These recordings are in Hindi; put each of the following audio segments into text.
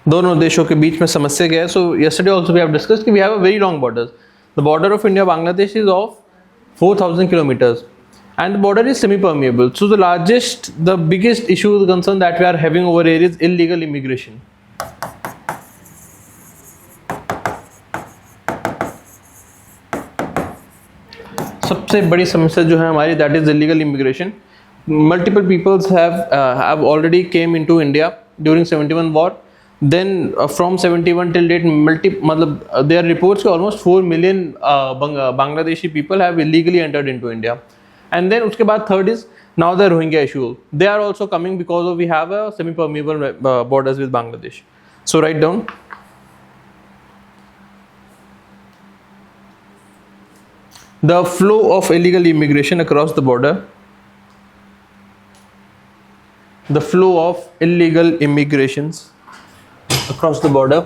दोनों देशों के बीच में समस्या क्या है? सो yesterday also we have discussed कि we have a very long borders. The border of India Bangladesh is of 4,000 kilometers and the border is semi-permeable. So the biggest issue, the concern that we are having over here is illegal immigration. सबसे बड़ी समस्या जो है हमारी, that is illegal immigration. Multiple peoples have already came into India during 71 war. Then from 71 till date, there are reports that almost 4 million Bangladeshi people have illegally entered into India. And then उसके बाद third is now the Rohingya issue. They are also coming because we have a semi-permeable borders with Bangladesh. So write down. The flow of illegal immigration across the border. The flow of illegal immigrations across the border.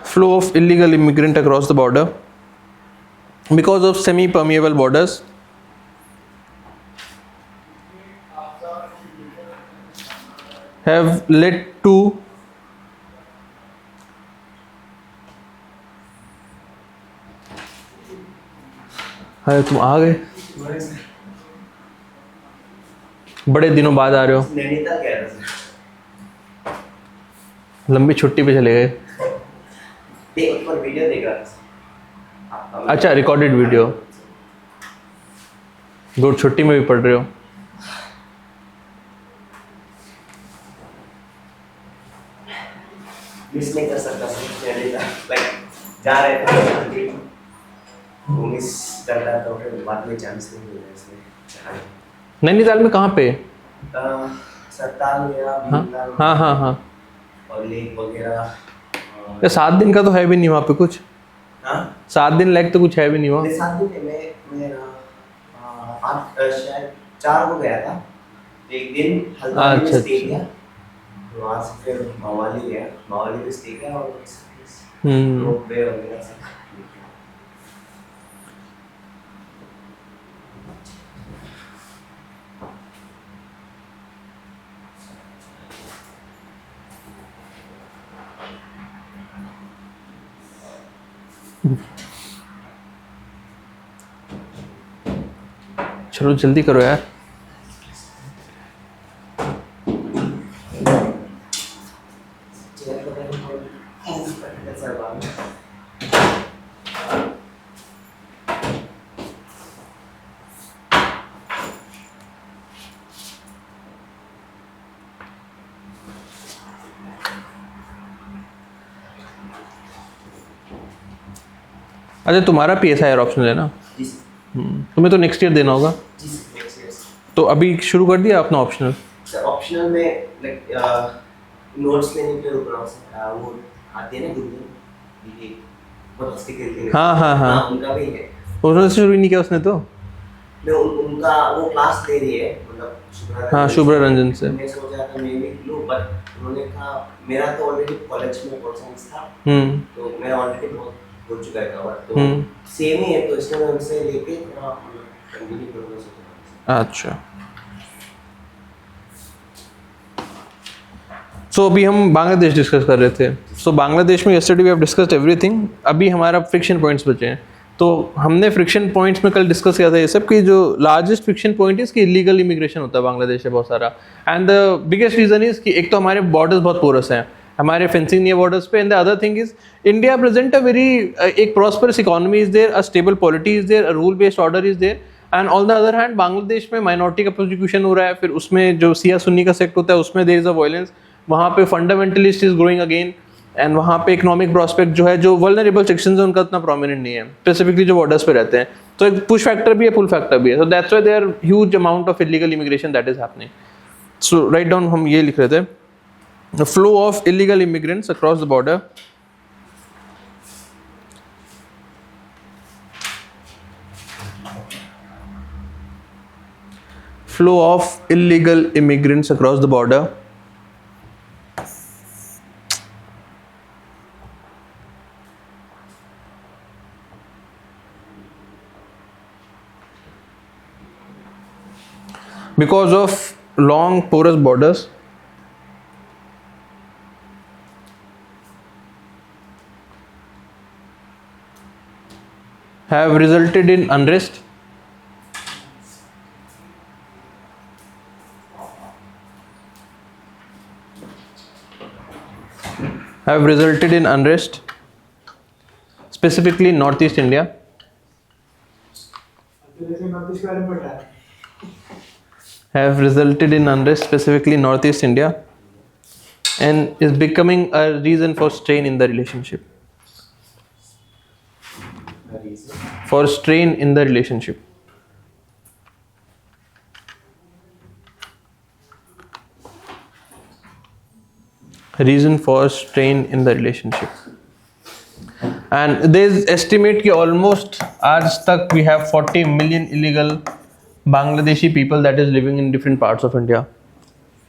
Flow of illegal immigrant across the border because of semi-permeable borders. Have led to अरे तुम आ गए, बड़े दिनों बाद आ रहे हो। नैनीताल गया था सर। लंबी छुट्टी पे चले गए। ऊपर वीडियो देख रहा था। अच्छा, रिकॉर्डेड वीडियो। गुड, छुट्टी में भी पढ़ रहे हो। मिस नहीं कर सकता सर, लाइक जा रहे थे तो मिस कर रहा था, फिर बाद में चांस नहीं मिला इसमें। नैनीताल में कहाँ पे? सरताल या भीमताल। हाँ हाँ हाँ। और लेक वगैरह। ये 7 दिन का तो है भी नहीं वहाँ पे कुछ। हाँ 7 दिन लायक तो कुछ है भी नहीं वहाँ। 7 दिन मैं शायद 4 को गया था। एक दिन हल्द्वानी में स्टे किया, वहाँ से फिर मवाली गया, मवाली में स्टे किया और रोपवे वगैरह सब। चलो जल्दी करो यार। अच्छा, तुम्हारा PSI ऑप्शन है ना? तुम्हें तो नेक्स्ट ईयर देना होगा। तो अभी शुरू कर दिया अपना ऑप्शनल? ऑप्शनल में लाइक नोट्स लेने के लिए रुक रहा हूं। वो आते हैं ना गुरुजी, बहुत स्टिकर के लिए। हाँ हाँ हाँ, उनका भी है। उसने शुरू नहीं किया उसने तो। उनका वो क्लास ले रही है, मतलब हाँ, शुभ्रा रंजन से। मैं सोचा था मैं भी लूं, बट उन्होंने कहा मेरा तो ऑलरेडी कॉलेज में कोर्स था, तो मेरा ऑलरेडी बहुत हो चुका है कवर, तो सेम ही है, तो इसलिए मैं उनसे लेके थोड़ा कंटिन्यू करूंगा सोचा। अच्छा, सो अभी हम बांग्लादेश डिस्कस कर रहे थे। सो बांग्लादेश में yesterday we have discussed everything. अभी हमारा फ्रिक्शन पॉइंट्स बचे हैं। तो हमने फ्रिक्शन पॉइंट्स में कल डिस्कस किया था ये सब कि जो लार्जेस्ट फ्रिक्शन पॉइंट इज कि इलीगल इमिग्रेशन होता है बांग्लादेश से बहुत सारा। And the biggest reason is कि एक तो हमारे बॉर्डर्स बहुत पोरस हैं, हमारे फेंसिंग नहीं है बॉर्डर्स पे। And the other thing is India present a very एक prosperous economy is there, a stable polity is there, a rule based order is there. And on the other hand Bangladesh में माइनॉरिटी का प्रोसिक्यूशन हो रहा है, फिर उसमें जो सिया सुन्नी का सेक्ट होता है उसमें देयर इज अ वायलेंस, वहाँ पे fundamentalist is growing again. And वहाँ पे इकोनॉमिक प्रोस्पेक्ट जो है, जो वल्नरेबल सेक्शंस हैं उनका इतना प्रोमिनेंट नहीं है, स्पेसिफिकली जो बॉर्डर्स पे रहते हैं। तो एक पुश फैक्टर भी है, पुल फैक्टर भी है। So that's why there huge amount of illegal immigration that is happening. So right down, हम ये लिख रहे थे, the flow of illegal immigrants across the border flow of illegal immigrants across the border because of long porous borders, have resulted in unrest, specifically in Northeast India. Have resulted in unrest specifically in Northeast India, and is becoming a reason for strain in the relationship. For strain in the relationship. Reason for strain in the relationship. And there is estimate कि almost आज तक we have 40 million illegal Bangladeshi people that is living in different parts of India.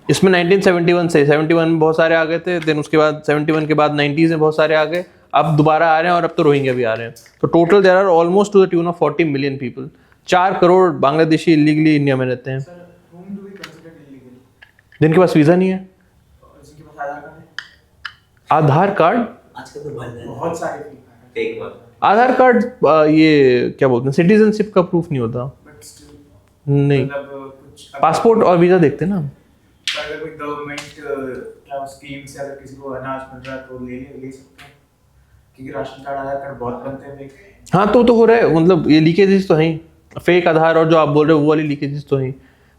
इसमें 1971 से 71 में बहुत सारे आ गए थे, देन उसके बाद 71 के बाद 90s में बहुत सारे आ गए, अब दोबारा आ रहे हैं और अब तो रोहिंग्या भी आ रहे हैं. तो total there are almost to the tune of 40 million people. 4 crore Bangladeshi illegally India में रहते हैं. जिनके पास वीजा नहीं है, आधार कार्ड, आजकल तो बहुत सारे फेक वाले आधार कार्ड ये क्या बोलते हैं, सिटीजनशिप का प्रूफ नहीं होता. नहीं, पासपोर्ट और वीजा देखते ना. अगर कोई गवर्नमेंट क्या स्कीम से अगर किसी को अनाज मिल रहा है तो ले सकते हैं, क्योंकि राशन कार्ड आधार कार्ड बहुत बनते हैं फेक. हाँ तो हो रहा है, मतलब ये लीकेजेस तो हैं, फेक आधार और जो आप बोल रहे हो वो वाली लीकेजेस तो हैं.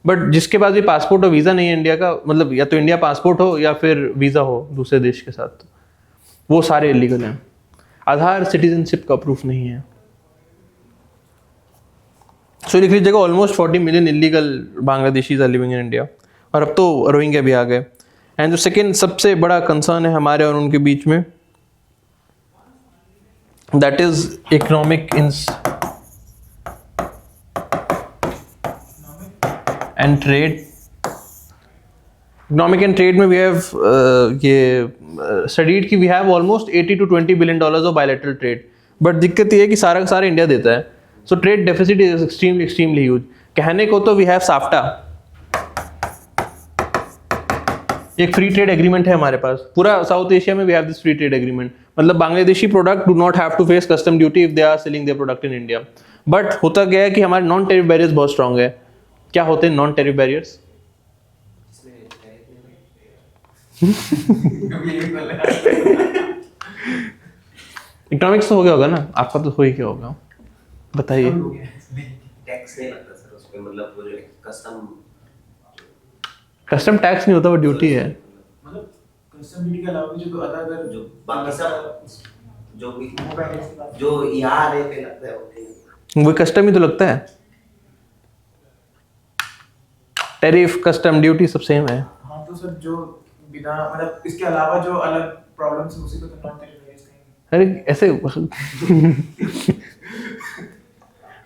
बट जिसके पास भी पासपोर्ट और वीज़ा नहीं है इंडिया का, मतलब या तो इंडिया पासपोर्ट हो या फिर वीज़ा हो दूसरे देश के साथ, वो सारे इलीगल हैं. आधार सिटीजनशिप का प्रूफ नहीं है. सो लिख लीजिएगा almost 40 million illegal Bangladeshis are living in India, और अब तो रोहिंग्या भी आ गए. एंड जो सेकेंड सबसे बड़ा कंसर्न है हमारे और उनके बीच में, that is economic and trade. Economic and trade में वी हैव ये स्टडीड कि we have almost 80 to 20 billion dollars of bilateral trade. But दिक्कत ये है कि सारा का सारा इंडिया देता है. So trade deficit is extremely huge. कहने को तो वी हैव साफ्टा, एक फ्री ट्रेड एग्रीमेंट है हमारे पास. पूरा साउथ एशिया में we have this free trade agreement. मतलब Bangladeshi product do not have to face custom duty if they are selling their product in India. But होता क्या है कि हमारे नॉन टेरिफ बैरियर्स बहुत स्ट्रांग है. क्या होते हैं नॉन टेरिफ बैरियर्स? इकोनॉमिक्स तो हो गया होगा ना आपका, तो हो ही क्या होगा बताइए. टैक्स नहीं लगता सर उस पे, मतलब पूरे कस्टम टैक्स नहीं होता, वो ड्यूटी है. मतलब कस्टम ड्यूटी के अलावा भी जो अदर जो बाकी सब जो भी जो यहाँ आने पे लगता है वो कस्टम ही तो लगता है. टैरिफ कस्टम ड्यूटी सब सेम है. हाँ तो सर जो बिना मतलब इसके अलावा जो अलग प्रॉब्लम्स है उसी को तो नॉन टेरिफ बैरियर्स कहेंगे. अरे ऐसे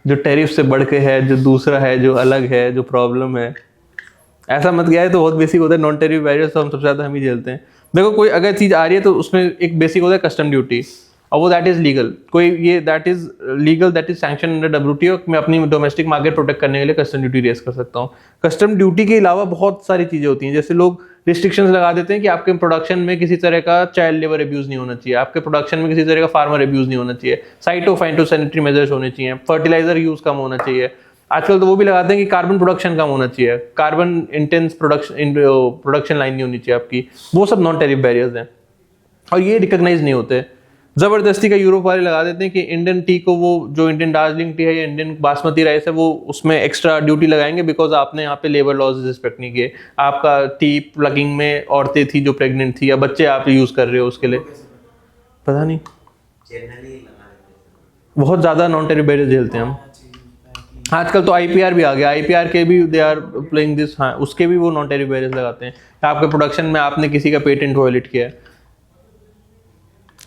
जो टैरिफ से बढ़ के है, जो दूसरा है, जो अलग है, जो प्रॉब्लम है, ऐसा मत गया है तो बहुत बेसिक होता है. नॉन टेरिफ बैरियर्स तो हम सबसे ज़्यादा हम ही झेलते हैं. देखो कोई अगर चीज़ आ रही है तो उसमें एक बेसिक होता है कस्टम ड्यूटी, और वो दैट इज़ लीगल. कोई ये that is legal, that is sanction under WTO. मैं अपनी डोमेस्टिक मार्केट प्रोटेक्ट करने के लिए कस्टम ड्यूटी रेस कर सकता हूँ. कस्टम ड्यूटी के अलावा बहुत सारी चीज़ें होती हैं. जैसे लोग रिस्ट्रिक्शंस लगा देते हैं कि आपके प्रोडक्शन में किसी तरह का चाइल्ड लेबर अब्यूज़ नहीं होना चाहिए, आपके प्रोडक्शन में किसी तरह का फार्मर अब्यूज़ नहीं होना चाहिए, फाइटोसैनिटरी मेजर्स होने चाहिए, फर्टिलाइजर यूज़ कम होना चाहिए. आजकल तो वो भी लगाते हैं कि कार्बन प्रोडक्शन कम होना चाहिए, कार्बन इंटेंस प्रोडक्शन लाइन नहीं होनी चाहिए आपकी. वो सब नॉन टेरिफ बैरियर्स हैं और ये रिकॉग्नाइज नहीं होते. ज़बरदस्ती का यूरोप वाले लगा देते हैं कि इंडियन टी को, वो जो इंडियन दार्जिलिंग टी है या इंडियन बासमती राइस है, वो उसमें एक्स्ट्रा ड्यूटी लगाएंगे बिकॉज आपने यहाँ पे लेबर लॉज रिस्पेक्ट नहीं किए. आपका टी प्लगिंग में औरतें थी जो प्रेग्नेंट थी या बच्चे आप यूज़ कर रहे हो, उसके लिए पता नहीं बहुत ज़्यादा नॉन टेरिफ बैरियर्स झेलते हैं हम. आजकल तो IPR भी आ गया. IPR के भी दे आर प्लेइंग दिस. हाँ, उसके भी वो नॉन टेरिफ बैरियर्स लगाते हैं. आपके प्रोडक्शन में आपने किसी का पेटेंट वायलेट किया है,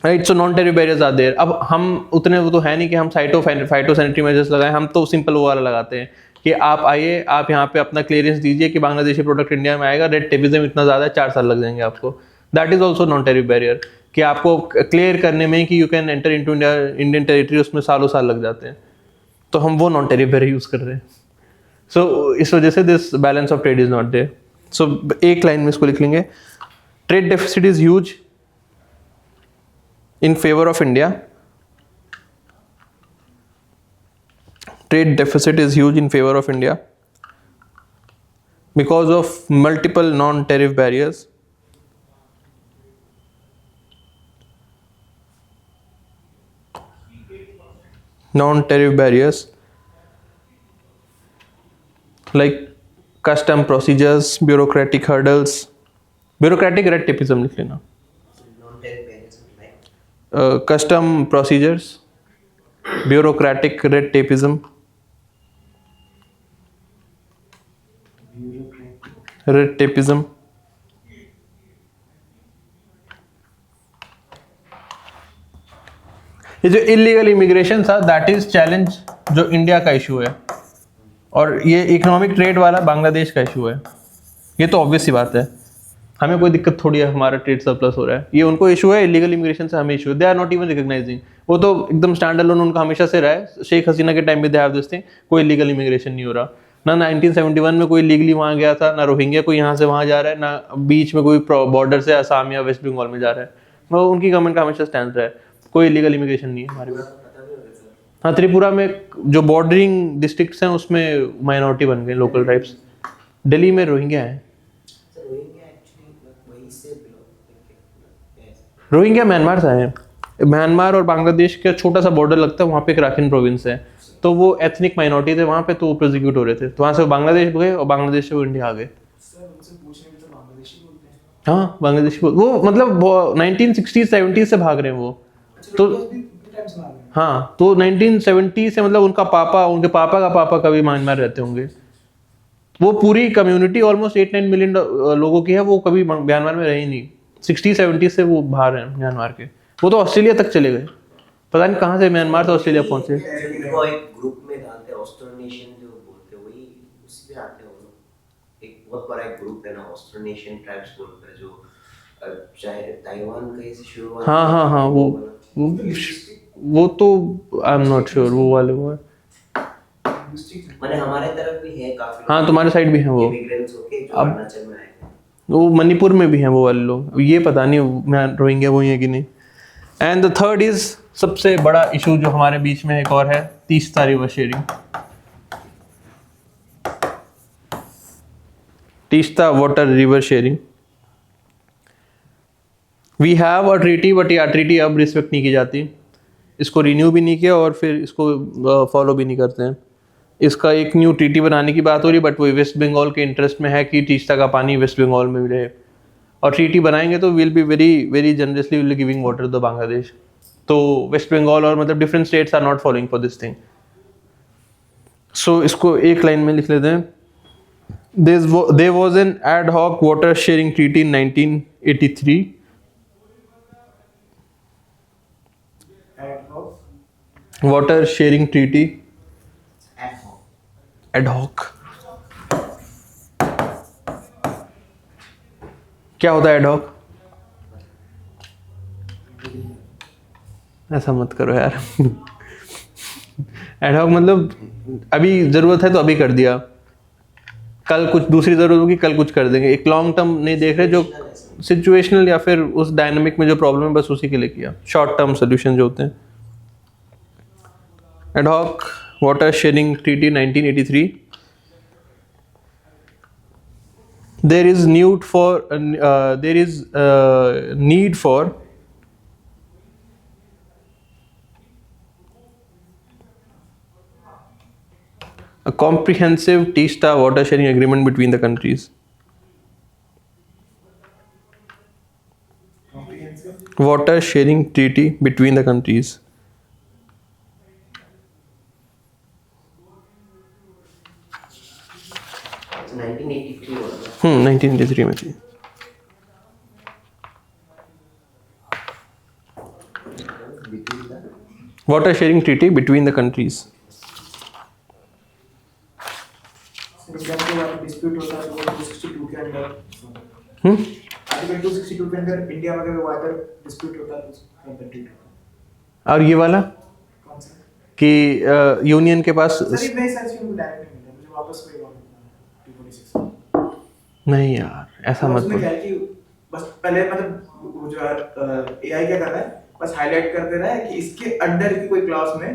right. So non tariff barriers are there. अब हम उतने वो तो है नहीं कि हम फाइटोसैनिटरी मेजर्स लगाएं. हम तो सिंपल वो वाला लगाते हैं कि आप आइए, आप यहाँ पे अपना क्लियरेंस दीजिए कि बांग्लादेशी प्रोडक्ट इंडिया में आएगा. रेड टेपिज्म इतना ज़्यादा है, 4 साल लग जाएंगे आपको. That is also non tariff barrier कि आपको क्लियर करने में कि you can enter into Indian territory, उसमें सालों साल लग जाते हैं. तो हम वो नॉन टेरिफ बैरियर यूज़ कर रहे हैं. सो इस वजह से this balance of trade is not there. So एक लाइन में इसको लिख लेंगे, trade deficit is huge in favour of India. Trade deficit is huge in favor of India because of multiple non-tariff barriers. Non-tariff barriers like custom procedures, bureaucratic hurdles, bureaucratic red tapeism लिख लेना. Non-tariff barriers like Custom procedures, bureaucratic red tapeism. Red tapism. ये जो इलीगल इमिग्रेशन था दैट इज चैलेंज जो इंडिया का इशू है, और ये इकोनॉमिक ट्रेड वाला बांग्लादेश का इशू है. ये तो ऑब्वियस सी बात है, हमें कोई दिक्कत थोड़ी है, हमारा ट्रेड सरप्लस हो रहा है. ये उनको इशू है, इलीगल इमिग्रेशन से हमें इशू है. They are not even recognising. वो तो एकदम स्टैंड अलोन उनका हमेशा से रहा है. शेख हसीना के टाइम में दे हैव दिस थिंग, कोई इलीगल इमिग्रेशन नहीं हो रहा. ना 1971 में कोई लीगली वहाँ गया था, ना रोहिंग्या कोई यहाँ से वहाँ जा रहा है, ना बीच में कोई बॉर्डर से असम या वेस्ट बंगाल में जा रहा है. वो उनकी गवर्नमेंट का हमेशा स्टैंड रहा है, कोई इलीगल इमिग्रेशन नहीं है हमारे पास. हाँ, त्रिपुरा में जो बॉर्डरिंग डिस्ट्रिक्ट्स हैं उसमें माइनॉरिटी बन गए, लोकल ट्राइब्स. दिल्ली में रोहिंग्या है. रोहिंग्या म्यांमार से है. म्यांमार और बांग्लादेश का छोटा सा बॉर्डर लगता है, वहाँ पे एक राखिन प्रोविंस है, तो वो एथनिक माइनॉरिटी थे वहाँ पे, तो वो प्रोसिक्यूट हो रहे थे. तो वहाँ से वो बांग्लादेश गए और बांग्लादेश से वो इंडिया आ गए. हाँ, बांग्लादेशी वो मतलब 1960s 70s से भाग रहे हैं वो. तो हाँ, तो 1970 से मतलब उनके पापा का पापा कभी म्यांमार रहते होंगे. वो पूरी कम्युनिटी ऑलमोस्ट 8-9 मिलियन लोगों की है, वो कभी म्यांमार में रही नहीं. 60-70 से वो बाहर हैं म्यांमार के. वो तो ऑस्ट्रेलिया तक चले गए, पता नहीं कहाँ से म्यांमार से ऑस्ट्रेलिया पहुंचे. इनको एक ग्रुप में डालते हैं, ऑस्ट्रोनेशियन जो बोलते हैं, वही उसी में आते हैं वो लोग. एक बहुत बड़ा एक ग्रुप है ना, ऑस्ट्रोनेशियन ट्राइब्स बोलते हैं, जो चाहे ताइवान कहीं से शुरू हुआ. हाँ, वो तो आई एम नॉट श्योर वो वाले वो है. मैंने हमारे तरफ भी है काफी. हाँ, तुम्हारे साइड भी हैं वो. इमिग्रेंट्स होके जो अरुणाचल में आए हैं. वो मणिपुर में भी हैं वो वाले लोग. ये पता नहीं मैं रोहिंग्या वो ही है कि नहीं. एंड द थर्ड इज सबसे बड़ा इशू जो हमारे बीच में एक और है, Teesta river sharing. Teesta water river sharing. We have a treaty, but ये ट्रीटी अब रिस्पेक्ट नहीं की जाती. इसको रिन्यू भी नहीं किया और फिर इसको फॉलो भी नहीं करते हैं. इसका एक न्यू ट्रीटी बनाने की बात हो रही, बट वो वेस्ट बंगाल के इंटरेस्ट में है कि तीस्ता का पानी वेस्ट बंगाल में मिले. और ट्रीटी बनाएंगे तो will be very very generously will giving water to Bangladesh. तो वेस्ट बंगाल और मतलब different states are not following for this thing. So इसको एक लाइन में लिख लेते हैं. There was an ad hoc water sharing treaty in 1983. Water sharing treaty. Ad hoc. क्या होता है एड हॉक? ऐसा मत करो यार. एड हॉक मतलब अभी जरूरत है तो अभी कर दिया, कल कुछ दूसरी जरूरत होगी कल कुछ कर देंगे. एक लॉन्ग टर्म नहीं देख रहे, जो सिचुएशनल या फिर उस डायनामिक में जो प्रॉब्लम है बस उसी के लिए किया. शॉर्ट टर्म सोल्यूशन जो होते हैं. Ad hoc water sharing treaty 1983. There is need for a comprehensive Teesta water sharing agreement between the countries. Water sharing treaty between the countries. So 1983 वाला. 1983 में थी. Water sharing treaty between the countries. Dispute होता है 262 के अंदर. आर्टिकल 262 के अंदर इंडिया में अगर वाटर डिस्प्यूट होता है तो कंट्री. और ये वाला कौन सा कि यूनियन के पास सर मैं सर्च में डायरेक्ट नहीं मिला मुझे. वापस वही लॉ बनाना है 246। नहीं यार ऐसा मत उसमें क्या बोल। है कि बस पहले मतलब वो जो एआई क्या कर रहा है, बस हाईलाइट कर दे रहा है कि इसके अंडर की कोई क्लॉज में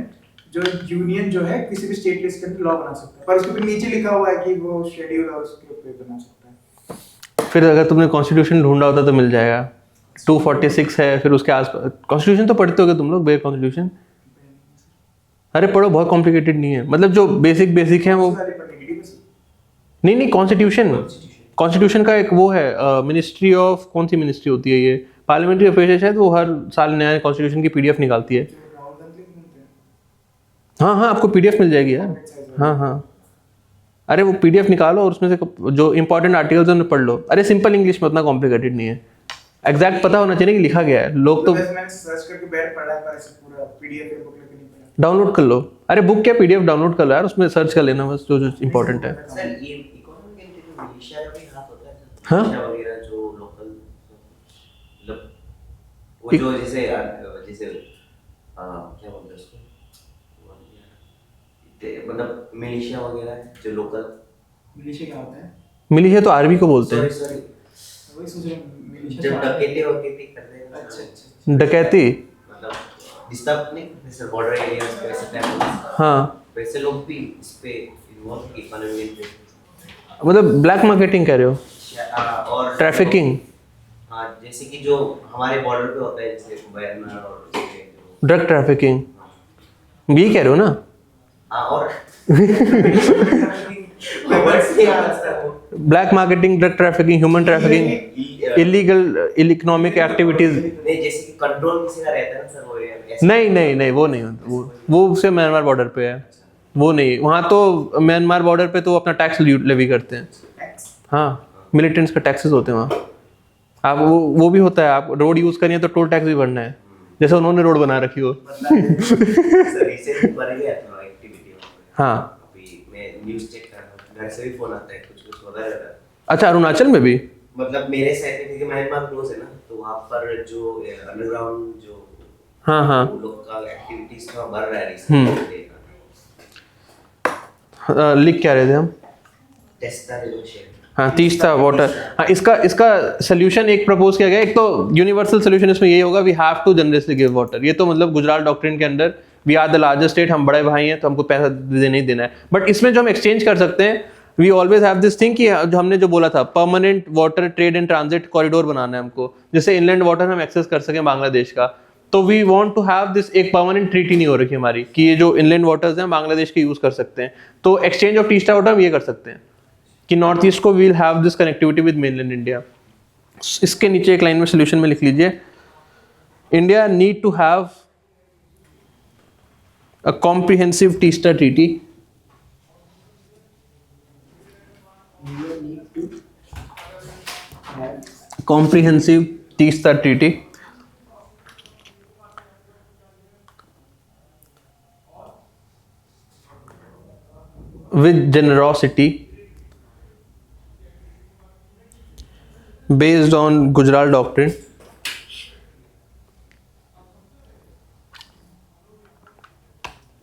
जो यूनियन जो है किसी भी स्टेट के इसके अंदर लॉ बना सकता है, पर उसके ऊपर नीचे लिखा हुआ है कि वो शेड्यूल और उसके ऊपर बना सकता है। फिर अगर तुमने कॉन्स्टिट्यूशन ढूंढा होता तो मिल जाएगा। 246 है, फिर उसके आसपास कॉन्स्टिट्यूशन तो पढ़ते होगे तुम लोग, बे कॉन्स्टिट्यूशन। अरे पढ़ो, बहुत कॉम्प्लिकेटेड नहीं है, मतलब जो बेसिक बेसिक है वो। सारे पर नेगेटिव नहीं नहीं, कॉन्स्टिट्यूशन, कॉन्स्टिट्यूशन का एक वो है मिनिस्ट्री ऑफ, कौन सी मिनिस्ट्री होती है ये, पार्लियामेंट्री अफेयर्स है शायद, वो हर साल नया कॉन्स्टिट्यूशन की पीडीएफ निकालती है। राहुल गांधी के मिलते हैं हाँ हाँ, आपको पीडीएफ मिल जाएगी यार। हाँ हाँ, अरे वो पीडीएफ निकालो और उसमें से जो इंपॉर्टेंट आर्टिकल्स हैं उन्हें पढ़ लो। अरे सिंपल इंग्लिश में, उतना कॉम्प्लिकेटेड नहीं है, एग्जैक्ट पता होना चाहिए कि लिखा गया है। लोग तो वैसे मैंने सर्च करके बैठ पढ़ा है, पर ऐसे पूरा पीडीएफ या बुक लेके नहीं पढ़ा। डाउनलोड कर लो। अरे बुक क्या, पीडीएफ डाउनलोड कर लो यार, उसमें सर्च कर लेना बस जो जो इंपॉर्टेंट है। सर ये इकोनॉमी के जो मिलिशिया का भी हाथ होता है सर, हाँ? मिलिशिया वगैरह जो लोकल मतलब वो जो जैसे क्या बोलते हैं उसको, मतलब मिलिशिया वगैरह जो लोकल। मिलिशिया क्या होता है? मिलिशिया तो आर्मी को बोलते हैं। सॉरी वही सोच रहा हूँ मिलिशिया जब क्या होता है? डकैती वकैती करते हैं ना, अच्छा अच्छा। डकैती, मतलब डिस्टर्ब नहीं, जैसे बॉर्डर एरियाज पे वैसे टाइप में, हाँ वैसे लोग भी इस पे इन्वॉल्व इकोनॉमी पे मतलब ब्लैक मार्केटिंग कह रहे हो, और ट्रैफिकिंग, हाँ जैसे कि जो हमारे बॉर्डर पे होता है जैसे म्यांमार और जैसे जो ड्रग ट्रैफिकिंग, यही कह रहे हो ना? हाँ और वर्ड्स नहीं आ रहा sir. Black marketing, drug trafficking, human trafficking, illegal economic activities. नहीं जैसे कि कंट्रोल किसी का रहता है ना सर, वो ऐसे नहीं नहीं नहीं, वो नहीं होता, वो से म्यांमार बॉर्डर पे है, वो नहीं। वहाँ तो म्यांमार बॉर्डर पे तो अपना टैक्स लेवी करते हैं। हाँ, मिलिटेंट्स का टैक्सेस होते हैं वहाँ। आप वो भी होता है, आप रोड यूज करिए तो टोल टैक्स भी भरना है, जैसे उन्होंने रोड बना रखी हो। सर रिसेंटली बढ़ गया था एक्टिविटी। हाँ, अभी मैं न्यूज़ चेक कर रहा हूँ, घर से भी फोन आता है, कुछ कुछ होता रहता है। अच्छा अरुणाचल में भी? मतलब मेरे साइड में क्योंकि म्यांमार क्लोज है ना, तो वहाँ पर जो अंडरग्राउंड जो हाँ हाँ, वो लोग का एक्टिविटीज का बढ़ रहा है रिसेंटली। लिख क्या रहे थे हम? टेस्टा नेगोशिएट, हाँ, तीस्ता वाटर। हाँ, इसका सोल्यूशन एक प्रपोज किया गया। एक तो यूनिवर्सल सोल्यूशन इसमें यही होगा, we have to generously give water. ये तो मतलब गुजरात डॉक्ट्रिन के under, we are the largest state, हम बड़े भाई हैं तो हमको पैसा देना ही देना है। बट इसमें जो हम एक्सचेंज कर सकते हैं, we always have this thing कि जो हमने जो बोला था, permanent water trade and transit corridor बनाना है हमको, जिससे इनलैंड वाटर हम एक्सेस कर सकें बांग्लादेश का। तो we want to have this, एक परमानेंट ट्रीटी नहीं हो रखी हमारी कि ये जो इनलैंड वाटर्स हैं बांग्लादेश के यूज कर सकते हैं। तो एक्सचेंज ऑफ तीस्ता वाटर हम ये कर सकते हैं कि नॉर्थ ईस्ट को we'll have this connectivity with mainland India. इसके नीचे एक लाइन में सोल्यूशन में लिख लीजिए, India need to have a comprehensive Teesta treaty comprehensive Teesta Treaty with generosity based on Gujarat Doctrine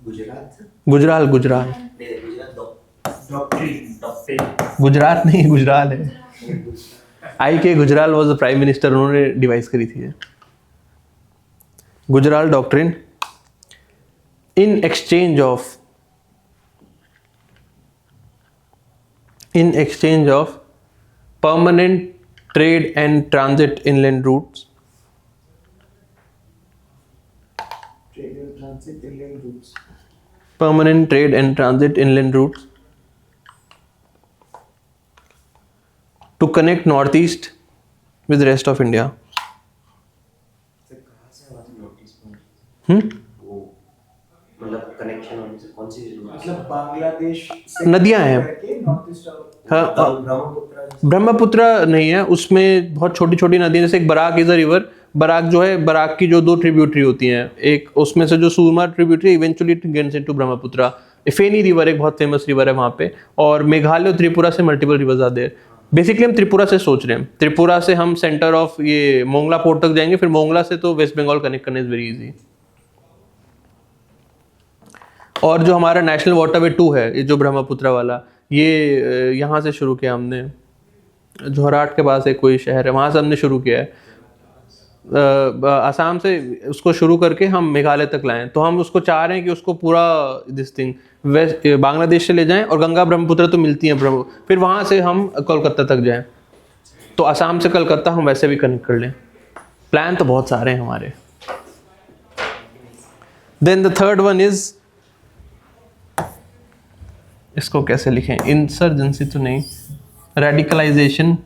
Gujarat Gujarat doctrine Gujarat नहीं, गुजराल है। I K Gujral was the prime minister, उन्होंने डिवाइस करी थी Gujral doctrine. In exchange of permanent trade and transit inland routes, permanent trade and transit inland routes to connect northeast with rest of India. मतलब कनेक्शन होने से कौन सी मतलब बांग्लादेश से नदियां हैं। करके नॉर्थ ईस्ट हाँ, ब्रह्मपुत्र ब्रह्मपुत्र नहीं है, उसमें बहुत छोटी छोटी नदियां, जैसे एक Barak is a river. Barak जो है, बराक की जो दो ट्रिब्यूटरी होती हैं, एक उसमें से जो Surma tributary eventually gets into Brahmaputra. Feni river एक बहुत फेमस रिवर है वहाँ पे, और मेघालय और त्रिपुरा से मल्टीपल रिवर्स आते हैं। बेसिकली हम त्रिपुरा से सोच रहे हैं, त्रिपुरा से हम सेंटर ऑफ ये मोंगला पोर्ट तक जाएंगे, फिर मोंगला से तो वेस्ट बंगाल कनेक्ट करना इज वेरी इजी। और जो हमारा नेशनल वाटरवे 2 है, ये जो ब्रह्मपुत्र वाला, ये यहाँ से शुरू किया हमने, जोरहाट के पास एक कोई शहर है, वहाँ से हमने शुरू किया है। आसाम से उसको शुरू करके हम मेघालय तक लाएं, तो हम उसको चाह रहे हैं कि उसको पूरा दिस थिंग वेस्ट बांग्लादेश से ले जाएं, और गंगा ब्रह्मपुत्र तो मिलती हैं फिर वहाँ से हम कोलकाता तक जाएं, तो आसाम से कलकत्ता हम वैसे भी कनेक्ट कर लें। प्लान तो बहुत सारे हैं हमारे। Then the third one is, इसको कैसे लिखें, इंसर्जेंसी तो नहीं, रेडिकलाइजेशन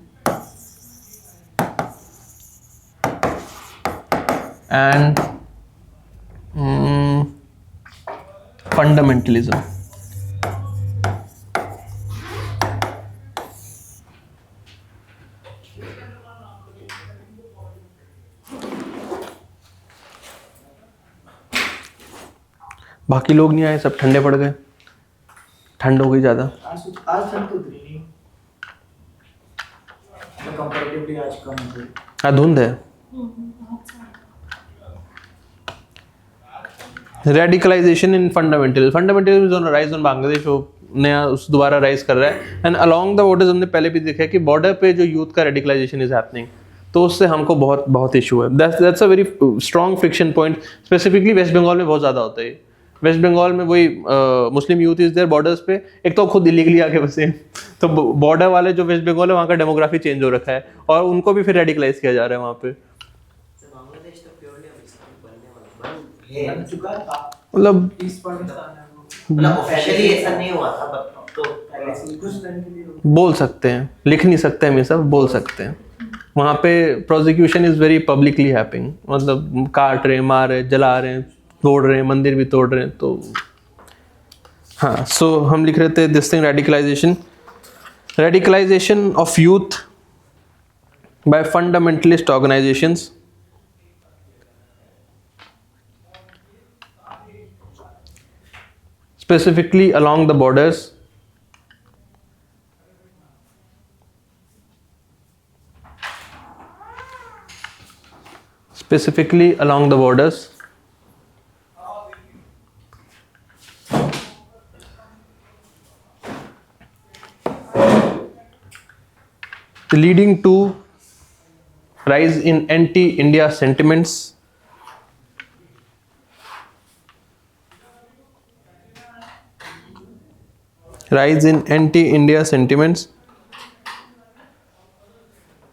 एंड फंडामेंटलिज्म। बाकी लोग नहीं आए, सब ठंडे पड़ गए, ठंड हो गई ज़्यादा। आज ठंड तो उतरी नहीं, कंपैरेटिवली आज कम हो गई। हाँ, धुंध है। Radicalisation in fundamentalism is on rise on Bangladesh, वो नया उस दोबारा राइज कर रहा है। एंड अलोंग द बॉर्डर्स हमने पहले भी देखा है कि बॉर्डर पे जो यूथ का रेडिकलाइजेशन इज हैपनिंग, तो उससे हमको बहुत बहुत इशू है। That's a very strong friction point. Specifically West Bengal में बहुत ज़्यादा होता है। वेस्ट बंगाल में वही Muslim youth is there borders पे, एक तो खुद इलीगली आके बसे, तो बॉर्डर वाले जो वेस्ट बंगाल है वहाँ का डेमोग्राफी चेंज हो रखा है, और उनको भी फिर रेडिकलाइज किया जा रहा है वहाँ पे। बांग्लादेश तो प्योरली अब इस्लामिक बनने वाला बन चुका है, मतलब ईस्ट पाकिस्तान है वो। मतलब ऑफिशियली ऐसा नहीं हुआ था, बट अब तो पहले से कुछ टाइम के लिए बोल सकते हैं, लिख नहीं सकते हम ये सब, बोल सकते हैं। वहाँ पे prosecution is very publicly happening, मतलब काट रहे, मार रहे, जला रहे, तोड़ रहे हैं, मंदिर भी तोड़ रहे हैं। तो हाँ, सो हम लिख रहे थे this thing, radicalisation of youth by fundamentalist organisations, specifically along the borders, leading to rise in anti-India sentiments,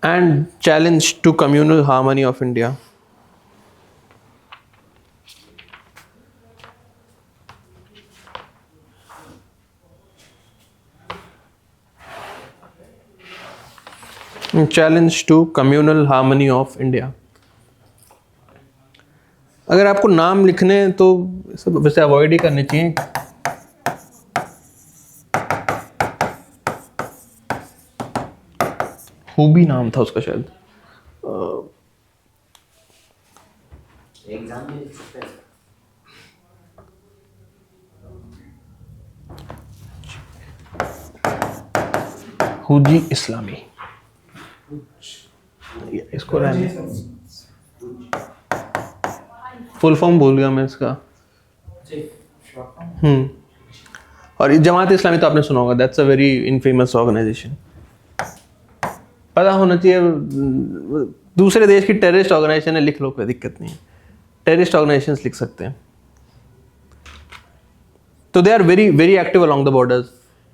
and challenge to communal harmony of India. Challenge to communal harmony of India. अगर आपको नाम लिखने हैं तो सब वैसे अवॉइड ही करने चाहिए। खूबी नाम था उसका शायद, एग्जाम में लिख सकते हैं। हुजी इस्लामी, इसको रहने, फुल फॉर्म भूल गया मैं इसका। और जमात इस्लामी तो आपने सुना होगा, that's a very infamous organisation. पता होना चाहिए, दूसरे देश की टेररिस्ट ऑर्गेनाइजेशन है, लिख लो, कोई दिक्कत नहीं है, टेररिस्ट ऑर्गेनाइजेशंस लिख सकते हैं। तो they are very very active along the borders.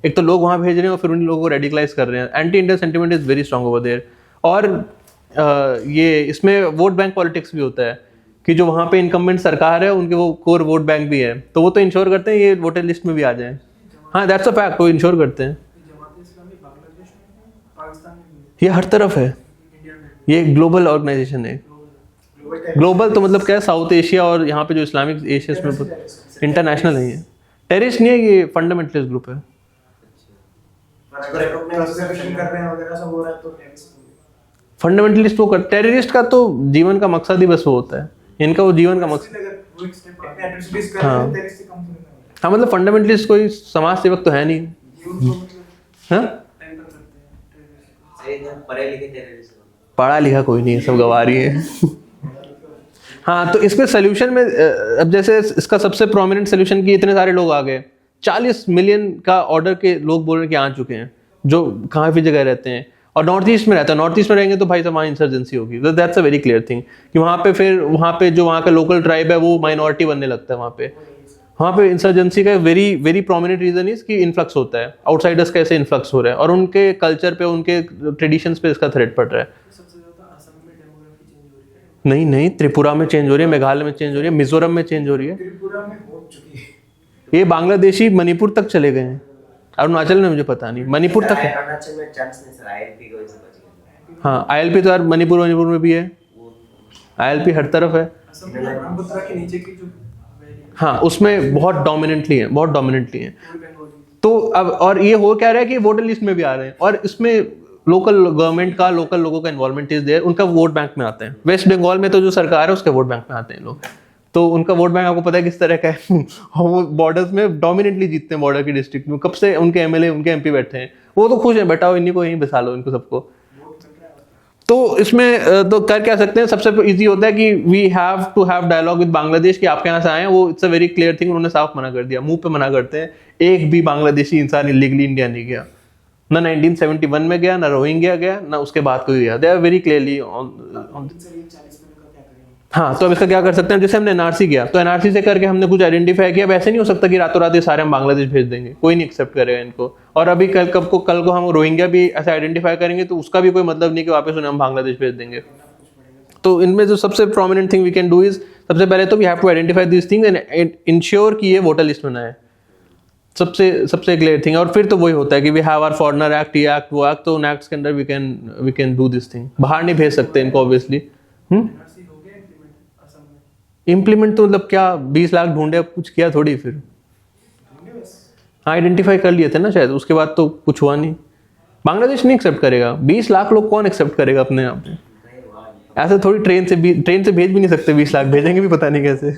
एक तो लोग वहाँ भेज रहे हैं और फिर उन लोगों को रेडिकलाइज कर रहे हैं। Anti India sentiment is very strong over there. और ये इसमें वोट बैंक पॉलिटिक्स भी होता है कि जो वहाँ पे इनकम्बेंट सरकार है उनके वो कोर वोट बैंक भी है, तो वो तो इंश्योर करते हैं ये वोटर लिस्ट में भी आ जाए। हाँ, दैट्स अ फैक्ट, वो इंश्योर करते हैं। ये हर तरफ है, ये ग्लोबल ऑर्गेनाइजेशन है। ग्लोबल तो मतलब क्या है, साउथ एशिया और यहाँ पे जो इस्लामिक एशिया इसमें इंटरनेशनल है। ये टेररिस्ट नहीं है, ये फंडामेंटलिस्ट ग्रुप है। फंडामेंटलिस्ट वो कर, टेररिस्ट का तो जीवन का मकसद ही बस वो होता है, इनका वो जीवन का मकसद। हाँ हाँ, मतलब फंडामेंटलिस्ट कोई समाज सेवक तो है नहीं। हाँ, पढ़ा लिखा कोई नहीं है, सब गवारी है। हाँ, तो इसमें सोल्यूशन में अब जैसे इसका सबसे प्रोमिनेंट सोल्यूशन कि इतने सारे लोग आ गए 40 मिलियन का ऑर्डर के लोग बोल रहे हैं कि आ चुके हैं, जो काफ़ी जगह रहते हैं और नॉर्थ ईस्ट में रहता है। नॉर्थ ईस्ट में रहेंगे तो भाई साहब वहाँ इंसर्जेंसी होगी। That's a very clear thing कि वहाँ पे फिर वहाँ पे जो वहाँ का लोकल ट्राइब है वो माइनॉरिटी बनने लगता है वहाँ पे इंसर्जेंसी का very very prominent reason is कि इन्फ्लक्स होता है, आउटसाइडर्स कैसे इन्फ्लक्स हो रहा है और उनके कल्चर पे, उनके ट्रेडिशंस पे इसका थ्रेट पड़ रहा है। नहीं, त्रिपुरा में चेंज हो रही है, मेघालय में चेंज हो रही है, मिजोरम में चेंज हो रही है, त्रिपुरा में हो चुकी है। ये बांग्लादेशी मणिपुर तक चले गए हैं, अरुणाचल में मुझे पता नहीं, मणिपुर तक है। अरुणाचल में चांस नहीं सर, आईएलपी की वजह से बच गए। हाँ ILP तो यार मणिपुर में भी है, ILP हर तरफ है। असम में ब्रह्मपुत्र के नीचे की जो हाँ उसमें बहुत डोमिनेंटली है। तो अब और ये हो क्या रहा है कि वोटर लिस्ट में भी आ रहे हैं और इसमें लोकल गवर्नमेंट का, लोकल लोगों का इन्वॉल्वमेंट इज देयर, उनका वोट बैंक में आते हैं। वेस्ट बंगाल में तो जो सरकार है उसके वोट बैंक में आते हैं लोग, तो उनका वोट बैंक आपको पता है किस तरह का है। वो बॉर्डर्स में डोमिनेंटली जीतते हैं, बॉर्डर की डिस्ट्रिक्ट में कब से उनके MLA उनके MP बैठे हैं, वो तो खुश हैं, बैठाओ इन्हीं को यहीं बसा लो इनको सबको। तो इसमें तो कर क्या सकते हैं, सबसे इजी होता है कि we have to have dialogue with Bangladesh कि आपके यहाँ से आए हैं, वो it's a very clear thing, उन्होंने साफ मना कर दिया, मुंह पे मना करते हैं। एक भी बांग्लादेशी इंसान इलीगली इंडिया नहीं गया, ना 1971 में गया, ना रोहिंग्या गया, ना उसके बाद कोई गया। They are very clearly on. हाँ तो अब इसका क्या कर सकते हैं, जैसे हमने NRC किया तो NRC से करके हमने कुछ आइडेंटिफाई किया। वैसे नहीं हो सकता कि रातों रात ये सारे हम बांग्लादेश भेज देंगे, कोई नहीं एक्सेप्ट करेगा इनको। और अभी कल को हम रोहिंग्या भी ऐसे आइडेंटिफाई करेंगे तो उसका भी कोई मतलब नहीं कि वापस उन्हें हम बांग्लादेश भेज देंगे। तो इनमें जो सबसे prominent thing we can do is, सबसे पहले तो we have to identify this things and ensure कि ये वोटर लिस्ट में आए, सबसे क्लियर थिंग। और फिर तो वही होता है कि we have our foreigner act, ये एक्ट वो एक्ट, तो उन एक्ट्स के अंदर we can do this thing. बाहर नहीं भेज सकते इनको ऑब्वियसली। इम्प्लीमेंट तो मतलब क्या 20 लाख ढूंढे, अब कुछ किया थोड़ी, फिर हाँ आइडेंटिफाई कर लिए थे ना शायद, उसके बाद तो कुछ हुआ नहीं। बांग्लादेश नहीं एक्सेप्ट करेगा, 20 लाख लोग कौन एक्सेप्ट करेगा अपने यहाँ पे? ऐसे थोड़ी ट्रेन से भेज भी नहीं सकते, 20 लाख भेजेंगे भी पता नहीं कैसे।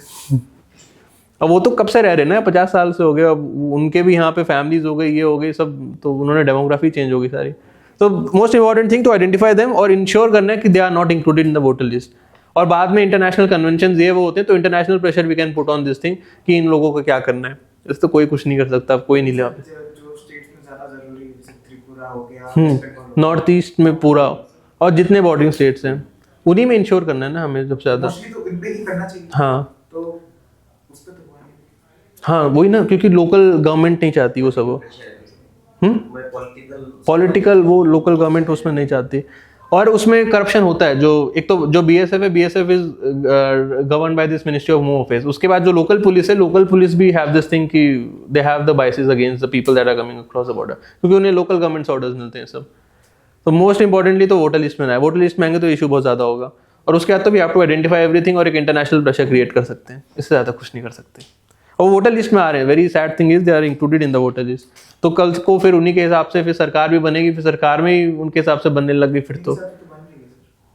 अब वो तो कब से रह रहे ना, 50 साल से हो गए, अब उनके भी यहाँ पे फैमिलीज हो गई, ये हो गई सब, तो उन्होंने डेमोग्राफी चेंज हो गई सारी। तो most important thing to identify them और इंश्योर करना है कि they are not included in the voter list. और बाद में इंटरनेशनल कन्वेंशन ये वो होते हैं, तो international pressure we can put on this thing कि इन लोगों को क्या करना है। इस तो कोई कुछ नहीं कर सकता, कोई नहीं ले जो स्टेट्स में ज्यादा जरूरी है, जैसे त्रिपुरा हो गया, नॉर्थ ईस्ट में पूरा, और जितने बॉर्डरिंग स्टेट्स हैं उन्हीं में इंश्योर करना है ना हमें सबसे ज्यादा। मोस्टली तो इन पे ही करना चाहिए। हाँ तो उस पे तो हुआ नहीं। हाँ वही ना, क्योंकि लोकल गवर्नमेंट नहीं चाहती वो सब, पॉलिटिकल वो लोकल गवर्नमेंट उसमें नहीं चाहती। और उसमें करप्शन होता है, जो एक तो जो BSF है, BSF is govern by this ministry of home affairs. उसके बाद जो लोकल पुलिस है, लोकल पुलिस भी हैव दिस थिंग कि they have the biases against the people that are coming across the border, क्योंकि उन्हें लोकल गवर्नमेंट ऑर्डर्स मिलते हैं सब। तो मोस्ट इंपॉर्टेंटली तो वोटर लिस्ट में आए, वोटर लिस्ट में आएंगे तो इशू बहुत ज्यादा होगा। और उसके बाद तो we have to identify everything और एक इंटरनेशनल प्रेशर क्रिएट कर सकते हैं, इससे ज्यादा कुछ नहीं कर सकते। और वोटर लिस्ट में आ रहे हैं, very sad thing is they are included in the voter list. तो कल को फिर उन्हीं के हिसाब से फिर सरकार भी बनेगी, फिर सरकार में ही उनके हिसाब से बनने लग गई, फिर तो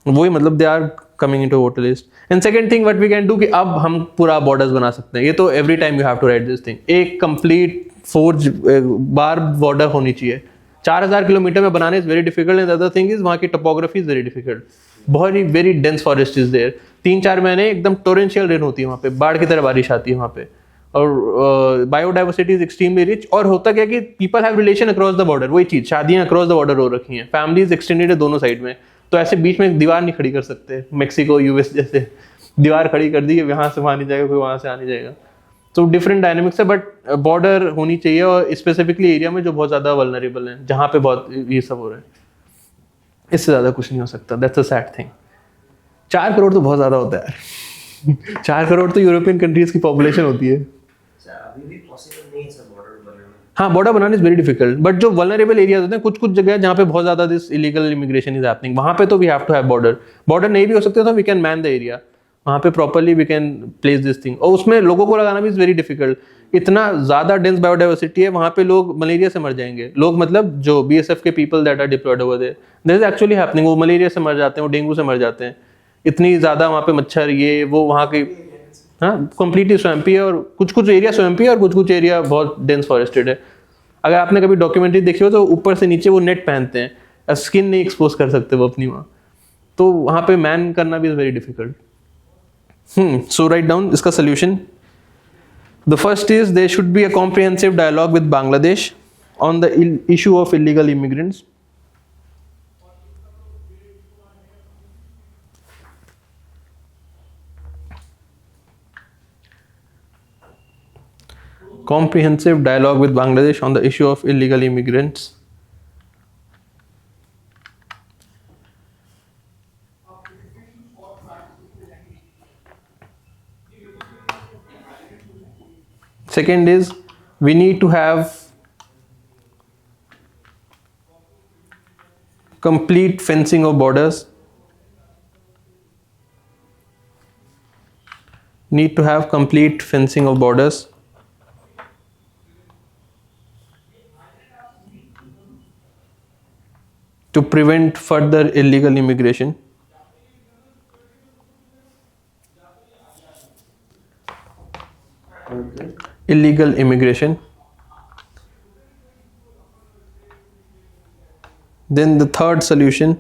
वही मतलब they are coming into voter list. And second thing what we can do कि अब हम पूरा बॉर्डर्स बना सकते हैं। ये तो every time you have to write this thing, एक कंप्लीट फोर्ज बार बॉर्डर होनी चाहिए। 4000 किलोमीटर में बनाने is very difficult and other thing is वहाँ की टोपोग्राफी इज वेरी डिफिकल्ट, बहुत ही very dense forest is there. 3-4 महीने एकदम टोरेंशियल रेन होती है वहाँ पे, बाढ़ की तरह बारिश आती है वहाँ पे, और बायोडाइवर्सिटी इज एक्सट्रीमली रिच। और होता क्या कि people have relation across the border, वही चीज, शादियां अक्रॉस द बॉर्डर हो रखी हैं, फैमिलीज एक्सटेंडेड है दोनों साइड में। तो ऐसे बीच में एक दीवार नहीं खड़ी कर सकते, मेक्सिको US जैसे दीवार खड़ी कर दी, यहाँ से वहाँ नहीं जाएगा, कोई वहाँ से आ नहीं जाएगा। तो डिफरेंट डायनेमिक्स है, बट बॉर्डर होनी चाहिए, और स्पेसिफिकली एरिया में जो बहुत ज्यादा वल्नरेबल है, जहाँ पे बहुत ये सब हो रहा है, इससे ज्यादा कुछ नहीं हो सकता। That's a sad thing. 4 crore तो बहुत ज्यादा होता है यार। 4 करोड़ तो यूरोपियन कंट्रीज की पॉपुलेशन होती है। अभी भी पॉसिबल नहीं है सर बॉर्डर बनाना। हाँ बॉर्डर बनाना इज वेरी डिफिकल्ट, बट जो वल्नरेबल एरियाज होते हैं, कुछ जगह जहाँ पे बहुत ज्यादा this illegal immigration is happening, वहाँ पे तो we have to have border. Border नहीं भी हो सकते तो we can man the area, वहाँ पे properly we can place this thing. और उसमें लोगों को लगाना भी इज वेरी डिफिकल्ट, इतना ज्यादा डेंस बायोडाइवर्सिटी है वहाँ पे, लोग मलेरिया से मर जाएंगे। लोग मतलब जो BSF के people that are deployed over there, this is actually happening. वो मलेरिया से मर जाते हैं, वो डेंगू से मर जाते हैं, इतनी ज्यादा वहाँ पे मच्छर ये वो वहाँ के। हाँ कंप्लीटली स्वैम्पी है, और कुछ एरिया स्वैम्पी है और कुछ एरिया बहुत डेंस फॉरेस्टेड है। अगर आपने कभी डॉक्यूमेंट्री देखी हो तो ऊपर से नीचे वो नेट पहनते हैं, स्किन नहीं एक्सपोज कर सकते वो अपनी वहाँ, तो वहाँ पे मैन करना भी is very difficult. So write down इसका solution. The first is there should be a comprehensive dialogue with Bangladesh on the issue of illegal immigrants. Comprehensive dialogue with Bangladesh on the issue of illegal immigrants. Second is we need to have complete fencing of borders. Need to have complete fencing of borders. To prevent further illegal immigration. Illegal immigration. Then the third solution,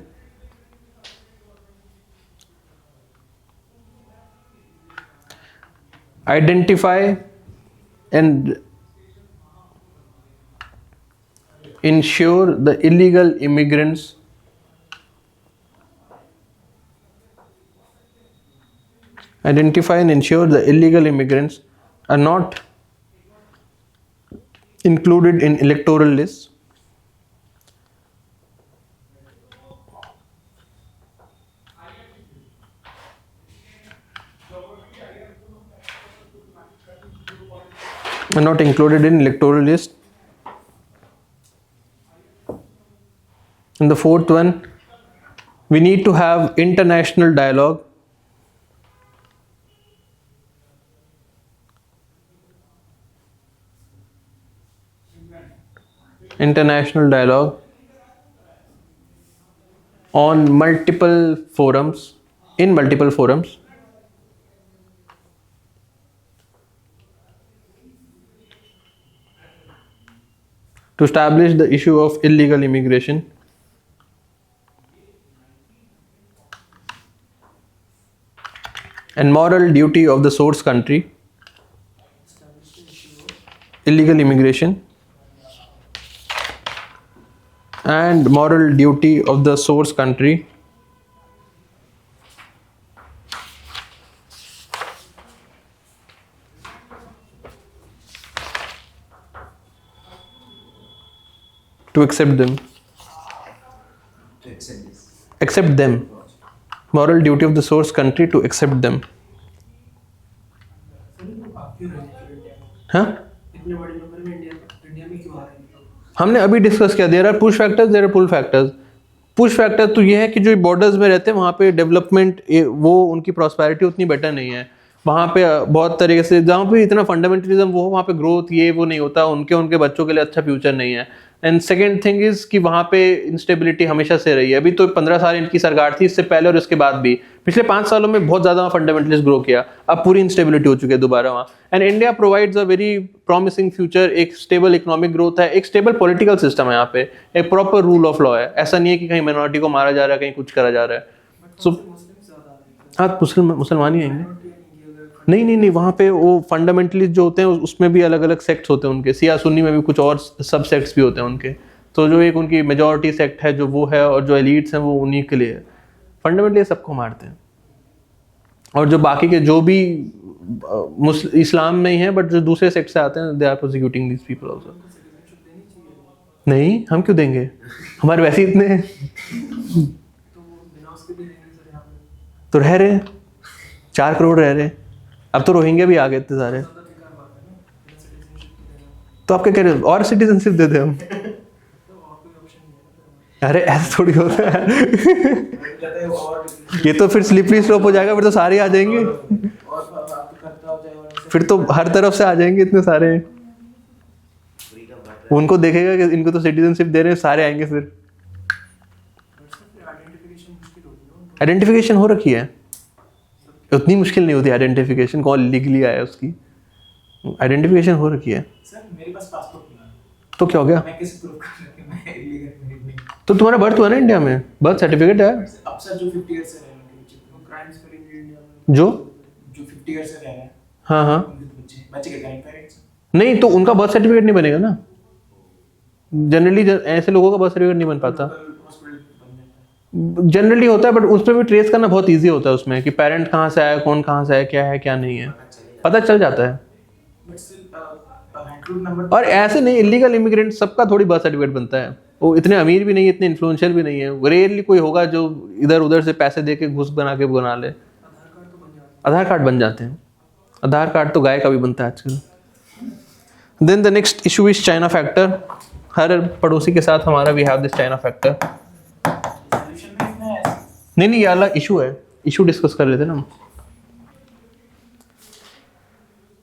identify and ensure the illegal immigrants are not included in electoral lists. Are not included in electoral list. And the fourth one, we need to have international dialogue. International dialogue on multiple forums, in multiple forums. To establish the issue of illegal immigration. And moral duty of the source country. Illegal immigration. And moral duty of the source country to accept them. To accept this. Accept them. Moral duty of the source country to accept them. हाँ? इतने बड़े नंबर में इंडिया में क्यों आ रहे हैं? हमने अभी डिस्कस किया, there are push factors, there are pull factors. Push factor तो ये है कि जो बॉर्डर्स में रहते हैं वहाँ पे डेवलपमेंट, वो उनकी प्रॉस्पेरिटी उतनी बेटर नहीं है. वहाँ पे बहुत तरीके से जहाँ पे इतना फंडामेंटलिज्म वो वहाँ पे ग्रोथ ये वो नहीं होता, उनके बच्चों के लिए अच्छा फ्यूचर नहीं है. एंड सेकेंड थिंग इज कि वहाँ पे इंस्टेबिलिटी हमेशा से रही है. अभी तो 15 साल इनकी सरकार थी, इससे पहले और इसके बाद भी पिछले 5 सालों में बहुत ज़्यादा फंडामेंटलिस्ट ग्रो किया. अब पूरी इंस्टेबिलिटी हो चुकी है दोबारा वहाँ. And India provides a very promising future. एक स्टेबल इकोनॉमिक ग्रोथ है, एक स्टेबल पॉलिटिकल सिस्टम है यहाँ पे, एक प्रॉपर रूल ऑफ लॉ है. ऐसा नहीं है कि कहीं माइनॉरिटी को मारा जा रहा है, कहीं कुछ करा जा रहा है. सो हाँ, मुसलमान ही आएंगे. नहीं, वहाँ पे वो फंडामेंटलिस्ट जो होते हैं उसमें भी अलग अलग सेक्ट्स होते हैं उनके. सिया सुन्नी में भी कुछ और सब सेक्ट्स भी होते हैं उनके. तो जो एक उनकी मेजॉरिटी सेक्ट है जो वो है, और जो एलिट्स हैं वो उन्हीं के लिए है. फंडामेंटली सबको मारते हैं. और जो बाकी के जो भी इस्लाम में ही है बट जो दूसरे सेक्ट से आते हैं, they are prosecuting these people also. नहीं, हम क्यों देंगे, हमारे वैसे इतने हैं. तो रह रहे 4 करोड़ रह रहे. अब तो रोहिंग्या भी आ गए इतने सारे. तो आप क्या कह रहे हो, और सिटीजनशिप दे दे हम? अरे ऐसा थोड़ी होता है. ये तो फिर स्लिपरी स्लोप हो जाएगा, फिर तो सारे आ जाएंगे. फिर तो हर तरफ से आ जाएंगे इतने सारे. उनको देखेगा कि इनको तो सिटीजनशिप दे रहे हैं, सारे आएंगे. फिर आइडेंटिफिकेशन हो रखी है, उतनी मुश्किल नहीं होती आइडेंटिफिकेशन. कौन लीगली आया उसकी आइडेंटिफिकेशन हो रखी है. सर मेरे पास पासपोर्ट नहीं है, तो क्या हो गया? मैं कैसे प्रूव कर सकता हूं मैं इलीगल नहीं? तो तुम्हारा बर्थ हुआ ना इंडिया में, बर्थ सर्टिफिकेट है. अब सर जो 50 इयर्स से रह रहे हैं, क्राइम्स करेंगे इंडिया में, जो 50 इयर्स से रह रहे हैं, हाँ हाँ उनके तो बच्चे के ग्रैंड पेरेंट्स। नहीं तो उनका बर्थ सर्टिफिकेट नहीं बनेगा ना, जनरली ऐसे लोगों का बर्थ सर्टिफिकेट नहीं बन पाता। हॉस्पिटल बन जाता है, जनरली होता है बट उस पर भी ट्रेस करना बहुत ईजी होता है उसमें, कि पेरेंट कहाँ से आया, कौन कहाँ से आया, क्या है क्या नहीं है, पता चल जाता है। But still handloom number. और ऐसे नहीं, इलीगल इमिग्रेंट सबका थोड़ी बर्थ सर्टिफिकेट बनता है, वो इतने अमीर भी नहीं है, इतने इन्फ्लुएंशियल भी नहीं है, रेयरली कोई होगा जो इधर उधर से पैसे दे के घुस बना के बना ले। आधार कार्ड बन जाते हैं, आधार कार्ड तो गाय का भी बनता है आजकल। Then the next issue is China factor. हर पड़ोसी के साथ हमारा we have this China factor. Solution में इतना है। नहीं ये अलग इशू है, इशू डिस्कस कर लेते ना हम।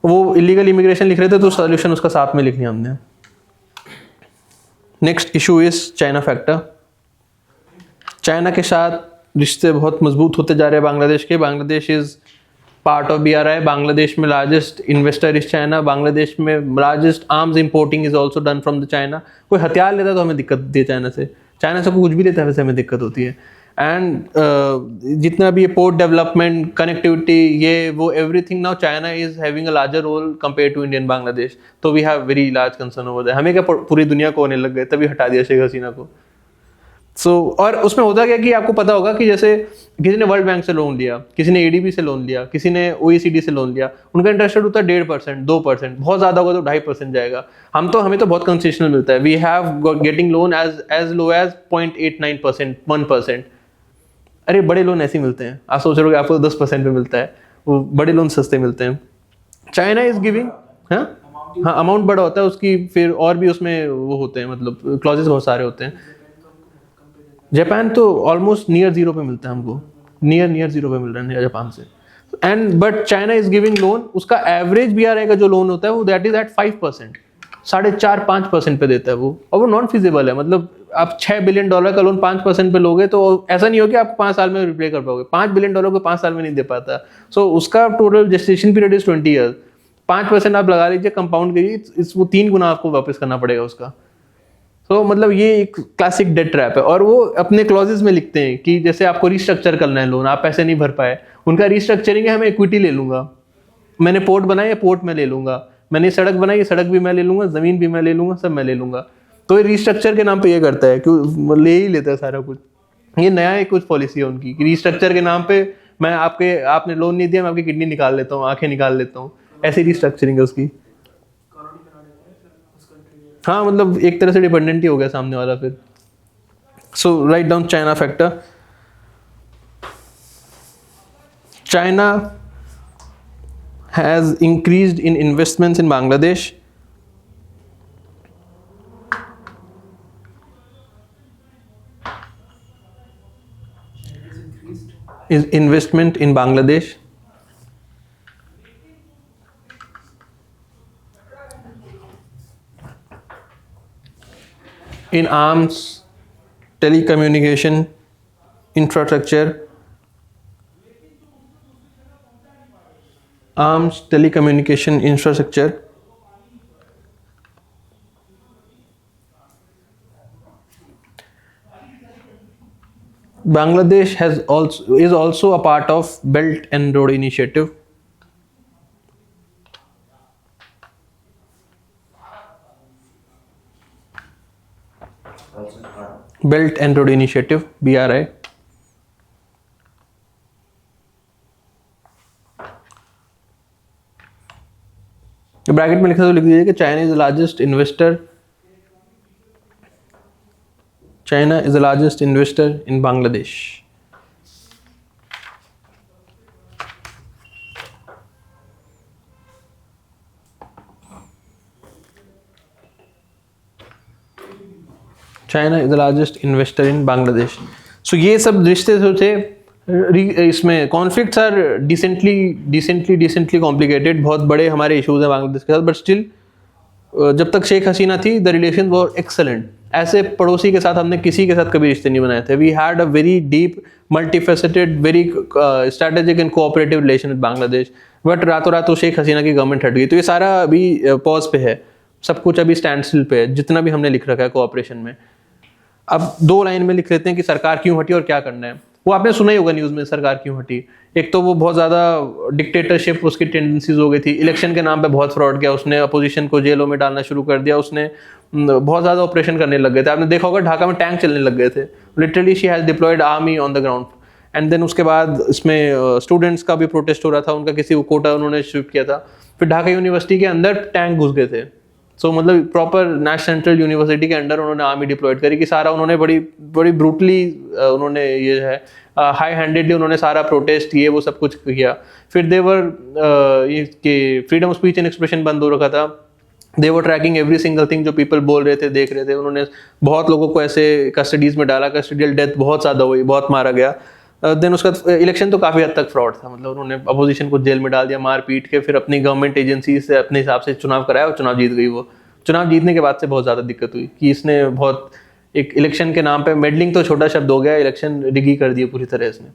वो इलीगल इमिग्रेशन लिख रहे थे तो सॉल्यूशन उसका साथ में लिख लिया हमने। Next issue is China factor. China के साथ रिश्ते बहुत मजबूत होते जा रहे हैं बांग्लादेश के। Bangladesh is part of BRI। Bangladesh में largest investor is China. Bangladesh में largest arms importing is also done from the China. कोई हथियार लेता है तो हमें दिक्कत दी है चाइना से, चाइना से कुछ भी लेता है वैसे हमें दिक्कत होती है। एंड जितना भी ये पोर्ट डेवलपमेंट, कनेक्टिविटी, ये वो everything now China is having a larger role compare to Indian Bangladesh. तो we have very large concern over that. हमें क्या पूरी दुनिया को होने लग गए, तभी हटा दिया शेख हसीना को। और उसमें होता क्या कि आपको पता होगा कि जैसे किसी ने वर्ल्ड बैंक से लोन लिया, किसी ने ADB से लोन लिया, किसी ने OECD से लोन लिया, उनका इंटरेस्ट रेट होता है 1.5%, 2%, बहुत ज़्यादा होगा तो 2.5% जाएगा। हमें तो बहुत कंसेशनल मिलता है। We have getting loan as low as 0.89%, 1%। अरे बड़े लोन ऐसे ही मिलते हैं, आप सोच रहे हो कि आपको 10% पे मिलता है, वो बड़े लोन सस्ते मिलते हैं। चाइना इज गिविंग, हाँ अमाउंट बड़ा होता है उसकी, फिर और भी उसमें वो होते हैं, मतलब क्लॉजेस बहुत सारे होते हैं। जापान तो ऑलमोस्ट नियर जीरो पे मिलता है हमको, नियर जीरो पे मिल रहा है जापान से। And but China is giving loan, उसका एवरेज BRI का जो लोन होता है वो दैट इज एट 5%, 4.5-5% पे देता है वो, और वो नॉन फिजिबल है। मतलब आप $6 बिलियन का लोन 5% पे लोगे तो ऐसा नहीं हो कि आप 5 साल में रिप्ले कर पाओगे। $5 बिलियन को 5 साल में नहीं दे पाता। सो उसका total gestation period is 20 years. 5% आप लगा लीजिए, कंपाउंड करिए, वो 3 गुना आपको वापस करना पड़ेगा उसका। तो मतलब ये एक क्लासिक डेट ट्रैप है। और वो अपने क्लॉजेस में लिखते हैं कि जैसे आपको रिस्ट्रक्चर करना है लोन, आप पैसे नहीं भर पाए, उनका रिस्ट्रक्चरिंग है, मैं इक्विटी ले लूंगा, मैंने पोर्ट बनाया पोर्ट में ले लूंगा, मैंने सड़क बनाई सड़क भी मैं ले लूंगा, जमीन भी मैं ले लूंगा, सब मैं ले लूंगा। तो ये रिस्ट्रक्चर के नाम पे ये करता है कि ले ही लेता है सारा कुछ। ये नया एक कुछ पॉलिसी है उनकी कि रिस्ट्रक्चर के नाम पे मैं आपने लोन नहीं दिया, मैं आपकी किडनी निकाल लेता हूँ, आंखें निकाल लेता हूँ, ऐसी रिस्ट्रक्चरिंग है उसकी। हाँ मतलब एक तरह से डिपेंडेंट ही हो गया सामने वाला फिर। So right down China factor. China has increased in investments in Bangladesh. Is investment in Bangladesh. In arms, telecommunication, infrastructure, arms, telecommunication, infrastructure. Bangladesh is also a part of Belt and Road Initiative. Belt and Road Initiative, BRI. Bracket में लिखा तो लिख दीजिए कि China is the largest investor. China is the largest investor in Bangladesh. China is the largest investor in Bangladesh. So ये सब रिश्ते जो थे, इसमें कॉन्फ्लिक्ट्स आर डिसेंटली कॉम्प्लिकेटेड। बहुत बड़े हमारे इश्यूज हैं बांग्लादेश के साथ, बट स्टिल जब तक शेख हसीना थी द रिलेशन वर एक्सेलेंट। ऐसे पड़ोसी के साथ हमने किसी के साथ कभी रिश्ते नहीं बनाए थे। We had a very deep, multifaceted, very strategic and cooperative relation with Bangladesh. But रातों रात तो शेख हसीना की गवर्नमेंट हट गई, तो ये सारा अभी पॉज पे है, सब कुछ अभी स्टैंड स्टिल पे है, जितना भी हमने लिख रखा है कोऑपरेशन में। अब 2 लाइन में लिख लेते हैं कि सरकार क्यों हटी और क्या करना है। वो आपने सुना ही होगा न्यूज़ में सरकार क्यों हटी। एक तो वो बहुत ज़्यादा डिक्टेटरशिप उसकी टेंडेंसीज हो गई थी, इलेक्शन के नाम पे बहुत फ्रॉड किया उसने, अपोजिशन को जेलों में डालना शुरू कर दिया उसने, बहुत ज़्यादा ऑपरेशन करने लग गए थे। आपने देखा होगा ढाका में टैंक चलने लग गए थे, literally she has deployed army on the ground. And then उसके बाद इसमें स्टूडेंट्स का भी प्रोटेस्ट हो रहा था, उनका किसी को कोटा उन्होंने शिफ्ट किया था, फिर ढाका यूनिवर्सिटी के अंदर टैंक घुस गए थे। सो मतलब प्रॉपर नेशनल सेंट्रल यूनिवर्सिटी के अंडर उन्होंने आर्मी डिप्लॉयड करी कि सारा उन्होंने बड़ी बड़ी ब्रूटली उन्होंने ये है हाई हैंडेडली उन्होंने सारा प्रोटेस्ट ये वो सब कुछ किया। फिर देवर कि freedom of speech and expression बंद हो रखा था, दे वर ट्रैकिंग एवरी सिंगल थिंग जो पीपल बोल रहे थे, देख रहे थे। उन्होंने बहुत लोगों को ऐसे कस्टडीज में डाला, कस्टडियल डेथ बहुत ज़्यादा हुई, बहुत मारा गया। देन उसका इलेक्शन तो काफ़ी हद तक फ्रॉड था, मतलब उन्होंने अपोजिशन को जेल में डाल दिया मार पीट के, फिर अपनी गवर्नमेंट एजेंसी से अपने हिसाब से चुनाव कराया और चुनाव जीत गई। वो चुनाव जीतने के बाद से बहुत ज़्यादा दिक्कत हुई कि इसने बहुत एक इलेक्शन के नाम पे, मेडलिंग तो छोटा शब्द हो गया, इलेक्शन रिगी कर दिए पूरी तरह इसने।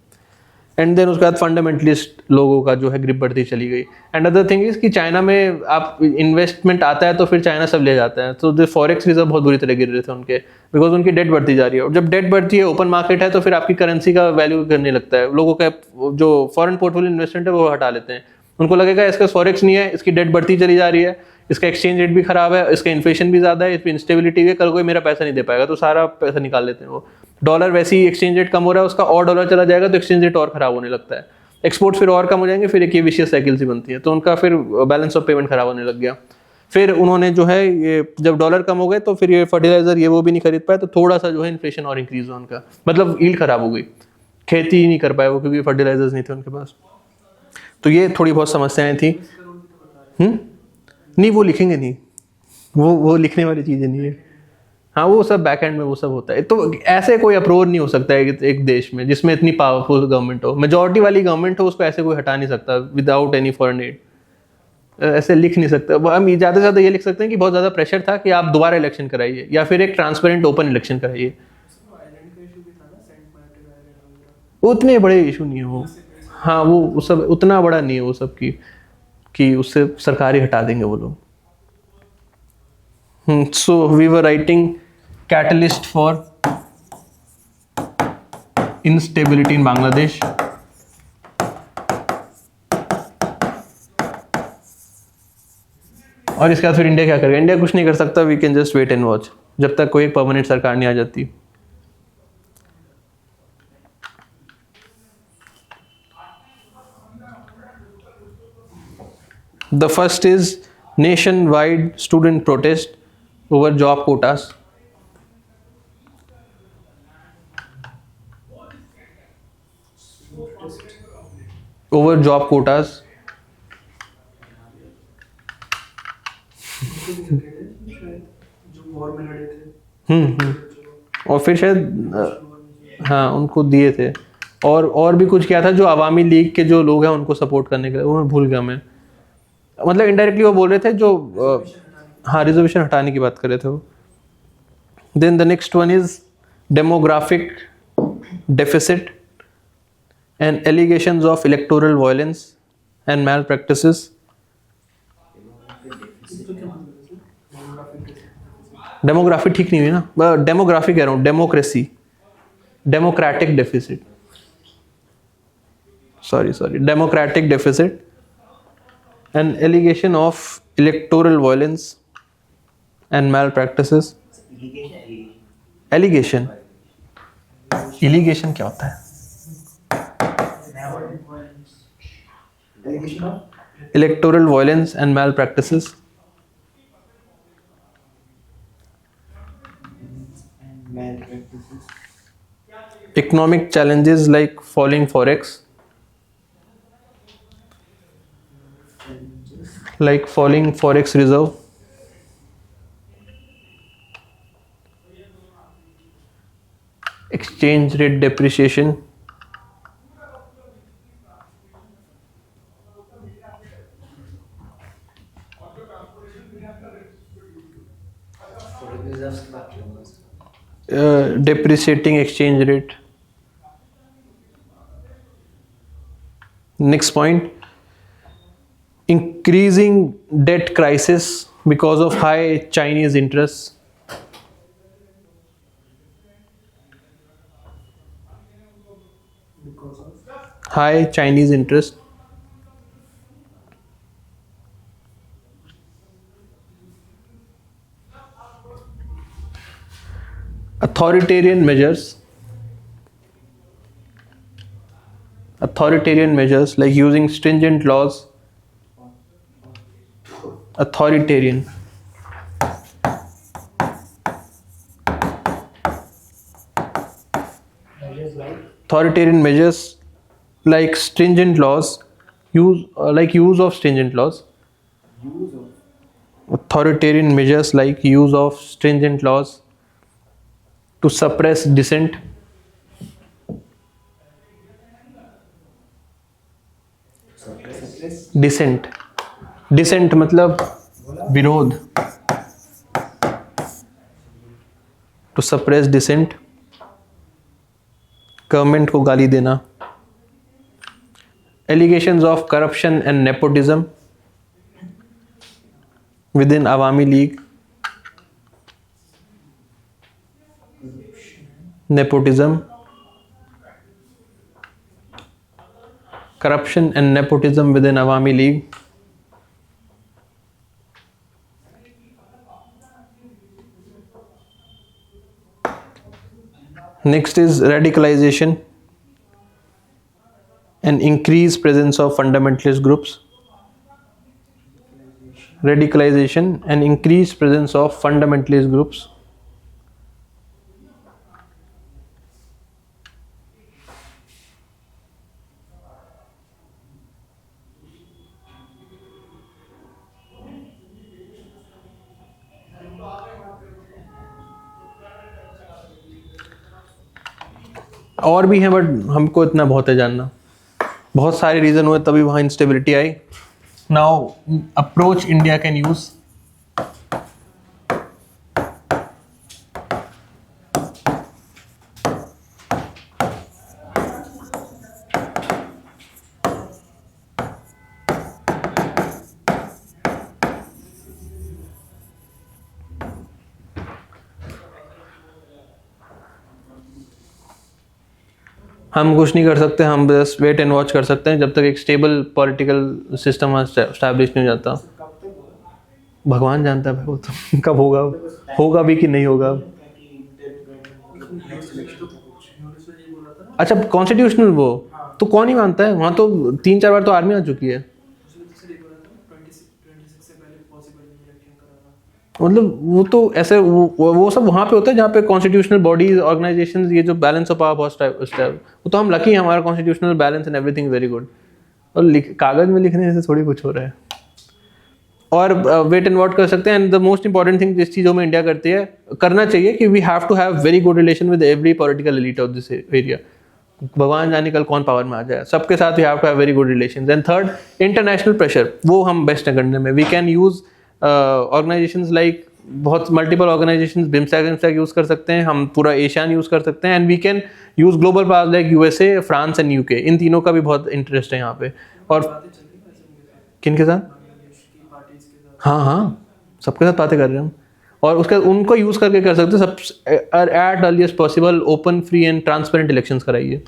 एंड देन उसके बाद फंडामेंटलिस्ट लोगों का जो है ग्रिप बढ़ती चली गई। एंड अदर थिंग इज कि चाइना में आप इन्वेस्टमेंट आता है तो फिर चाइना सब ले जाता है, तो जो फॉरेक्स रिजर्व बहुत बुरी तरह गिर रहे थे उनके, बिकॉज उनकी डेट बढ़ती जा रही है। और जब डेट बढ़ती है, ओपन मार्केट है, तो फिर आपकी करेंसी का वैल्यू करने लगता है, लोगों का जो फॉरेन पोर्टफोलियो इन्वेस्टमेंट है वो हटा लेते हैं। उनको लगेगा इसका फॉरेक्स नहीं है, इसकी डेट बढ़ती चली जा रही है, इसका एक्सचेंज रेट भी खराब है, इसका इन्फ्लेशन भी ज़्यादा है, इस पर इंस्टेबिलिटी है, कल कोई मेरा पैसा नहीं दे पाएगा, तो सारा पैसा निकाल लेते हैं वो। डॉलर वैसे ही एक्सचेंज रेट कम हो रहा है उसका, और डॉलर चला जाएगा तो एक्सचेंज रेट और खराब होने लगता है, एक्सपोर्ट फिर और कम हो जाएंगे, फिर एक ये विशियस साइकिल सी बनती है, तो उनका फिर बैलेंस ऑफ पेमेंट खराब होने लग गया। फिर उन्होंने जो है ये जब डॉलर कम हो गए तो फिर ये फर्टिलाइजर ये वो भी नहीं खरीद पाए, तो थोड़ा सा जो है इन्फ्लेशन और इंक्रीज हुआ उनका, मतलब ईल्ड खराब हो गई, खेती ही नहीं कर पाए वो क्योंकि फर्टिलाइजर्स नहीं थे उनके पास। तो ये थोड़ी बहुत समस्याएं थी। नहीं वो लिखेंगे नहीं, वो लिखने वाली चीज़ें नहीं है। हाँ वो सब बैक एंड में वो सब होता है। तो ऐसे कोई अप्रोच नहीं हो सकता है एक देश में जिसमें इतनी पावरफुल गवर्नमेंट हो, मेजॉरिटी वाली गवर्नमेंट हो, उसको ऐसे कोई हटा नहीं सकता विदाउट एनी फॉरेन एड, ऐसे लिख नहीं सकता। हम ज़्यादा से ज़्यादा ये लिख सकते हैं कि बहुत ज़्यादा प्रेशर था कि आप दोबारा इलेक्शन कराइए या फिर एक ट्रांसपेरेंट ओपन इलेक्शन कराइए। उतने बड़े इशू नहीं है वो, हाँ वो सब उतना बड़ा नहीं है वो सब कि उससे सरकार ही हटा देंगे वो लोग। So we were writing catalyst for instability in Bangladesh. और इसके बाद फिर इंडिया क्या करेगा? इंडिया कुछ नहीं कर सकता, we can just wait and watch जब तक कोई परमानेंट सरकार नहीं आ जाती। The first is nationwide student protest over job quotas. Over job quotas. और फिर शायद हाँ उनको दिए थे, और भी कुछ किया था जो अवामी लीग के जो लोग हैं उनको सपोर्ट करने के लिए, वो मैं भूल गया मैं, मतलब इनडायरेक्टली वो बोल रहे थे जो हाँ रिजर्वेशन हटाने की बात कर रहे थे वो। Then the next one is demographic deficit and allegations of electoral violence and malpractices. Demography ठीक नहीं हुई ना, डेमोग्राफी कह रहा हूँ, democracy, democratic deficit, sorry democratic deficit and allegation of electoral violence and malpractices. Allegation क्या होता है? Electoral violence and malpractices. Economic challenges like falling forex, reserve, exchange rate depreciation, depreciating exchange rate. Next point, increasing debt crisis because of high Chinese interests. high Chinese interest, authoritarian measures like using stringent laws, authoritarian measures like stringent laws, use of stringent laws, authoritarian measures like use of stringent laws to suppress dissent, dissent मतलब विरोध, to suppress dissent, गवर्नमेंट को गाली देना, allegations of corruption and nepotism within Awami League, nepotism, corruption and nepotism within Awami League. Next is radicalization and increased presence of fundamentalist groups. Radicalization and increased presence of fundamentalist groups. और भी हैं बट हमको इतना बहुत है जानना, बहुत सारे रीज़न हुए तभी वहाँ instability I. Now approach India can use, हम कुछ नहीं कर सकते, हम बस वेट एंड वॉच कर सकते हैं जब तक एक स्टेबल पॉलिटिकल सिस्टम एस्टैब्लिश नहीं हो जाता. भगवान जानता है भाई वो तो कब होगा भी कि नहीं होगा. अच्छा कॉन्स्टिट्यूशनल वो तो कौन ही मानता है, वहाँ तो 3-4 बार तो आर्मी आ चुकी है. मतलब वो तो ऐसे वो सब वहाँ पे होता है जहाँ पे कॉन्स्टिट्यूशनल बॉडीज ऑर्गेनाइजेशंस ये जो बैलेंस ऑफ पावर बहुत वो तो हम लकी हैं, हमारा constitutional balance and everything very good. और कागज में लिखने से थोड़ी कुछ हो रहा है. और वेट एंड वॉट कर सकते हैं. And the most important thing जिस चीज़ों में इंडिया करती है करना चाहिए कि we have to have very good relation with every political elite of this area. भगवान जाने कल कौन पावर में आ जाए, सबके साथ we have to have very good relations. And third, international pressure, वो हम बेस्ट है करने में. We can use organisations like बहुत मल्टीपल ऑर्गेनाइजेशंस, बिम्स्टैक यूज कर सकते हैं, हम पूरा एशियान यूज कर सकते हैं. And we can use global power like USA, France and UK. इन तीनों का भी बहुत इंटरेस्ट है यहाँ पे. और किन के साथ? हाँ सबके साथ बातें कर रहे हैं हम. और उसका उनको यूज करके कर सकते हैं. सब at earliest possible open free and transparent elections कराइए.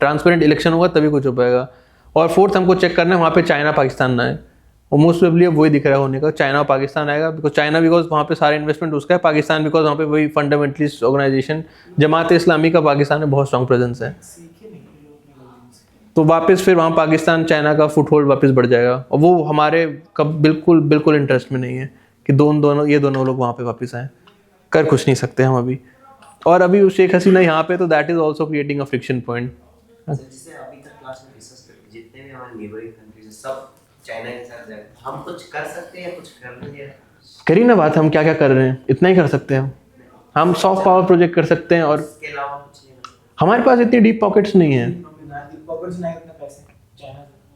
ट्रांसपेरेंट इलेक्शन होगा तभी कुछ हो पाएगा. और फोर्थ हमको चेक करना है वहाँ पे चाइना पाकिस्तान ना है. और मोस्ट प्रोबेबली अब वही दिख रहा है होने का, चाइना और पाकिस्तान आएगा. बिकॉज वहाँ पे सारे इन्वेस्टमेंट उसका है. पाकिस्तान बिकॉज वहाँ पे वही फंडामेंटलिस्ट ऑर्गेनाइजेशन जमात इस्लामी का पाकिस्तान में बहुत स्ट्रॉन्ग प्रेजेंस है. तो वापस फिर वहाँ पाकिस्तान चाइना का फुटहोल्ड वापस बढ़ जाएगा. और वो हमारे कब बिल्कुल इंटरेस्ट में नहीं है कि ये दोनों लोग वहाँ पे वापस आए. कर कुछ नहीं सकते हम अभी. और अभी शेख हसीना यहाँ पे, तो that is also creating a friction point. जैसे अभी तक क्लास में डिस्कस करते जितने भी हमारे नेबरिंग कंट्रीज सब चाइना के साथ जाए, हम कुछ कर सकते हैं, कुछ कर नहीं है. करी ना बात, हम क्या क्या कर रहे हैं, इतना ही कर सकते हैं. हम सॉफ्ट पावर प्रोजेक्ट कर सकते हैं और इसके अलावा कुछ नहीं. हमारे पास इतनी डीप पॉकेट्स नहीं है.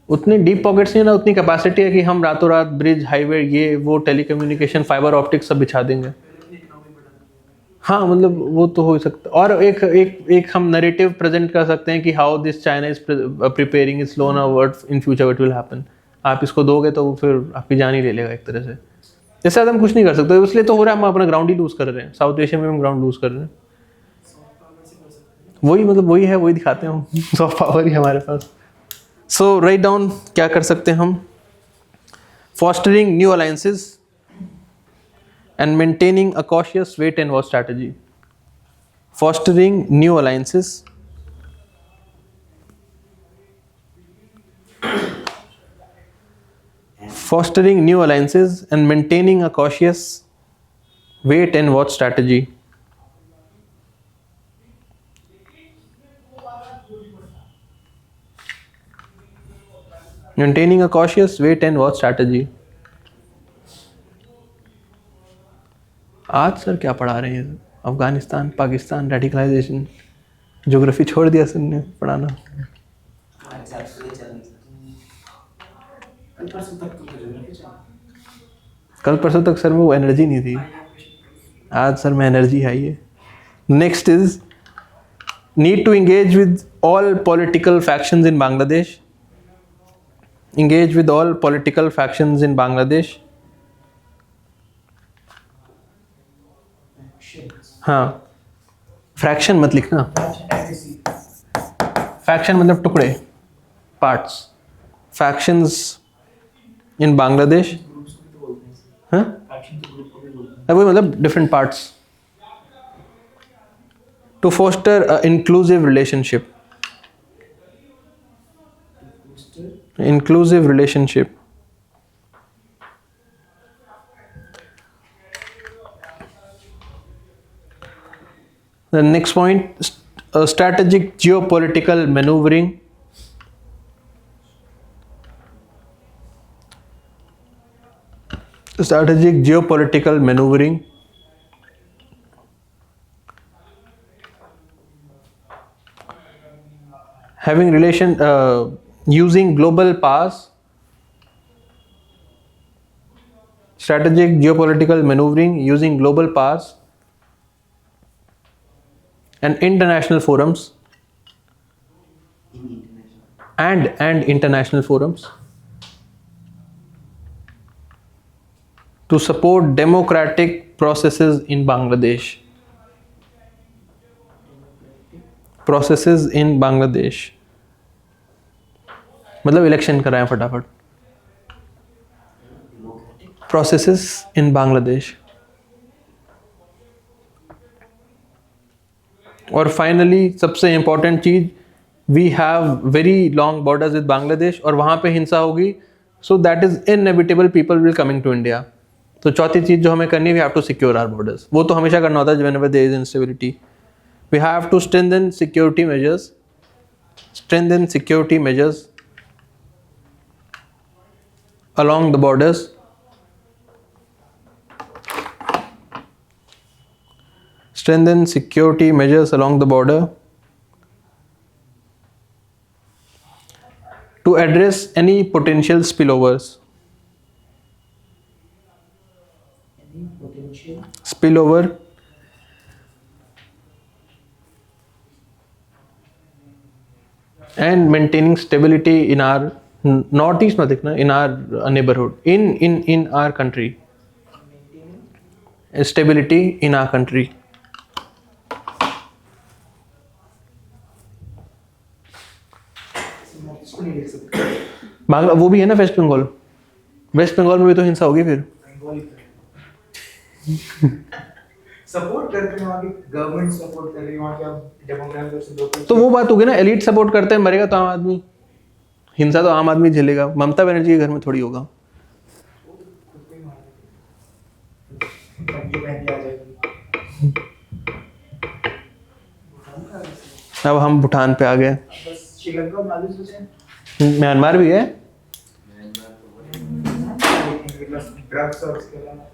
उतनी डीप पॉकेट्स नहीं है ना, उतनी कैपेसिटी है कि हम रातों रात ब्रिज, हाईवे, ये वो टेलीकम्युनिकेशन, फाइबर ऑप्टिक्स सब बिछा देंगे. हाँ मतलब वो तो हो सकता. और एक हम नैरेटिव प्रेजेंट कर सकते हैं कि how this China is preparing it's loan word in future what will happen. आप इसको दोगे तो वो फिर आपकी जान ही ले लेगा एक तरह से. इससे ज़्यादा हम कुछ नहीं कर सकते. इसलिए तो हो रहा है, हम अपना ग्राउंड ही लूज कर रहे हैं. साउथ एशिया में हम ग्राउंड लूज कर रहे हैं. वही मतलब वही है, वही दिखाते हैं हम. सॉफ्ट पावर ही हमारे पास. सो राइट डाउन क्या कर सकते हैं हम? Fostering new alliances and maintaining a cautious wait and watch strategy. Fostering new alliances, and maintaining a cautious wait and watch strategy. Maintaining a cautious wait and watch strategy. आज सर क्या पढ़ा रहे हैं? अफगानिस्तान, पाकिस्तान, रेडिकलाइजेशन, ज्योग्राफी छोड़ दिया सर ने पढ़ाना। कल परसों तक सर में वो एनर्जी नहीं थी, आज सर में एनर्जी है ये। Next is need to engage with all political factions in Bangladesh. Engage with all political factions in Bangladesh. हाँ, फ्रैक्शन मत लिखना, फैक्शन मतलब टुकड़े, पार्ट्स, फैक्शंस इन बांग्लादेश। हाँ, वही मतलब different parts. To foster a inclusive relationship, inclusive relationship. The next point, strategic geopolitical maneuvering. Strategic geopolitical maneuvering. Having relation, using global powers. Strategic geopolitical maneuvering using global powers and international forums and international forums to support democratic processes in Bangladesh. Processes in Bangladesh मतलब इलेक्शन कराएं फटाफट। Processes in Bangladesh. और फाइनली सबसे इम्पोर्टेंट चीज, we have very long borders with Bangladesh और वहाँ पे हिंसा होगी, so that is inevitable, people will coming to India. तो चौथी चीज जो हमें करनी है, we have to secure our borders. वो तो हमेशा करना होता है whenever there is instability. We have to strengthen security measures, strengthen security measures along the borders. Strengthen security measures along the border to address any potential spillovers. Any potential Spillover and maintaining stability in our northeast, in our neighborhood, in our country. Stability in our country. Bangla वो भी है ना, वेस्ट बंगाल। वेस्ट बंगाल में भी तो हिंसा होगी फिर। सपोर्ट करते हैं, वहाँ की गवर्नमेंट सपोर्ट कर रही है, वहाँ के आप डेमोग्राफिक्स से लोग। तो वो बात होगी ना, एलिट सपोर्ट करते हैं, मरेगा तो आम आदमी। हिंसा तो आम आदमी झेलेगा, ममता बनर्जी के घर में थोड़ी होगा। अब हम भूटान पे आ गए, श्रीलंका मालूम सोचे, म्यांमार भी है। ड्रग्स और उसके अलावा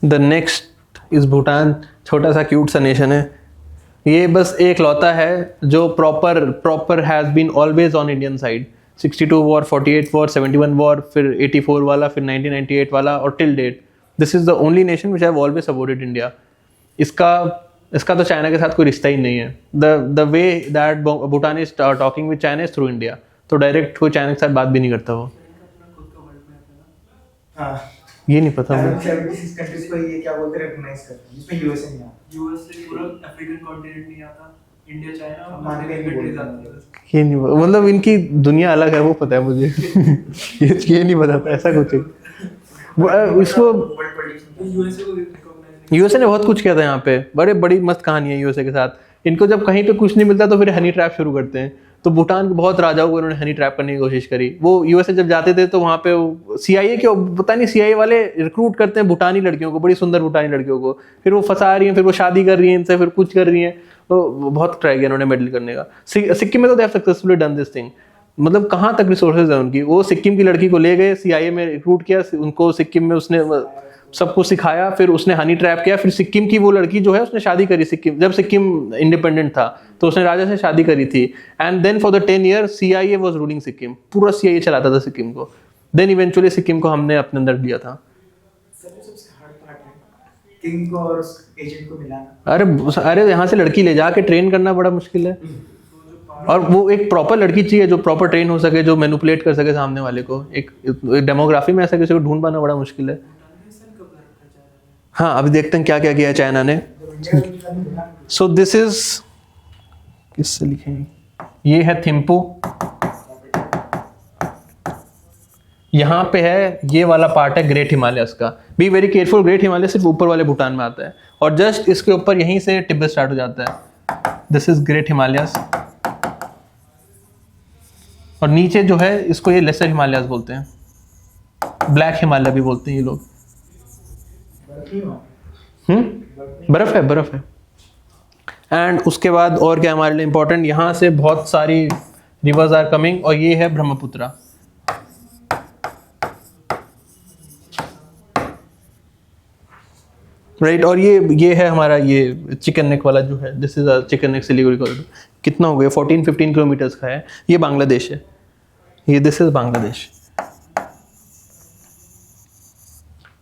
द नेक्स्ट इज भूटान। छोटा सा क्यूट सा नेशन है, ये बस एक लौता है जो proper has been always on Indian side. 62 war, 48 war, 71 war, फिर 84 वाला, फिर 1998 वाला, और till date this is the only nation which have always supported India. इसका तो चाइना के साथ कोई रिश्ता ही नहीं है। The way that Bhutan is talking with China is through India, तो डायरेक्ट कोई चाइना के साथ बात भी नहीं करता वो। हाँ, ये नहीं पता मुझे। 76 कंट्रीज को ये क्या बोलते हैं, रिकॉग्नाइज करते हैं, जिसमें यूएसए नहीं आता। यूएसए पूरा अफ्रीकन कॉन्टिनेंट नहीं आता, इंडिया चाइना मानने का ही नहीं कंट्रीज बोलते। आती है। ये नहीं, मतलब इनकी दुनिया अलग है वो पता है मुझे। ये नहीं पता था ऐसा कुछ है। इसको वर्ल्ड पॉलिटिक्स यूएसए को रिकॉग्नाइज यूएसए ने बहुत कुछ किया था यहाँ पे, बड़ी मस्त कहानी है यूएसए के साथ। इनको जब कहीं पे कुछ नहीं मिलता तो फिर हनी ट्रैप शुरू करते हैं। तो भूटान के बहुत राजाओं को इन्होंने हनी ट्रैप करने की कोशिश करी। वो यूएसए जब जाते थे तो वहाँ पे सीआईए के पता नहीं सीआईए वाले रिक्रूट करते हैं भूटानी लड़कियों को, बड़ी सुंदर भूटानी लड़कियों को, फिर वो फंसा रही हैं, फिर वो शादी कर रही हैं इनसे, फिर कुछ कर रही हैं। तो बहुत ट्राई किया उन्होंने मेडल करने का। सिक्किम में तो they have successfully done this thing. मतलब कहाँ तक रिसोर्सेज है उनकी। वो सिक्किम की लड़की को ले गए, सीआईए में रिक्रूट किया उनको, सिक्किम में उसने सब कुछ सिखाया, फिर उसने हनी ट्रैप किया। फिर सिक्किम की वो लड़की जो है उसने शादी करी सिक्किम, जब सिक्किम इंडिपेंडेंट था तो उसने राजा से शादी करी थी। And then for the 10 year CIA was ruling Sikkim, पूरा सीआईए चलाता था सिक्किम को। देन इवेंचुअली सिक्किम को हमने अपने अंदर लिया था। सबसे हार्ड पार्ट है किंग को और उस एजेंट को मिलाना। अरे यहाँ से लड़की ले जाके ट्रेन करना बड़ा मुश्किल है। और वो एक प्रॉपर लड़की चाहिए जो प्रॉपर ट्रेन हो सके, जो मैनिपुलेट कर सके सामने वाले को। एक डेमोग्राफी में ऐसा किसी को ढूंढ पाना बड़ा मुश्किल है। हाँ, अभी देखते हैं क्या क्या किया है चाइना ने। सो दिस इज, किससे लिखेंगे, ये है थिम्पू। यहाँ पे है ये वाला पार्ट है ग्रेट हिमालयस का। Be very careful, great Himalaya सिर्फ ऊपर वाले भूटान में आता है और जस्ट इसके ऊपर यहीं से तिब्बत स्टार्ट हो जाता है। This is great Himalayas. और नीचे जो है इसको ये लेसर हिमालयस बोलते हैं, ब्लैक हिमालय भी बोलते हैं ये लोग। बर्फ है। एंड उसके बाद और क्या हमारे लिए इंपॉर्टेंट, यहाँ से बहुत सारी रिवर्स आर कमिंग, और ये है ब्रह्मपुत्रा। राइट, और ये है हमारा ये चिकन नेक वाला जो है, this is a chicken neck Siliguri corridor. कितना हो गया, 14-15 किलोमीटर्स का है। ये बांग्लादेश है, ये दिस इज बांग्लादेश।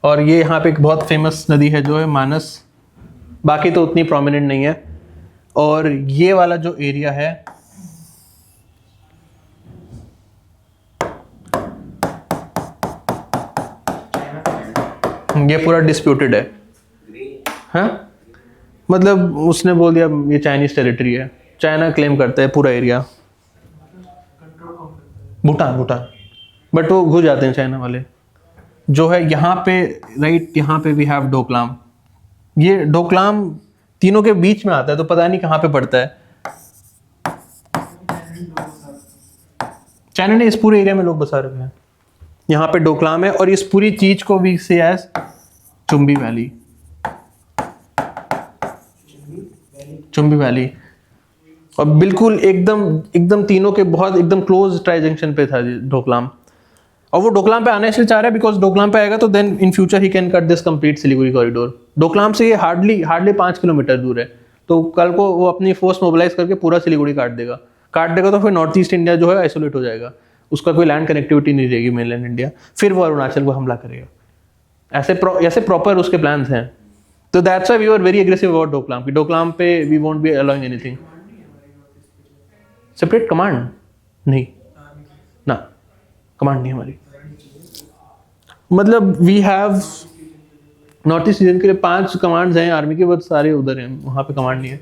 और ये यहाँ पे एक बहुत फेमस नदी है जो है मानस, बाकी तो उतनी प्रोमिनेंट नहीं है। और ये वाला जो एरिया है ये पूरा डिस्प्यूटेड है। हाँ, मतलब उसने बोल दिया ये चाइनीज टेरिटरी है, चाइना क्लेम करता है पूरा एरिया। भूटान, बट वो घुस जाते हैं चाइना वाले। जो है यहाँ पे, राइट, यहाँ पे वी हैव डोकलाम। ये डोकलाम तीनों के बीच में आता है, तो पता नहीं कहाँ पे पड़ता है। चाइना ने इस पूरे एरिया में लोग बसा रखे हैं। यहाँ पे डोकलाम है और इस पूरी चीज को भी से एज चुम्बी वैली। और बिल्कुल एकदम तीनों के बहुत एकदम क्लोज ट्राई जंक्शन पे था डोकलाम। और वो डोकलाम पे आने से चाह रहा है बिकॉज डोकलाम पे आएगा तो then in future he can cut this complete Siliguri corridor. Doklam से ये हार्डली 5 किलोमीटर दूर है। तो कल को वो अपनी फोर्स मोबिलाइज करके पूरा सिलीगुड़ी काट देगा तो फिर नॉर्थ ईस्ट इंडिया जो है आइसोलेट हो जाएगा। उसका कोई लैंड कनेक्टिविटी नहीं रहेगी मेनलैंड इंडिया। फिर वो अरुणाचल को हमला करेगा। ऐसे प्रॉपर उसके प्लान्स हैं। तो that's why we were very aggressive about Doklam. Doklam पे we won't be allowing anything. Separate command नहीं ना, कमांड नहीं हमारी। मतलब we have north east region के लिए 5 कमांड्स हैं आर्मी के, बहुत सारे उधर हैं, वहाँ पे कमांड नहीं है।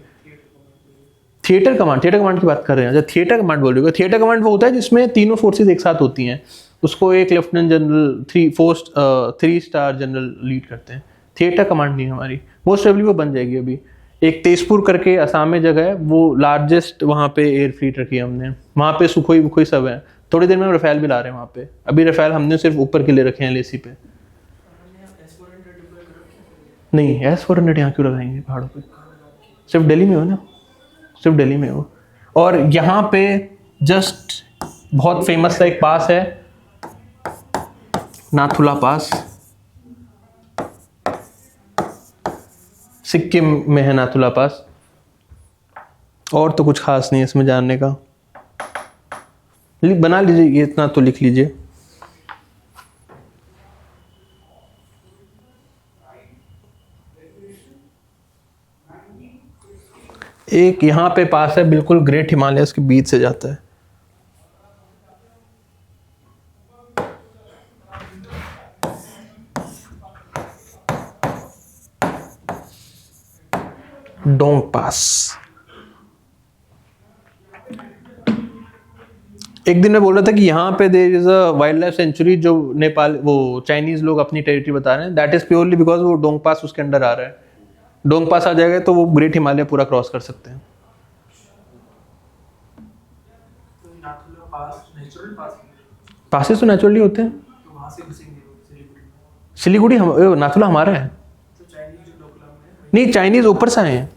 थिएटर कमांड की बात कर रहे हैं। जब थिएटर कमांड बोल रहे हो, थिएटर कमांड वो होता है जिसमें तीनों फोर्सेस एक साथ होती हैं। उसको एक lieutenant general 3 star general lead करते हैं। थिएटर कमांड नहीं है हमारी। मोस्ट प्रोबेबली वो बन जाएगी अभी। एक तेजपुर करके असम में जगह है, वो लार्जेस्ट वहाँ पे एयर फ्लीट रखी है हमने। वहाँ पे सुखोई सब है। थोड़ी देर में हम रफेल भी ला रहे हैं वहाँ पे। अभी रफेल हमने सिर्फ ऊपर के लिए रखे हैं लेसी पे। नहीं, S-400 यहाँ क्यों लगाएंगे पहाड़ों पे? सिर्फ दिल्ली में हो ना, सिर्फ दिल्ली में हो। और यहाँ पे जस्ट बहुत फेमस सा एक पास है, नाथुला पास। सिक्किम में है नाथुला पास। और तो कुछ खास नहीं है इसमें जानने का। बना लीजिए, ये इतना तो लिख लीजिए। एक यहाँ पे पास है बिल्कुल, ग्रेट हिमालयस के बीच से जाता है। डोंग पास। एक दिन मैं बोल रहा था कि यहाँ पे there is a wildlife sanctuary जो नेपाल वो चाइनीज लोग अपनी टेरिटरी बता रहे हैं, दैट इज प्योरली बिकॉज वो डोंग पास उसके अंडर आ रहा है। डोंग पास आ जाएगा तो वो ग्रेट हिमालय पूरा क्रॉस कर सकते हैं। तो नाथुला पास नेचुरल पास पासेस तो नेचुरली होते हैं। तो वहाँ से घुसेंगे वो सिलीगुड़ी में। सिलीगुड़ी नाथुला हमारा है। तो चाइनीज जो डोकलाम में नहीं, चाइनीज ऊपर से आए हैं,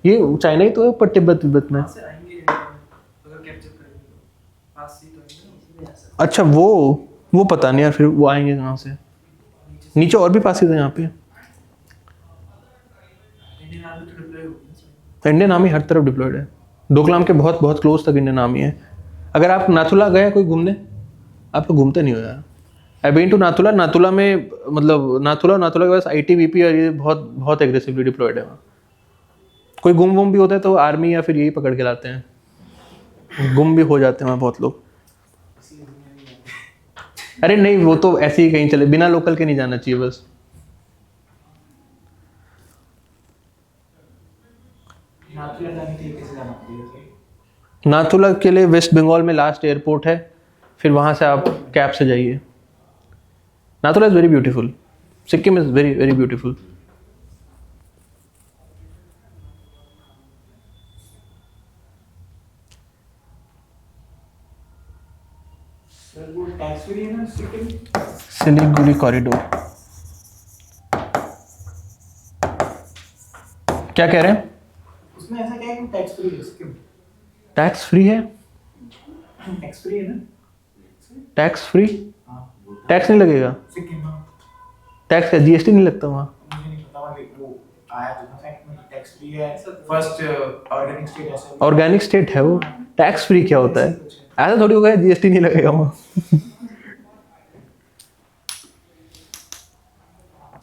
ये चाइना ही तो है ऊपर, तिब्बत तिब्बत में। वहाँ से आएंगे इंडिया में, अगर कैप्चर करेंगे तो पास से ही तो आएंगे। अच्छा वो पता नहीं यार, फिर वो आएंगे कहाँ से। नीचे और भी पासेस हैं यहाँ पे। इंडियन आर्मी तो डिप्लॉय होगी। इंडियन आर्मी हर तरफ डिप्लॉयड है। डोकलाम के बहुत बहुत क्लोज तक इंडियन आर्मी है। अगर आप नाथुला गए कोई घूमने, आप तो घूमते नहीं हो यार। I been to Nathula. Nathula में मतलब नाथुला के पास ITBP और ये बहुत बहुत एग्रेसिवली डिप्लॉयड है वहाँ। कोई गुम वुम भी होता है तो आर्मी या फिर यही पकड़ के लाते हैं। गुम भी हो जाते हैं वहाँ बहुत लोग। अरे नहीं, वो तो ऐसे ही कहीं चले, बिना लोकल के नहीं जाना चाहिए बस। नाथुला जाने के लिए कैसे जाना पड़ेगा? नाथुला के लिए वेस्ट बंगाल में लास्ट एयरपोर्ट है, फिर वहाँ से आप कैब से जाइए। Nathula is very beautiful. Sikkim is very very beautiful. Sir वो टैक्स फ्री है ना सिक्किम? सिलीगुड़ी कॉरिडोर। क्या कह रहे हैं? उसमें ऐसा क्या है कि टैक्स फ्री है सिक्किम? टैक्स फ्री है? टैक्स फ्री है ना टैक्स फ्री? हाँ टैक्स नहीं लगेगा? सिक्किम में। टैक्स का GST नहीं लगता वहाँ? मुझे नहीं पता, वो आया तो था फैक्ट में टैक्स फ्री है। फर्स्ट ऑर्गेनिक स्टेट ऐसा ऑर्गेनिक स्टेट है वो। टैक्स फ्री क्या होता है? ऐसा थोड़ी होगा GST नहीं लगेगा वहाँ।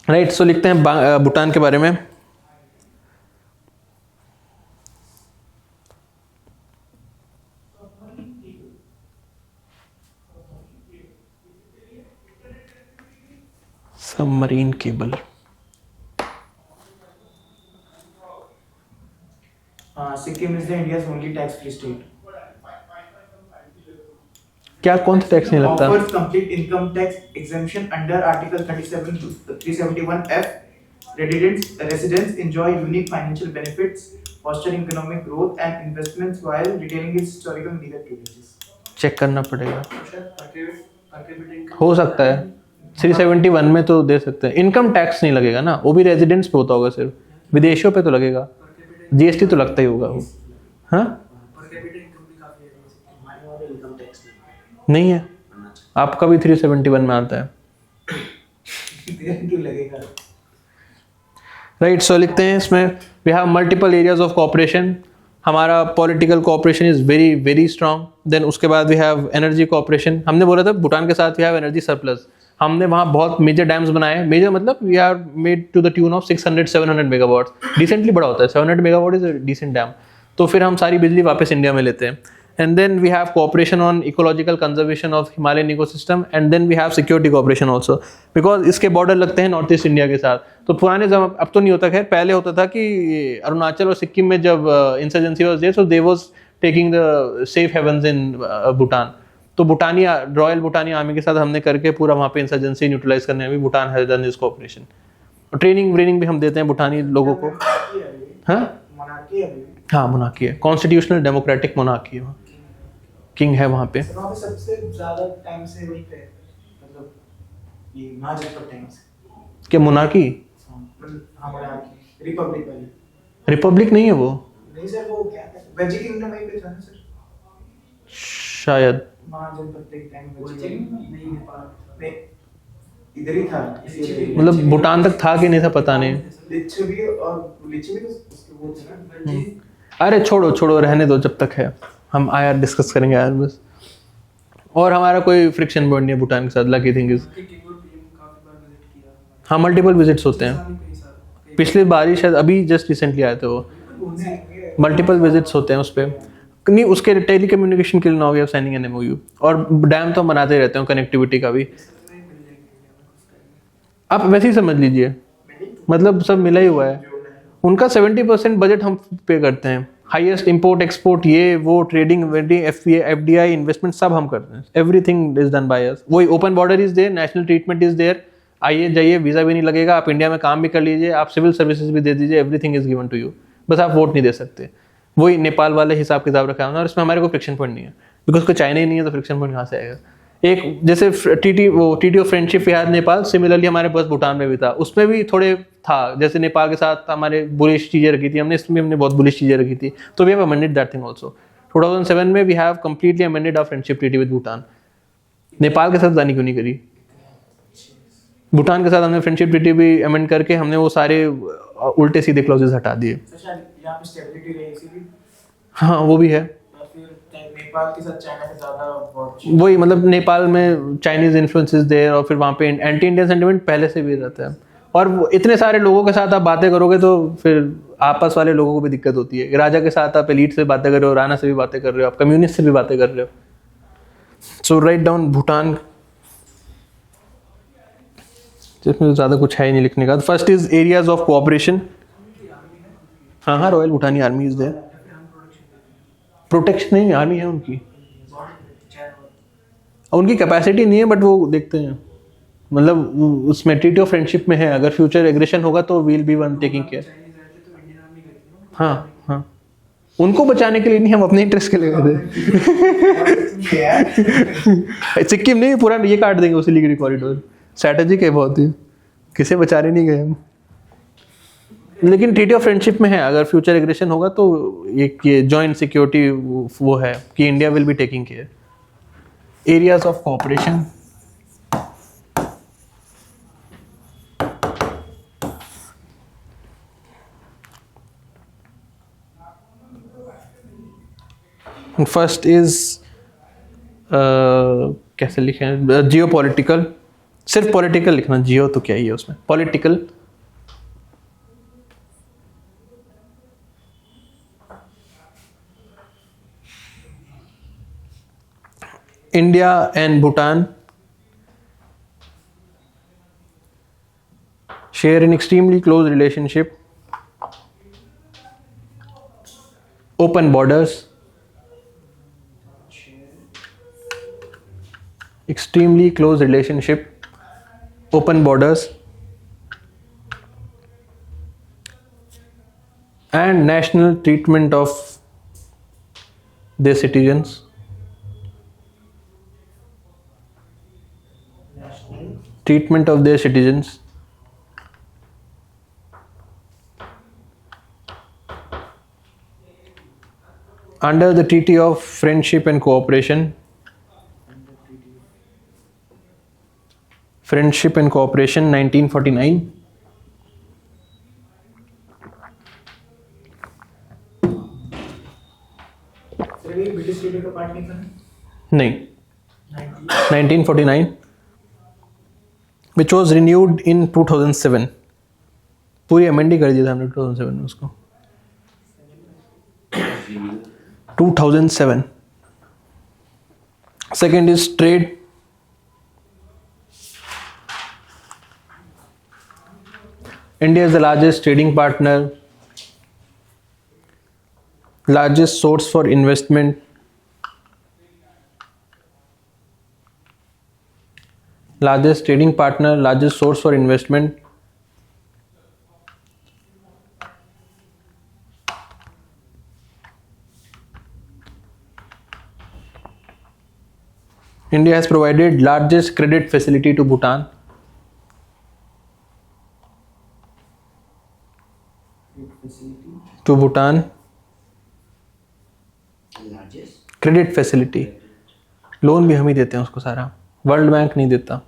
राइट, सो लिखते हैं भूटान के बारे में। Submarine cable. Sikkim is the India's only tax free state. क्या कौन सा टैक्स नहीं लगता? Offers complete income tax exemption under Article 37 to 371F. Residents enjoy unique financial benefits, fostering economic growth and investments while retaining its historical and legal privileges. Check करना पड़ेगा, शायद हो सकता है 371 में तो दे सकते हैं। इनकम टैक्स नहीं लगेगा ना, वो भी रेजिडेंट्स पे होता होगा, सिर्फ विदेशियों पे तो लगेगा। GST तो लगता ही होगा वो। हाँ हमारे वहाँ इनकम टैक्स नहीं है, आपका भी 371 में आता है। क्यों लगेगा? राइट, सो लिखते हैं इसमें we have multiple areas of cooperation. हमारा political cooperation is very very strong. Then उसके बाद वी हैव एनर्जी कोऑपरेशन। हमने बोला था भूटान के साथ वी हैव एनर्जी सरप्लस। हमने वहाँ बहुत मेजर डैम्स बनाए। मेजर मतलब we are made to the tune of 600-700 megawatt. Decently बड़ा होता है, 700 megawatt is a decent dam. तो फिर हम सारी बिजली वापस इंडिया में लेते हैं। And then we have cooperation on ecological conservation of Himalayan ecosystem. And then we have security cooperation also, because इसके बॉर्डर लगते हैं नॉर्थ ईस्ट इंडिया के साथ। तो पुराने जब, अब तो नहीं होता, खैर पहले होता था कि अरुणाचल और सिक्किम में जब insurgency was there, so they was taking the safe havens in Bhutan. तो भूटानी रॉयल भूटानी आर्मी के साथ हमने करके पूरा वहाँ पे इंसर्जेंसी न्यूट्रलाइज करने में Bhutan has done this cooperation. और ट्रेनिंग भी हम देते हैं भूटानी लोगों को। हाँ हाँ, मोनार्की है, कॉन्स्टिट्यूशनल डेमोक्रेटिक मोनार्की है, किंग है वहाँ पे। वहाँ पे सबसे ज्यादा टाइम से वही पे मतलब ये महाजनपद टाइम से क्या मोनार्की? हमारा रिपब्लिक वाली। रिपब्लिक नहीं है वो नहीं सर, वो क्या था, वेजी किंगडम वहीं पे था ना सर, शायद। महाजनपद के टाइम वेजी नहीं, इधर ही था। मतलब भूटान तक था कि नहीं था पता नहीं। लिच्छवी और लिच्छवी तो उसके वो थे ना। अरे छोड़ो छोड़ो, रहने दो जब तक है, हम आया डिस्कस करेंगे यार बस। और हमारा कोई फ्रिक्शन पॉइंट नहीं है भूटान के साथ, लकी थिंग इज। कि किंगुर पीएम काफी बार विजिट किया। हाँ मल्टीपल विजिट्स होते हैं, कई साल पिछली बार ही शायद अभी जस्ट रिसेंटली आए थे वो। मल्टीपल विजिट्स होते हैं उस पर, नहीं उसके टेली कम्युनिकेशन के लिए now we are signing an MOU. और डैम तो हम बनाते ही रहते हैं, कनेक्टिविटी का भी। आप वैसे ही समझ लीजिए, मतलब सब मिला ही हुआ है। उनका 70% बजट हम पे करते हैं, हाईएस्ट इंपोर्ट एक्सपोर्ट ये वो, ट्रेडिंग वेडिंग एफडीआई इन्वेस्टमेंट सब हम करते हैं, everything is done by us. वही open border is there, national treatment is there, आइए जाइए, वीजा भी नहीं लगेगा, आप इंडिया में काम भी कर लीजिए, आप सिविल सर्विसेज भी दे दीजिए, everything is given to you, बस आप वोट नहीं दे सकते। वही नेपाल वाले हिसाब किताब रखा है और इसमें हमारे को फ्रिक्शन पॉइंट नहीं है, बिकॉज कोई चाइना ही नहीं है तो फ्रिक्शन पॉइंट कहाँ से आएगा। एक जैसे टीटी of friendship we had Nepal, similarly हमारे पास भूटान में भी था, उसमें भी थोड़े था, जैसे नेपाल के साथ हमारे बुलिश चीज़ें रखी थी हमने, इसमें हमने बहुत बुलिश चीज़ें रखी थी, तो we have amended that thing also. 2007 में we have completely amended our friendship treaty with Bhutan. Nepal के साथ जानी क्यों नहीं करी, भूटान के साथ हमने फ्रेंडशिप ट्रीटी भी अमेंड करके हमने वो सारे उल्टे सीधे क्लॉजेस हटा दिए। यहाँ पे स्टेबिलिटी रही इसीलिए, हाँ वो भी है। और फिर नेपाल के साथ चाइना के ज्यादा बहुत वही मतलब नेपाल में चाइनीज इन्फ्लुएंसेस देयर, और फिर वहाँ पे एंटी इंडियन सेंटिमेंट पहले से भी रहता है। और इतने सारे लोगों के साथ आप बातें करोगे तो फिर आपस वाले लोगों को भी दिक्कत होती है। राजा के साथ आप एलीट से बातें कर रहे हो, राणा से भी बातें कर रहे हो, आप कम्युनिस्ट से भी बातें कर रहे हो। सो राइट डाउन भूटान, जिसमें ज़्यादा कुछ है ही नहीं लिखने का। First is areas of cooperation. हाँ हाँ, royal Bhutani army is there. Protection नहीं, आर्मी है उनकी, उनकी कैपेसिटी नहीं है बट वो देखते हैं, मतलब उसमें ट्रीटी ऑफ फ्रेंडशिप में है, अगर फ्यूचर एग्रेशन होगा तो we'll be one taking care. हाँ हाँ, उनको बचाने के लिए नहीं, हम अपने इंटरेस्ट के लिए गए थे। सिक्किम नहीं, पूरा ये काट देंगे उसी लिगरी कॉरिडोर, स्ट्रैटेजिक है बहुत ही, किसे बचाने नहीं गए हम। लेकिन ट्रीटी ऑफ फ्रेंडशिप में है, अगर फ्यूचर एग्रेशन होगा तो ये जॉइंट सिक्योरिटी वो है कि India will be taking care. Areas of cooperation, first is कैसे लिखें, जियो पॉलिटिकल, सिर्फ पॉलिटिकल लिखना, जियो तो क्या ही है उसमें, political. India and Bhutan share an extremely close relationship, open borders, extremely close relationship, open borders, and national treatment of their citizens. Treatment of their citizens. Under the Treaty of Friendship and Cooperation. Friendship and Cooperation 1949. Sir ये ब्रिटिश ट्रीटी का पार्ट नहीं था? नहीं, 1949, which was renewed in 2007. पूरी अमेंड ही कर दिया था हमने 2007 में उसको, 2007. Second is trade. India is the largest trading partner, largest source for investment, largest trading partner, largest source for investment. India has provided largest credit facility to Bhutan. To Bhutan. Credit facility, loan भी हम ही देते हैं उसको सारा, वर्ल्ड बैंक नहीं देता।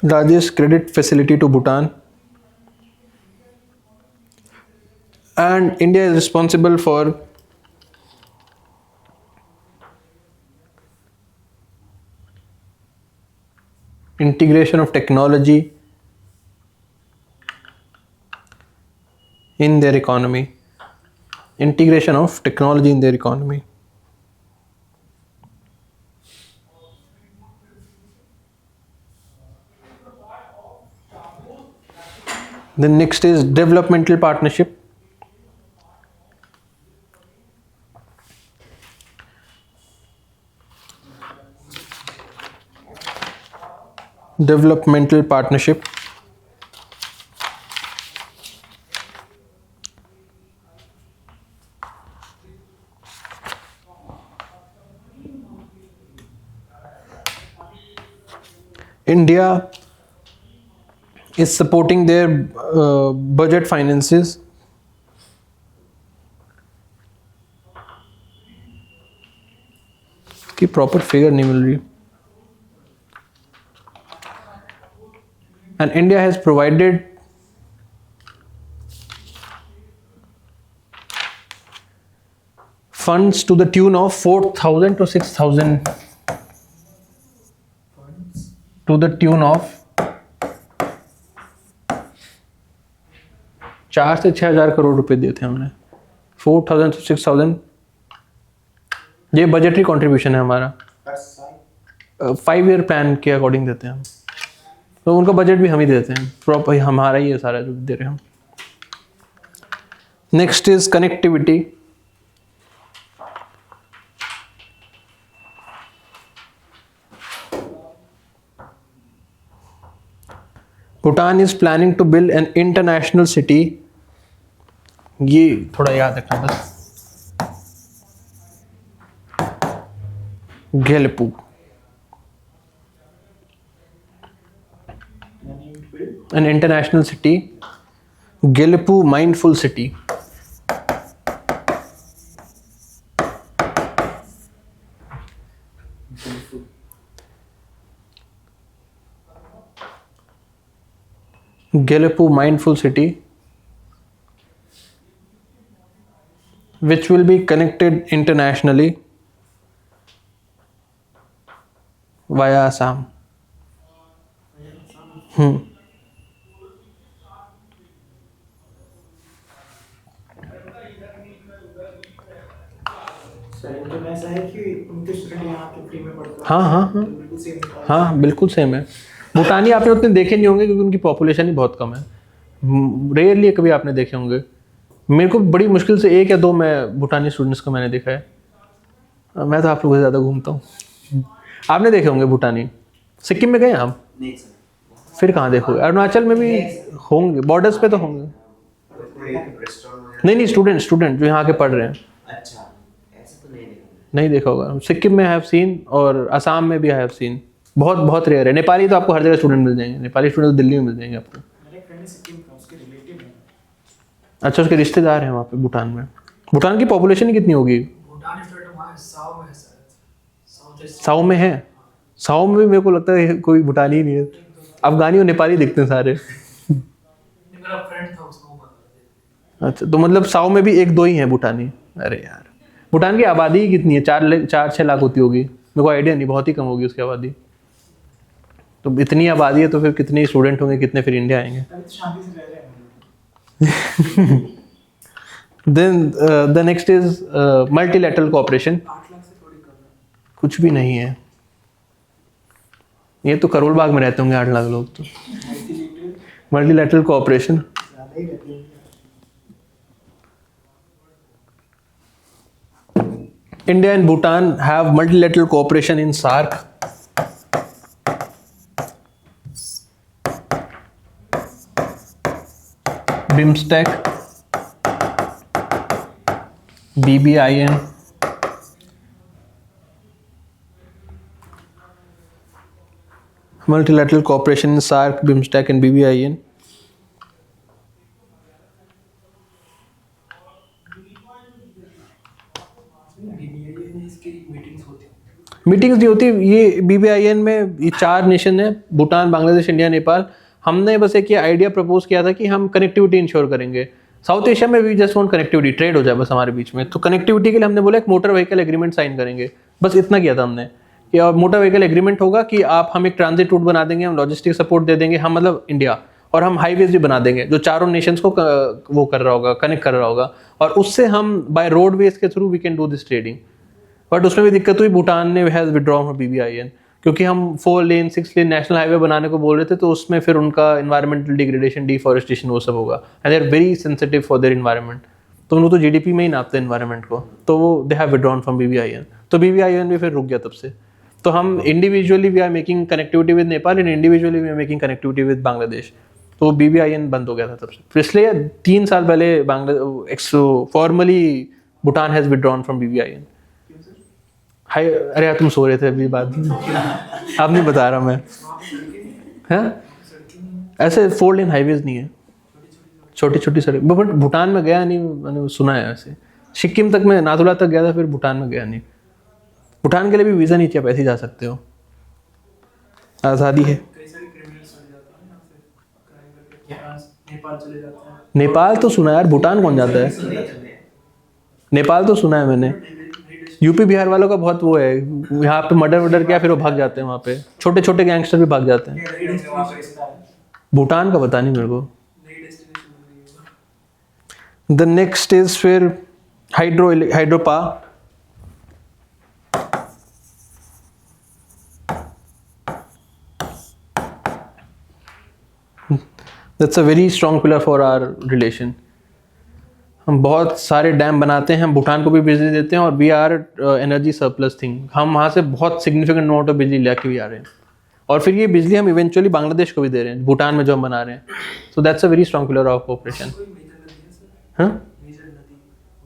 Largest credit facility to Bhutan. and India is responsible for integration of technology in their economy. Integration of technology in their economy. The next is developmental partnership. Developmental partnership. India is supporting their budget finances की प्रॉपर फिगर नहीं मिल रही. And India has provided funds to the tune of 4,000 to 6,000 to the tune of 4 से 6,000 करोड़ रुपए दिए थे हमने. 4,000 to 6,000 ये बजटरी कंट्रीब्यूशन है हमारा. 5 ईयर प्लान के अकॉर्डिंग देते हैं हम, तो उनका बजट भी हम ही देते हैं. प्रॉपर हमारा ही है सारा जो दे रहे हैं हम. Next is connectivity. Bhutan is planning to build an international city. ये थोड़ा याद रखना बस. गेलपू. An international city, Gelpu Mindful City. Gelpu Mindful City, which will be connected internationally via Assam. ऐसा है कि उनके स्टूडेंट यहाँ के फ्री में पढ़ते हैं. हाँ बिल्कुल सेम. हाँ बिल्कुल सेम है. भूटानी आपने उतने देखे नहीं होंगे क्योंकि उनकी पॉपुलेशन ही बहुत कम है. रेयरली कभी आपने देखे होंगे. मेरे को बड़ी मुश्किल से 1 या 2 मैं भूटानी स्टूडेंट्स को मैंने देखा है. मैं तो आप लोगों से ज़्यादा घूमता हूँ. आपने देखे होंगे भूटानी. सिक्किम में गए आप? नहीं सर. फिर कहाँ देखोगे? अरुणाचल में भी होंगे, बॉर्डर्स पे तो होंगे. नहीं स्टूडेंट जो यहाँ के पढ़ रहे हैं. अच्छा, ऐसा तो नहीं देखा होगा. सिक्किम में आई हैव सीन और असम में भी आई हैव सीन. बहुत बहुत रेयर है. नेपाली तो आपको हर जगह स्टूडेंट मिल जाएंगे. नेपाली स्टूडेंट तो दिल्ली में मिल जाएंगे आपको. मेरे फ्रेंड है सिक्किम का, उसके रिलेटिव है. अच्छा, उसके रिश्तेदार हैं वहाँ पे भूटान में. भूटान की पॉपुलेशन ही कितनी होगी? भूटान स्टेट वहाँ साओ में है शायद. साओ में है. साओ में भी मेरे को लगता है कोई भूटानी ही नहीं है. अफगानी और नेपाली दिखते हैं सारे. मेरा फ्रेंड था उसको पता. अच्छा, तो मतलब साओ में भी 1-2 ही हैं भूटानी. अरे यार, भूटान की आबादी कितनी है? 4-6 लाख होती होगी. मेरे को आइडिया नहीं, बहुत ही कम होगी उसकी आबादी. तो इतनी आबादी है तो फिर कितने स्टूडेंट होंगे, कितने फिर इंडिया आएंगे. अभी तो शांति से रह रहे हैं. Then the next is multilateral cooperation. 8 lakh से थोड़ी कम है. कुछ भी नहीं है. ये तो करोल बाग में रहते होंगे 8 लाख लोग. तो मल्टीलैटरल कोऑपरेशन. ज़्यादा ही रहते हैं. India and Bhutan have multilateral cooperation in SAARC. BIMSTEC, BBIN, multilateral cooperation in SAARC, BIMSTEC and BBIN. Meetings नहीं होती. ये BBIN में ये 4 नेशन है, भूटान, बांग्लादेश, इंडिया, नेपाल. हमने बस एक ये आइडिया प्रपोज किया था कि हम कनेक्टिविटी इंश्योर करेंगे. साउथ एशिया में we just want connectivity, trade हो जाए बस हमारे बीच में। तो कनेक्टिविटी के लिए हमने बोला एक मोटर व्हीकल एग्रीमेंट साइन करेंगे, बस इतना किया था हमने। या मोटर व्हीकल एग्रीमेंट होगा कि आप हम एक ट्रांजिट रूट बना देंगे, हम लॉजिस्टिक सपोर्ट दे देंगे, हम मतलब इंडिया, और हम हाईवेज भी बना देंगे जो चारों नेशंस को वो कर रहा होगा, कनेक्ट कर रहा होगा, और उससे हम बाय रोडवेज के through we can do this trading. But उसमें भी दिक्कत हुई, भूटान ने हैज विड्रॉन फ्रॉम BBIN, क्योंकि हम 4 लेन 6 लेन नेशनल हाईवे बनाने को बोल रहे थे, तो उसमें फिर उनका इन्वायरमेंटल डिग्रेडेशन, डिफॉरेस्टेशन वो सब होगा, and they are very sensitive for their environment. तो उनको तो GDP में ही नापते हैं इन्वायरमेंट को, तो वो they have withdrawn from BBIN। तो BBIN भी फिर रुक गया तब से। तो हम individually we are making connectivity with Nepal and individually we are making connectivity with Bangladesh. तो BBIN बंद हो गया था तब से। पिछले 3 साल पहले formally Bhutan has withdrawn from BBIN। हाय, अरे यार तुम सो रहे थे अभी, बात अब नहीं बता रहा मैं। हैं ऐसे 4 लेन हाईवेज नहीं है, छोटी छोटी सड़क। बट भूटान में गया नहीं, मैंने सुना है ऐसे। सिक्किम तक मैं, नाथुला तक गया था, फिर भूटान में गया नहीं। भूटान के लिए भी वीज़ा नहीं चाहिए, आप ऐसे ही जा सकते हो, आज़ादी है। कई सारे क्रिमिनल्स चले जाते हैं यहाँ से, क्राइम करके नेपाल चले जाते हैं। नेपाल तो सुना है यार, भूटान कौन जाता है? नेपाल तो सुना है मैंने। यूपी बिहार वालों का बहुत वो है, यहाँ पे मर्डर किया फिर वो भाग जाते हैं वहाँ पे, छोटे छोटे गैंगस्टर भी भाग जाते हैं। भूटान का पता नहीं मेरे को। द नेक्स्ट इज फिर hydro power. That's a very strong pillar for our relation. हम बहुत सारे डैम बनाते हैं, हम भूटान को भी बिजली देते हैं, और we are energy surplus thing. हम वहाँ से बहुत सिग्निफिकेंट अमाउंट ऑफ बिजली लेके भी आ रहे हैं, और फिर ये बिजली हम इवेंचुअली बांग्लादेश को भी दे रहे हैं, भूटान में जो हम बना रहे हैं। So that's a very strong pillar of cooperation. हाँ,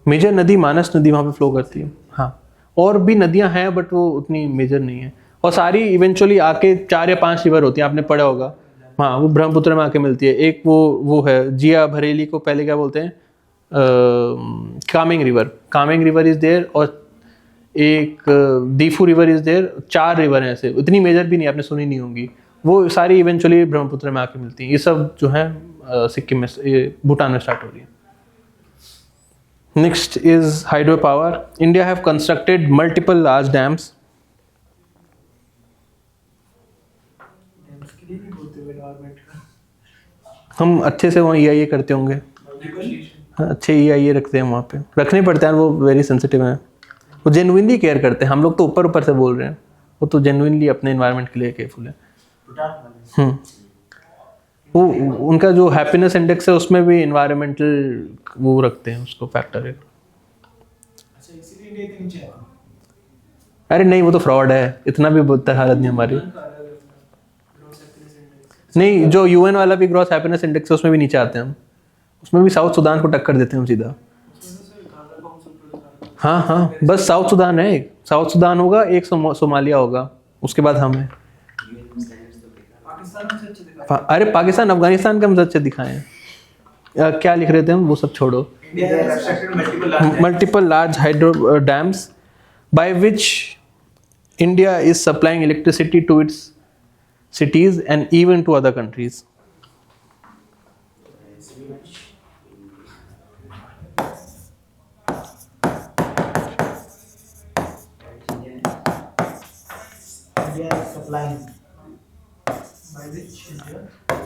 मेजर नदी मानस नदी वहाँ पे फ्लो करती है। हाँ, और भी नदियाँ हैं बट वो उतनी मेजर नहीं है, और सारी इवेंचुअली आके 4 या 5 रिवर होती हैं, आपने पढ़ा होगा। हाँ, वो ब्रह्मपुत्र में आके मिलती है। एक वो है जिया भरेली को पहले क्या बोलते हैं, कामेंग रिवर इज देयर, और एक Diphu river is there. 4 river हैं ऐसे, उतनी मेजर भी नहीं, आपने सुनी नहीं होंगी। वो सारी इवेंचुअली ब्रह्मपुत्र में आके मिलती हैं। ये सब जो है सिक्किम में, भूटान में स्टार्ट हो रही है। Next is hydro power. India have constructed multiple large dams. हम अच्छे से वहाँ EIA करते होंगे। हाँ, अच्छे EIA रखते हैं वहाँ पे, रखने पड़ते हैं, वो वेरी सेंसिटिव हैं, वो जेन्युइनली केयर करते हैं। हम लोग तो ऊपर से बोल रहे हैं, वो तो जेन्युइनली अपने एनवायरनमेंट के लिए केयरफुल है। वो उनका जो हैप्पीनेस इंडेक्स है उसमें भी एनवायरमेंटल वो रखते हैं, उसको फैक्टर है। अच्छा, इसीलिए इंडिया इतनी नीचे है। अरे नहीं, वो तो फ्रॉड है, इतना भी बुरी हालत नहीं हमारी। नहीं, जो UN वाला भी ग्रॉस हैप्पीनेस इंडेक्स है उसमें भी नीचे आते हैं हम, उसमें भी साउथ सुडान को टक्कर देते हैं हम सीधा। हाँ, बस साउथ सुडान है, साउथ सुडान होगा, एक सोमालिया होगा, उसके बाद हम हैं। अरे पाकिस्तान अफगानिस्तान का हम अच्छे दिखाए हैं। क्या लिख रहे थे हम, वो सब छोड़ो। Multiple large hydro dams by which India is supplying electricity to its cities and even to other countries.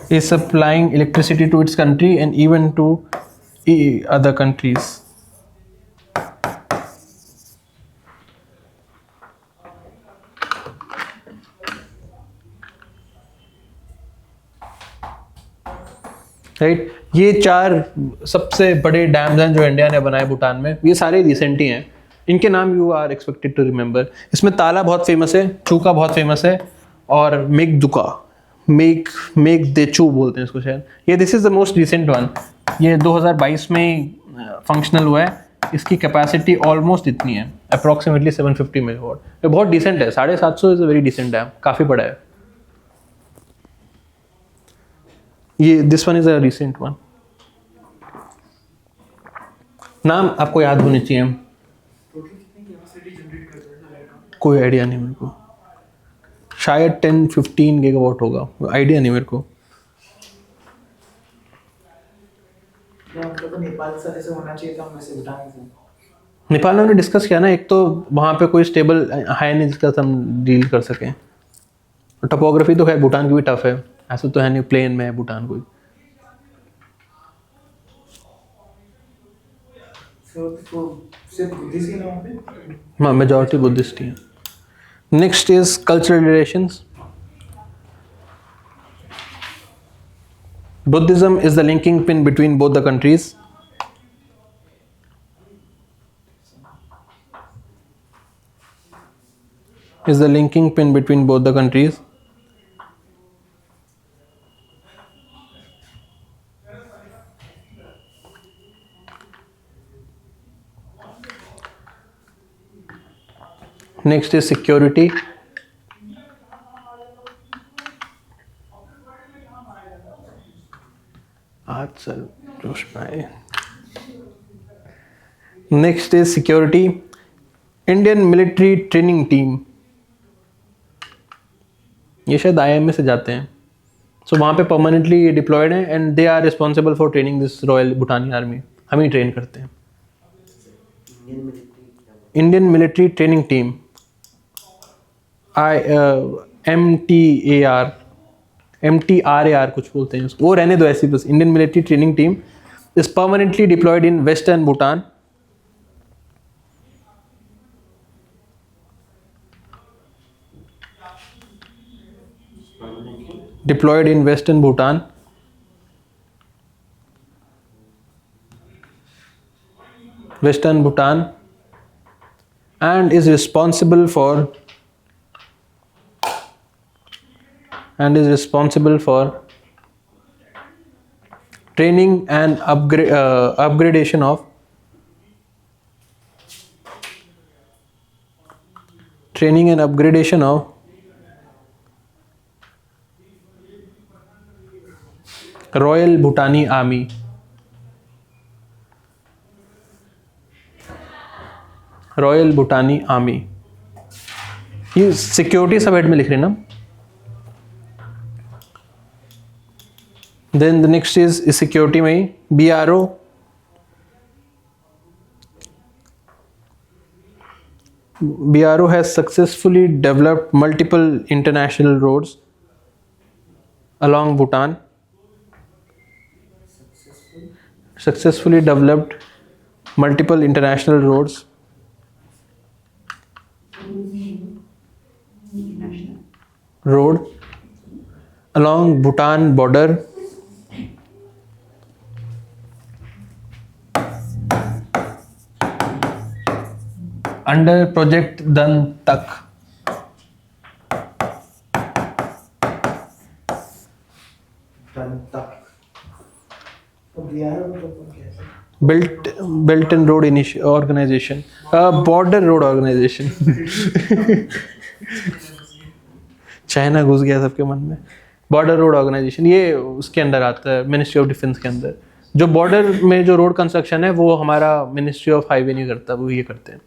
Is supplying electricity to its country and even to other countries. Right, ये 4 सबसे बड़े डैम्स हैं जो इंडिया ने बनाए भूटान में। ये सारे रिसेंट ही हैं, इनके नाम you are expected to remember. इसमें ताला बहुत फेमस है, चूका बहुत फेमस है, और मेक देचू बोलते हैं इसको शायद। ये this is the most recent one, ये 2022 में फंक्शनल हुआ है। इसकी कैपेसिटी ऑलमोस्ट इतनी है, अप्रॉक्सीमेटली 750 मेगावाट। ये बहुत डिसेंट है, 750 is a very decent dam, काफ़ी बड़ा है ये। This one is a recent one. नाम आपको याद होने चाहिए। कोई आइडिया नहीं मेरे को, शायद 10-15 गीगावाट होगा, आइडिया नहीं मेरे को। या मतलब तो नेपाल के साथ ऐसे होना चाहिए था, हम वैसे भूटान के साथ। नेपाल में हमने डिस्कस किया ना, एक तो वहाँ पे कोई स्टेबल है नहीं जिसका हम डील कर सकें। टपोग्राफी तो खैर भूटान की भी टफ है, ऐसा तो है नहीं प्लेन में है भूटान कोई। तो सिर्फ बुद्धिस्ट ही ना वहाँ पे। हाँ, मेजॉरिटी बुद्धिस्ट ही है। Next is cultural relations. Buddhism is the linking pin between both the countries. Is the linking pin between both the countries. Next is security. आज सर जोश में आए। Next is security. Indian military training team, ये शायद IMA से जाते हैं, सो वहाँ पे परमानेंटली डिप्लॉयड हैं and they are responsible for training this royal Bhutani army. हम ही ट्रेन करते हैं। Indian military training team MTRAR कुछ बोलते हैं उसको, वो रहने दो ऐसी बस। Indian military training team is permanently deployed in western Bhutan. Deployed in Western Bhutan. And is responsible for training and upgradation of Royal Bhutani Army. Royal Bhutani army. ये सिक्योरिटी सब हेड में लिख रहे हैं ना। Then the next is security में ही BRO, BRO has successfully developed multiple international roads along Bhutan. Successfully developed multiple international roads along Bhutan border under Project Dan Tak. Belt and Road Organization, Border Road Organization. China घुस गया सबके मन में। बॉर्डर रोड ऑर्गेनाइजेशन ये उसके अंदर आता है, मिनिस्ट्री ऑफ डिफेंस के अंदर। जो बॉर्डर में जो रोड कंस्ट्रक्शन है वो हमारा मिनिस्ट्री ऑफ हाईवे नहीं करता, वो ये करते हैं।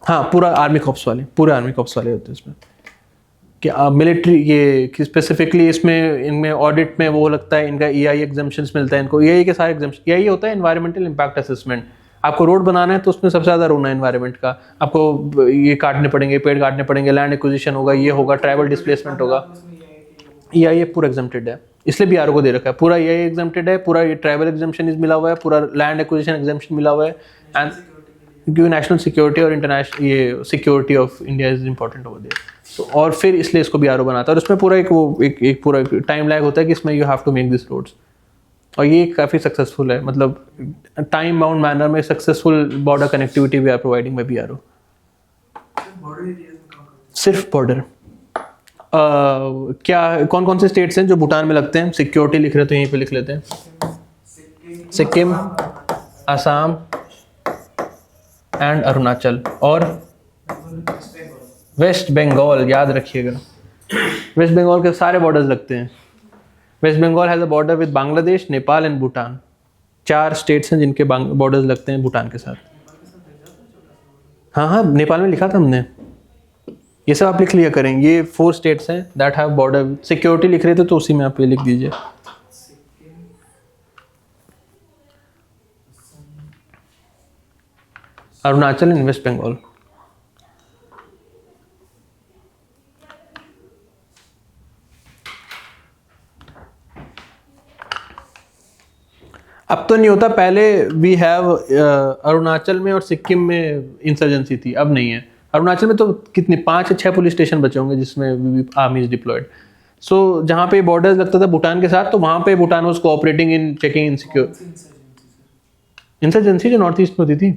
हाँ, पूरा आर्मी कॉप्स वाले, पूरे आर्मी कॉप्स वाले होते हैं इसमें। कि मिलिट्री ये कि स्पेसिफिकली इसमें इनमें ऑडिट में वो लगता है, इनका EI एग्जम्पशंस मिलता है इनको। EI के सारे एग्जम्पशन, EI होता है एनवायरमेंटल इम्पैक्ट असेसमेंट। आपको रोड बनाना है तो उसमें सबसे ज़्यादा रोना है एनवायरनमेंट का। आपको ये काटने पड़ेंगे, पेड़ काटने पड़ेंगे, लैंड एक्विजिशन होगा, ये होगा, ट्राइबल डिस्प्लेसमेंट होगा। EI पूरा एग्जम्प्टेड है, इसलिए BRO को दे रखा है। पूरा EI एग्जम्प्टेड है, पूरा ये ट्राइबल एग्जम्पशन मिला हुआ है, पूरा लैंड एक्विजिशन एग्जम्पशन मिला हुआ है। एंड क्योंकि नेशनल सिक्योरिटी और इंटरनेशनल ये security of India is important over there. तो और फिर इसलिए इसको BRO बनाता है। और इसमें पूरा एक पूरा टाइम लैग होता है कि इसमें you have to make this roads. और ये काफ़ी सक्सेसफुल है, मतलब टाइम बाउंड मैनर में successful border connectivity we are providing by BRO। सिर्फ बॉर्डर क्या कौन कौन से स्टेट्स हैं जो भूटान में लगते हैं? सिक्योरिटी लिख रहे तो यहीं पे लिख लेते हैं। सिक्किम, असम एंड अरुणाचल और वेस्ट बंगाल, याद रखिएगा। वेस्ट बंगाल के सारे बॉर्डर्स लगते हैं। West Bengal has a border with Bangladesh, Nepal and Bhutan. 4 states हैं जिनके बॉर्डर्स लगते हैं भूटान के साथ। हाँ हाँ, नेपाल में लिखा था हमने, ये सब आप लिख लिया करें। ये 4 स्टेट्स हैं दैट हैव बॉर्डर। सिक्योरिटी लिख रहे थे तो उसी में आप ये लिख दीजिए। Arunachal and West Bengal. अब तो नहीं होता, पहले वी हैव अरुणाचल में और सिक्किम में इंसर्जेंसी थी, अब नहीं है। अरुणाचल में तो कितनी 5 या 6 पुलिस स्टेशन बचे होंगे जिसमें आर्मी इज डिप्लॉयड। सो जहाँ पे बॉर्डर्स लगता था भूटान के साथ, तो वहाँ पे Bhutan was cooperating in checking insecure insurgency जो नॉर्थ ईस्ट में होती थी।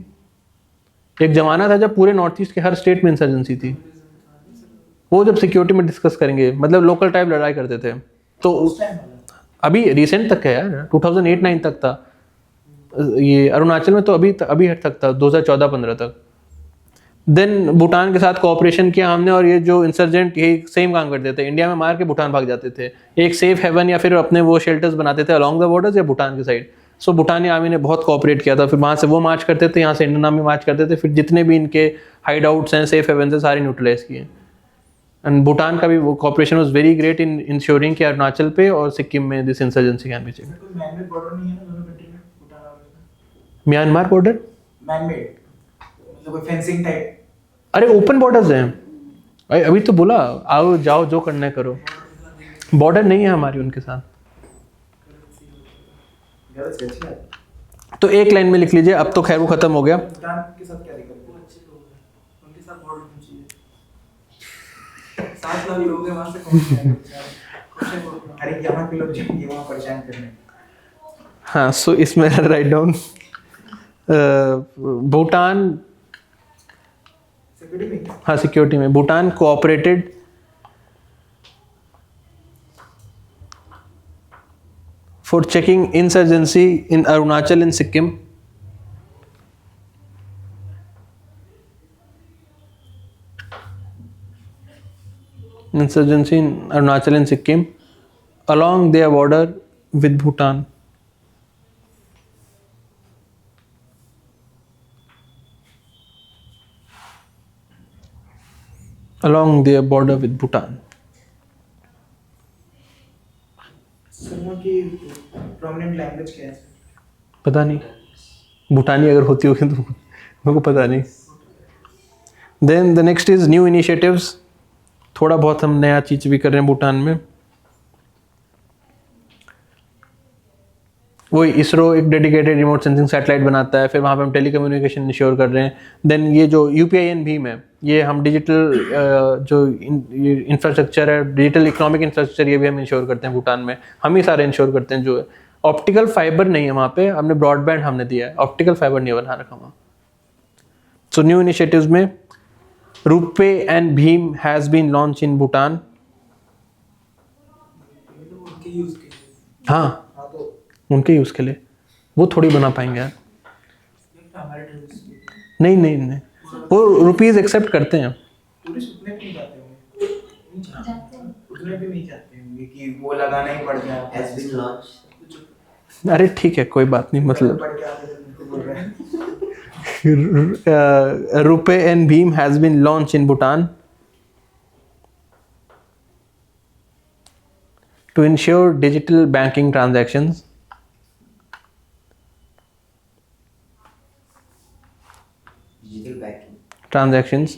एक जमाना था जब पूरे नॉर्थ ईस्ट के हर स्टेट में इंसर्जेंसी थी। वो जब सिक्योरिटी में डिस्कस करेंगे, मतलब लोकल टाइप लड़ाई करते थे। तो अभी रिसेंट तक है यार, 2008-9 तक था ये अरुणाचल में, तो अभी तक था 2014-15 तक। देन भूटान के साथ कोऑपरेशन किया हमने, और ये जो इंसर्जेंट यही सेम काम करते थे, इंडिया में मार के भूटान भाग जाते थे। एक सेफ हेवन या फिर अपने वो शेल्टर्स बनाते थे अलॉन्ग द बॉर्डर्स या भूटान के साइड। सो भूटानी आर्मी ने बहुत कोऑपरेट किया था। फिर वहाँ से वो मार्च करते थे, यहाँ से इंडियन आर्मी मार्च करते थे। फिर जितने भी इनके हाइड आउट्स हैं, सेफ हेवन से, सारे न्यूट्रलाइज किए। एंड भूटान का भी वो cooperation was very great in ensuring कि अरुणाचल पे और सिक्किम में this insurgency can be checked. कोई मैन मेड बॉर्डर नहीं है ना दोनों कंट्री में, भूटान और म्यांमार बॉर्डर मैन मेड, मतलब कोई फेंसिंग टाइप। अरे ओपन बॉर्डर्स हैं, अभी तो बोला आओ जाओ जो करना है करो। बॉर्डर नहीं है हमारी उनके साथ। गलत अच्छी है। तो एक लाइन में लिख लीजिए, अब तो खैर वो खत्म हो गया। भूटान के साथ क्या दिक्कत वो अच्छे लोग हैं, उनके साथ बॉर्डर होनी चाहिए। 7 लाख लोग हैं वहाँ से, कौन जाएगा बेचारा? कुछ नहीं बोल रहा। अरे यहाँ के लोग जाएंगे वहाँ परेशान करने। हाँ, सो इसमें राइट डाउन भूटान, सिक्योरिटी में। हाँ सिक्योरिटी में Bhutan cooperated for checking insurgency in Arunachal and Sikkim. Insurgency in Arunachal and Sikkim along their border with Bhutan. Along their border with Bhutan. सर्वों की प्रोमिनेंट लैंग्वेज क्या है? पता नहीं, भूटानी अगर होती होगी तो मेरे को पता नहीं। Then the next is new initiatives. थोड़ा बहुत हम नया चीज भी कर रहे हैं भूटान में। वही इसरो एक डेडिकेटेड रिमोट सेंसिंग सैटेलाइट बनाता है, फिर वहाँ पे हम टेलीकम्युनिकेशन इंश्योर कर रहे हैं। देन ये जो UPIN भीम है, ये हम डिजिटल जो इंफ्रास्ट्रक्चर है, डिजिटल इकोनॉमिक इंफ्रास्ट्रक्चर, ये भी हम इंश्योर करते हैं भूटान में। हम ही सारे इंश्योर करते हैं। जो है ऑप्टिकल फाइबर नहीं है वहाँ पे, हमने ब्रॉडबैंड हमने दिया है, ऑप्टिकल फाइबर नहीं बना रखा वहाँ। सो न्यू इनिशिएटिव्स में रुपे एंड भीम has been launch in Bhutan. उनके यूज के लिए। हाँ, हाँ तो उनके यूज़ के लिए, वो थोड़ी बना पाएंगे यार। हमारे टूरिस्ट के लिए। नहीं नहीं नहीं, वो रुपीज़ एक्सेप्ट करते हैं। टूरिस्ट उतने भी नहीं जाते होंगे, नहीं जाते हैं, उतने भी नहीं जाते होंगे कि वो लगाना ही पड़ जाए। has been launched. अरे ठीक है, कोई बात नहीं। मतलब पढ़ के आते हैं तो बोल रहे हैं। रुपे एंड भीम has been launch in Bhutan to ensure digital banking transactions. Digital banking. Transactions.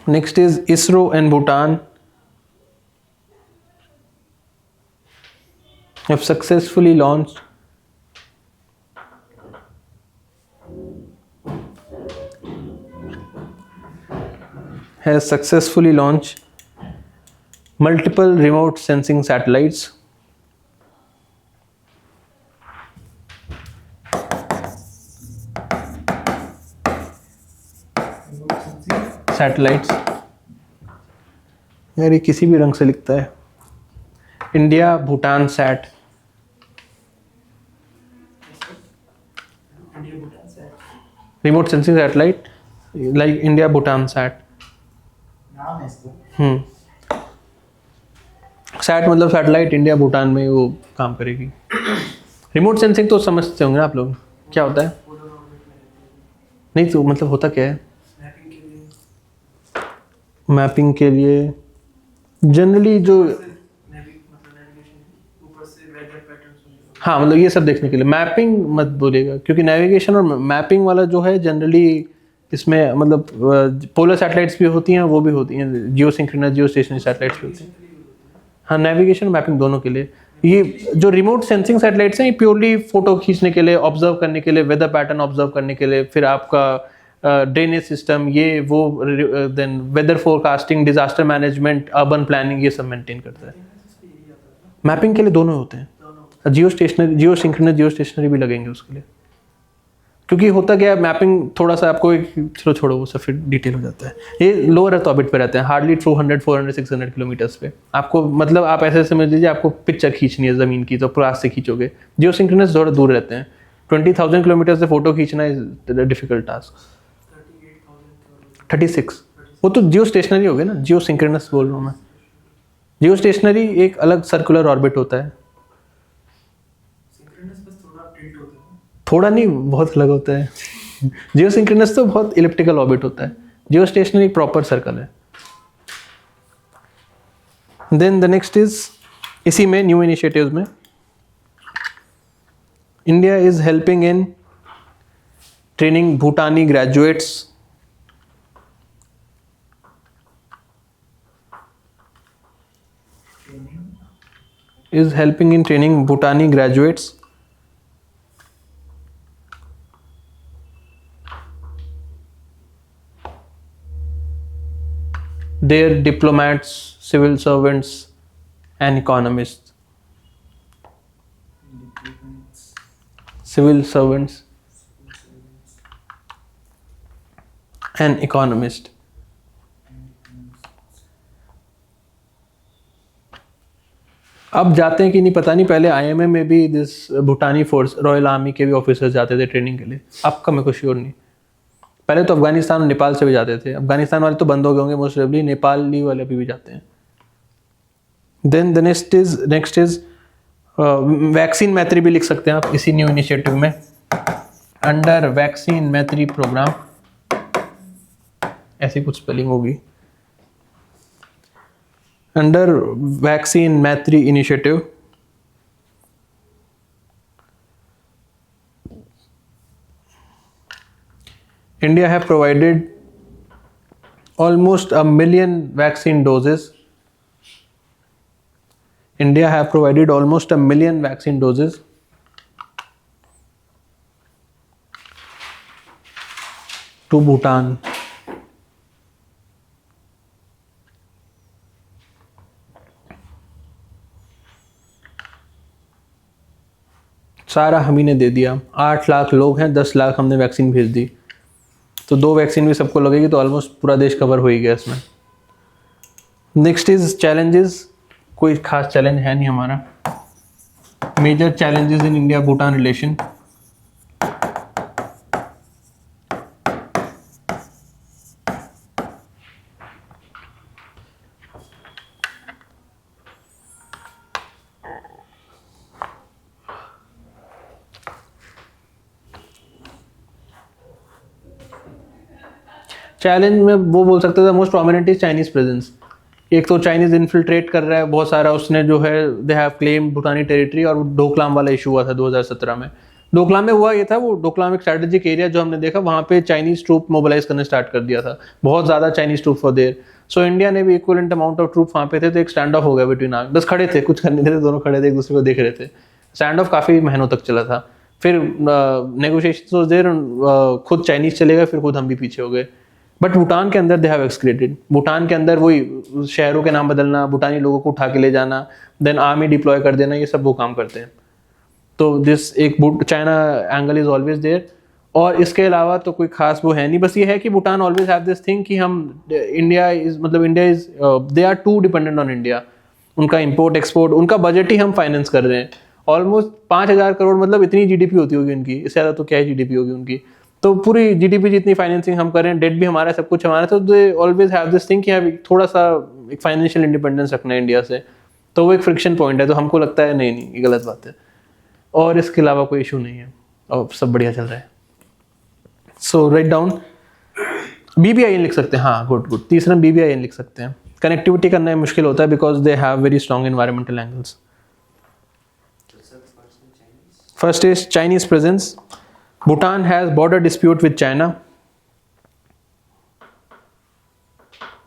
Next is ISRO and Bhutan have successfully launched multiple remote sensing satellites यार ये किसी भी रंग से लिखता है। India Bhutan sat, India Bhutan से। Remote sensing satellite like India Bhutan sat. नाम है इसका। सैट मतलब सैटेलाइट, इंडिया भूटान में वो काम करेगी। रिमोट सेंसिंग तो समझते होंगे आप लोग क्या होता है? पोलर ऑर्बिट में रहती है। नहीं तो मतलब होता क्या है? मैपिंग के लिए। मैपिंग के लिए जनरली जो मतलब नेविगेशन ऊपर से वेदर पैटर्न्स। हाँ मतलब ये सब देखने के लिए मैपिंग मत बोलिएगा, क्योंकि नेविगेशन और मैपिंग वाला जो है जनरली इसमें मतलब पोलर सैटेलाइट्स भी होती हैं, वो भी होती हैं, जियो सिंक्रोनस जियो स्टेशनरी सैटेलाइट्स भी होती हैं। हाँ नेविगेशन और मैपिंग दोनों के लिए। ये जो रिमोट सेंसिंग सैटेलाइट्स हैं ये प्योरली फोटो खींचने के लिए, ऑब्जर्व करने के लिए, वेदर पैटर्न ऑब्जर्व करने के लिए, फिर आपका ड्रेनेज सिस्टम ये वो, then weather forecasting, disaster management, urban planning, ये सब मेंटेन करता है। मैपिंग के लिए दोनों होते हैं, जियो स्टेशनरी जियो सिंक्रोनस जियो स्टेशनरी भी लगेंगे उसके लिए, क्योंकि होता क्या है मैपिंग थोड़ा सा आपको एक चलो छोड़ो वो सब फिर डिटेल हो जाता है। ये लोअर अर्थ ऑर्बिट पे रहते हैं, हार्डली 200 400 600 किलोमीटर्स पे। आपको मतलब आप ऐसे समझ लीजिए आपको पिक्चर खींचनी है ज़मीन की तो पास से खींचोगे। जियो सिंक्रोनस थोड़ा दूर रहते हैं, 20,000 किलोमीटर से फोटो खींचना इज डिफिकल्ट टास्क। 36 वो तो जियो स्टेशनरी हो गया ना, जियो सिंक्रोनस बोल रहा हूँ मैं। जियो स्टेशनरी एक अलग सर्कुलर ऑर्बिट होता है, सिंक्रोनस बस थोड़ा टिल्ट होता है। थोड़ा नहीं बहुत अलग होता है। जियो सिंक्रोनस तो बहुत इलिप्टिकल ऑर्बिट होता है, जियो स्टेशनरी एक प्रॉपर सर्कल है। देन द नेक्स्ट इज इसी में न्यू इनिशिएटिव्स में India is helping in training Bhutani graduates is helping in training Bhutani graduates their diplomats, civil servants and economists. Civil servants and economists. अब जाते हैं कि नहीं पता नहीं, पहले आईएमए में भी this Bhutani force royal army के भी ऑफिसर्स जाते थे ट्रेनिंग के लिए, अब का मेरे को श्योर नहीं। पहले तो अफगानिस्तान और नेपाल से भी जाते थे, अफगानिस्तान वाले तो बंद हो गए होंगे मोस्ट प्रोबेबली, नेपाली वाले अभी भी जाते हैं। Then the next is vaccine Maitri भी लिख सकते हैं आप इसी न्यू इनिशिएटिव में, अंडर वैक्सीन मैत्री प्रोग्राम, ऐसी कुछ स्पेलिंग होगी, under vaccine Maitri initiative India have provided almost 1 million vaccine doses. India have provided almost 1 million vaccine doses to Bhutan. सारा हम ही ने दे दिया, 8 लाख लोग हैं, 10 लाख हमने वैक्सीन भेज दी, तो 2 वैक्सीन भी सबको लगेगी तो ऑलमोस्ट पूरा देश कवर हो ही गया इसमें। नेक्स्ट इज चैलेंजेस, कोई खास चैलेंज है नहीं हमारा। Major challenges in India Bhutan relation, challenge में वो बोल सकते थे most prominent is Chinese presence. एक तो चाइनीज इन्फिल्ट्रेट कर रहा है बहुत सारा, उसने जो है they have claim Bhutani territory, और डोकलाम वाला इशू हुआ था 2017 में। डोकलाम में हुआ ये था, वो डोकलाम एक स्ट्रेटेजिक एरिया जो हमने देखा, वहाँ पे चाइनीज ट्रूप मोबिलाइज करने स्टार्ट कर दिया था, बहुत ज़्यादा Chinese troop for there. So India ने भी इक्वलेंट अमाउंट ऑफ ट्रूप वहाँ पे थे, तो एक स्टैंड ऑफ हो गया बिटवीन आर्मी, बस खड़े थे, कुछ करने थे, दोनों खड़े थे, एक दूसरे को देख रहे थे। स्टैंड ऑफ काफ़ी महीनों तक चला था, फिर नेगोशिएशन देर, खुद चाइनीज चले गए, फिर खुद हम भी पीछे हो गए। बट भूटान के अंदर दे हैव एक्सक्रेटेड, भूटान के अंदर वही शहरों के नाम बदलना, भूटानी लोगों को उठा के ले जाना, देन आर्मी डिप्लॉय कर देना, ये सब वो काम करते हैं। तो दिस एक China angle is always there. और इसके अलावा तो कोई खास वो है नहीं, बस ये है कि Bhutan always have this thing कि हम India is they are too dependent on India. उनका इंपोर्ट एक्सपोर्ट, उनका बजट ही हम फाइनेंस कर रहे हैं। ऑलमोस्ट 5,000 करोड़, मतलब इतनी जीडीपी होती होगी उनकी, इससे ज़्यादा तो क्या ही जीडीपी होगी उनकी। तो पूरी जीडीपी जितनी फाइनेंसिंग हम कर रहे हैं, डेट भी हमारा, सब कुछ हमारा, तो they always have this thing कि हम थोड़ा सा एक फाइनेंशियल इंडिपेंडेंस रखना है इंडिया से, तो वो एक फ्रिक्शन पॉइंट है। तो हमको लगता है नहीं ये गलत बात है, और इसके अलावा कोई इशू नहीं है, और सब बढ़िया चल रहा है। सो राइट डाउन BBIN लिख सकते हैं, हाँ गुड। तीसरा BBIN लिख सकते हैं। कनेक्टिविटी करना मुश्किल होता है because they have very strong environmental angles. First is Chinese presence. Bhutan has border dispute with China.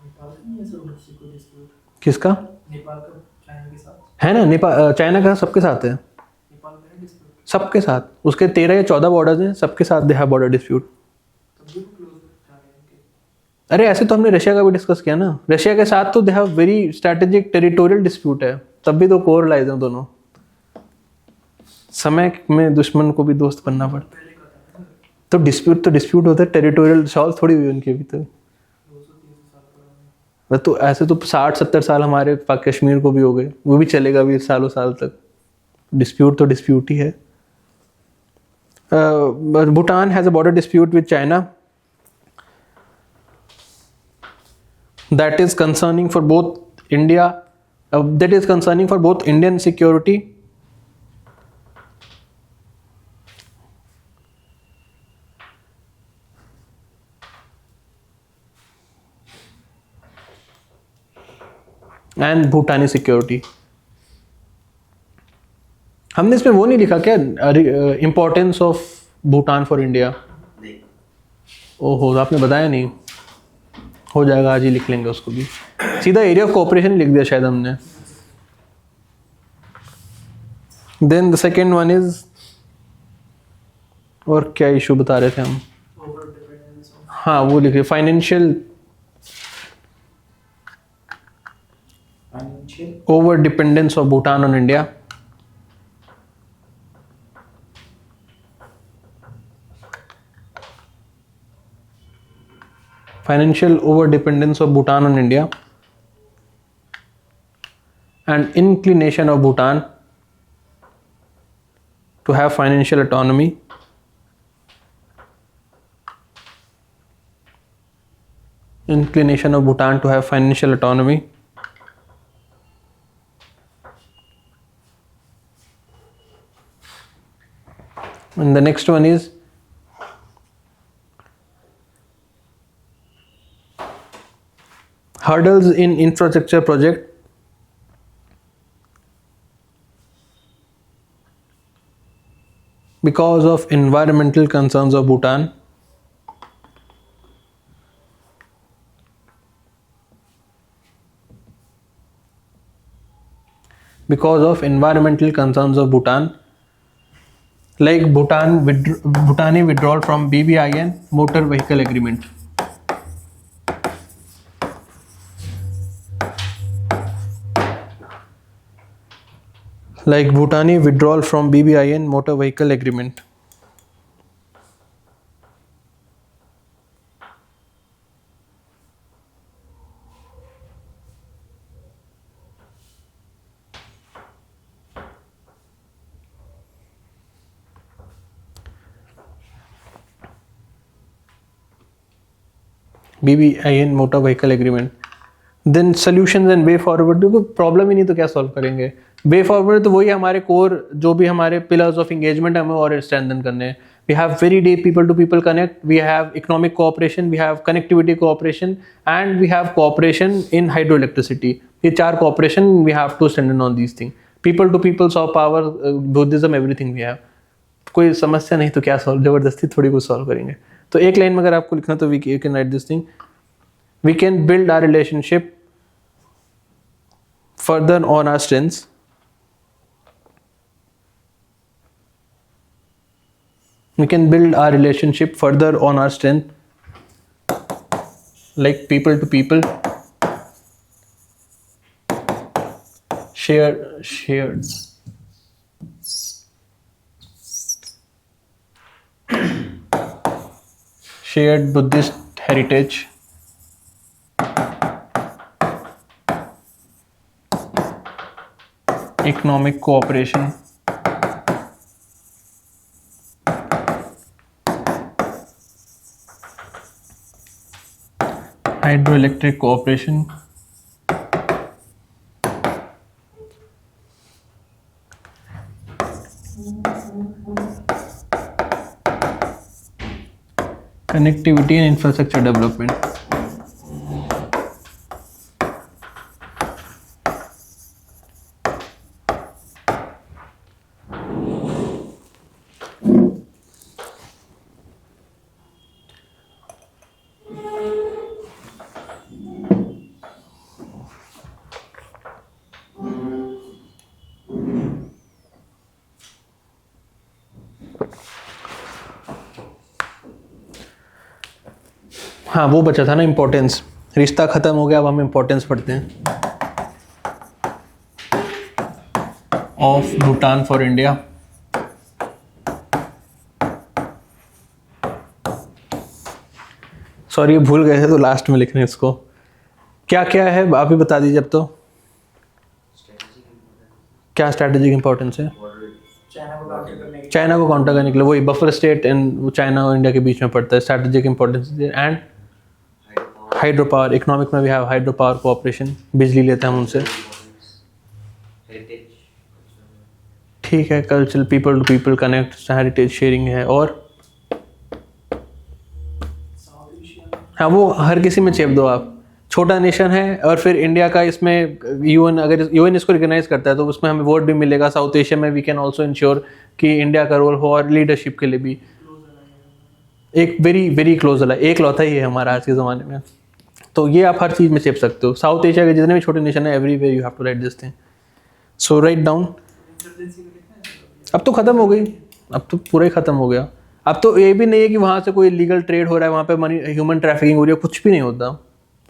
Nepal का नहीं है सर उससे कोई dispute? किसका नेपाल का चाइना के साथ, है ना? नेपाल चाइना का सबके साथ है, नेपाल का नहीं dispute? सबके साथ। उसके 13 या 14 बॉर्डर्स हैं, सबके साथ दे हैव बॉर्डर डिस्प्यूट। तब भी वो close जा रहे हैं उनके। अरे ऐसे तो हमने रशिया का भी डिस्कस किया ना, रशिया के साथ तो they have very strategic territorial dispute है, तब भी तो कोर लाइज हैं दोनों। समय में दुश्मन को भी दोस्त बनना पड़ता है। पहले का था ना सर, तो डिस्प्यूट होता है, टेरिटोरियल सॉल्व थोड़ी हुई उनकी अभी तक। 200-300 साल पुराना। तो ऐसे तो 60-70 साल हमारे कश्मीर को भी हो गए, वो भी चलेगा भी सालों साल तक। डिस्प्यूट तो डिस्प्यूट ही है। Bhutan has a border dispute with China that is concerning for both India, that is concerning for both Indian security and Bhutani security. हमने इसमें वो नहीं लिखा क्या, importance of Bhutan for India? नहीं, ओहो, आपने बताया नहीं। हो जाएगा, आज ही लिख लेंगे उसको भी। सीधा एरिया ऑफ कोऑपरेशन लिख दिया शायद हमने। Then the second one is, और क्या इशू बता रहे थे हम? Over dependence on हाँ वो लिखे, financial over dependence of Bhutan on India. Financial over-dependence of Bhutan on India and inclination of Bhutan to have financial autonomy. Inclination of Bhutan to have financial autonomy. And the next one is hurdles in infrastructure project. Because of environmental concerns of Bhutan. Because of environmental concerns of Bhutan, like Bhutani withdrawal from BBIN motor vehicle agreement. Like Bhutani withdrawal from BBIN motor vehicle agreement. BBIN motor vehicle agreement. Then solutions and way forward. देखो प्रॉब्लम ही नहीं तो क्या सॉल्व करेंगे? वे फॉरवर्ड तो वही हमारे कोर, जो भी हमारे पिलर्स ऑफ एंगेजमेंट हमें और स्ट्रेंथन करने हैं। We have very deep people to people connect, we have economic cooperation, we have connectivity cooperation and we have cooperation in hydro electricity. ये 4 cooperation we have to strengthen on these thing. People to people, soft power, Buddhism, everything we have. कोई समस्या नहीं तो क्या सॉल्व, जबरदस्ती थोड़ी कुछ सॉल्व करेंगे। तो एक लाइन में अगर आपको लिखना तो we can write this thing, we can build our relationship further on our strengths, we can build our relationship further on our strength, like people to people, shared Buddhist heritage, economic cooperation, hydroelectric cooperation, connectivity and infrastructure development. हाँ वो बचा था ना इम्पोर्टेंस, रिश्ता ख़त्म हो गया, अब हम इम्पोर्टेंस पढ़ते हैं of Bhutan for India. Sorry भूल गए थे तो लास्ट में लिखने इसको। क्या क्या है आप ही बता दीजिए अब तो। क्या स्ट्रैटेजिक इंपॉर्टेंस है? चाइना को काउंटर करने के चाइना को काउंटर करने के लिए वही बफर स्टेट एंड चाइना और इंडिया के बीच में पड़ता है strategic importance. And hydro power, economic में भी है हाइड्रो पावर कोऑपरेशन, बिजली लेते हैं हम उनसे। हेरिटेज, ठीक है, cultural people to people connect, heritage sharing है। और साउथ एशिया हाँ वो हर किसी में चेप दो आप। छोटा नेशन है और फिर इंडिया का इसमें यूएन, अगर यूएन इसको रिकॉग्नाइज करता है तो उसमें हमें वोट भी मिलेगा। साउथ एशिया में वी कैन ऑल्सो इंश्योर कि इंडिया का रोल हो, और लीडरशिप के लिए भी एक वेरी वेरी क्लोज वाला एक लौता ही है हमारा आज के ज़माने में। तो ये आप हर चीज़ में चेप सकते हो। साउथ एशिया के जितने भी छोटे नेशन है everywhere you have to write this thing. So right down. Insurgency में लिखना है। अब तो ख़त्म हो गई, अब तो पूरा ही ख़त्म हो गया। अब तो ये भी नहीं है कि वहाँ से कोई लीगल ट्रेड हो रहा है, वहाँ पे मनी ह्यूमन ट्रैफिकिंग हो रही है, कुछ भी नहीं होता।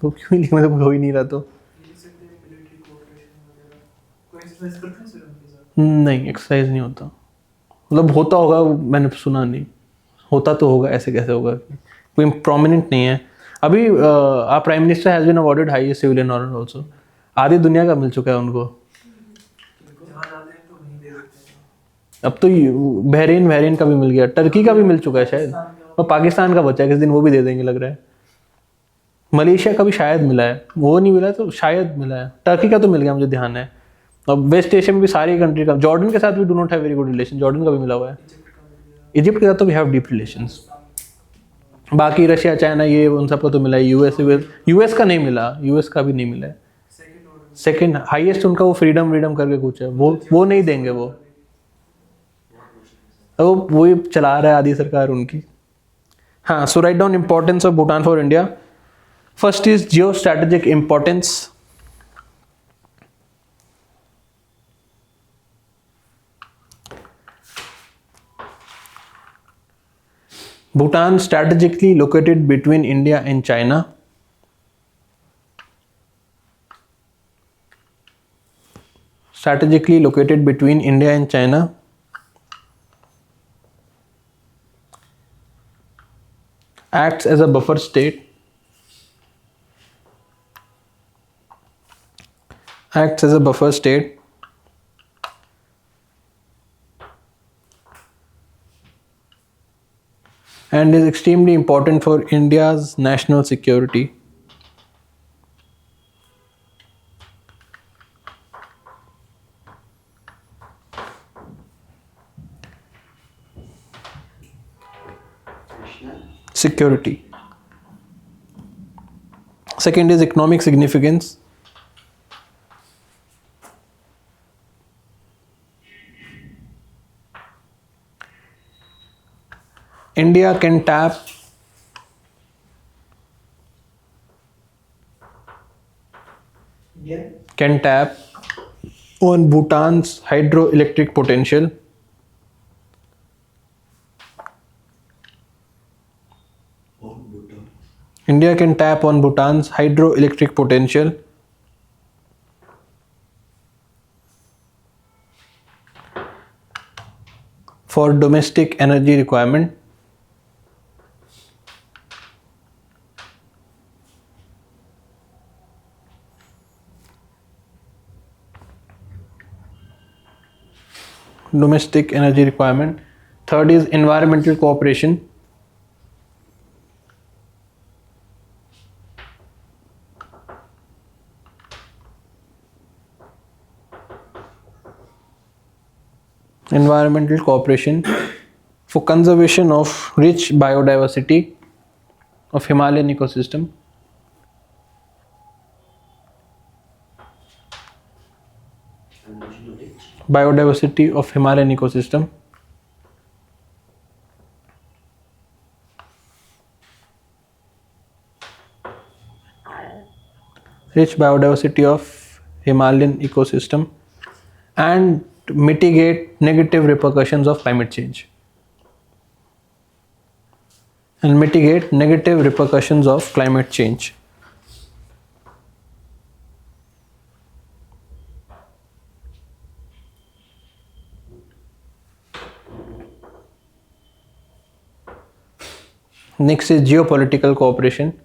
तो क्यों मतलब हो ही नहीं रहा तो लिख सकते हैं मिलिट्री कोऑपरेशन वगैरह। कोई एक्सरसाइज करते हैं सर उनके साथ? नहीं, एक्सरसाइज नहीं होता। मतलब होता होगा, मैंने सुना नहीं। होता तो होगा, ऐसे कैसे होगा? कोई प्रोमिनेंट नहीं है। अभी our prime minister has been awarded highest civilian honour also. आधी दुनिया का मिल चुका है उनको। जहाँ जाते हैं तो वहीं दे देते हैं। अब तो बहरीन का भी मिल गया, टर्की का भी मिल चुका है शायद, और पाकिस्तान का बचा है, किस दिन वो भी दे देंगे लग रहा है। मलेशिया का भी शायद मिला है, वो नहीं मिला तो शायद मिला है। टर्की का तो मिल गया, मुझे ध्यान है। और वेस्ट एशिया में भी सारी कंट्री का, जॉर्डन के साथ भी do not have very good relation, Jordan का भी मिला हुआ है। इजिप्ट के साथ तो वी हैव डीप रिलेशंस। बाकी रशिया, चाइना, ये उन सबको तो मिला है। यूएस का नहीं मिला, यूएस का भी नहीं मिला है। सेकंड ऑर्डर सेकंड हाईएस्ट उनका वो फ्रीडम करके कुछ है, वो नहीं देंगे वो। अब वही चला रहा है आधी सरकार उनकी। हाँ, so right down importance of Bhutan for India. First is geostrategic importance. Bhutan strategically located between India and China. Strategically located between India and China. Acts as a buffer state. Acts as a buffer state. And is extremely important for India's national security. Security. Second is economic significance. India can tap on Bhutan's hydroelectric potential. India can tap on Bhutan's hydroelectric potential for domestic energy requirement. Domestic energy requirement. Third is environmental cooperation. Environmental cooperation for conservation of rich biodiversity of Himalayan ecosystem. Biodiversity of Himalayan ecosystem. Rich biodiversity of Himalayan ecosystem and mitigate negative repercussions of climate change. and mitigate negative repercussions of climate change. Next is geopolitical cooperation.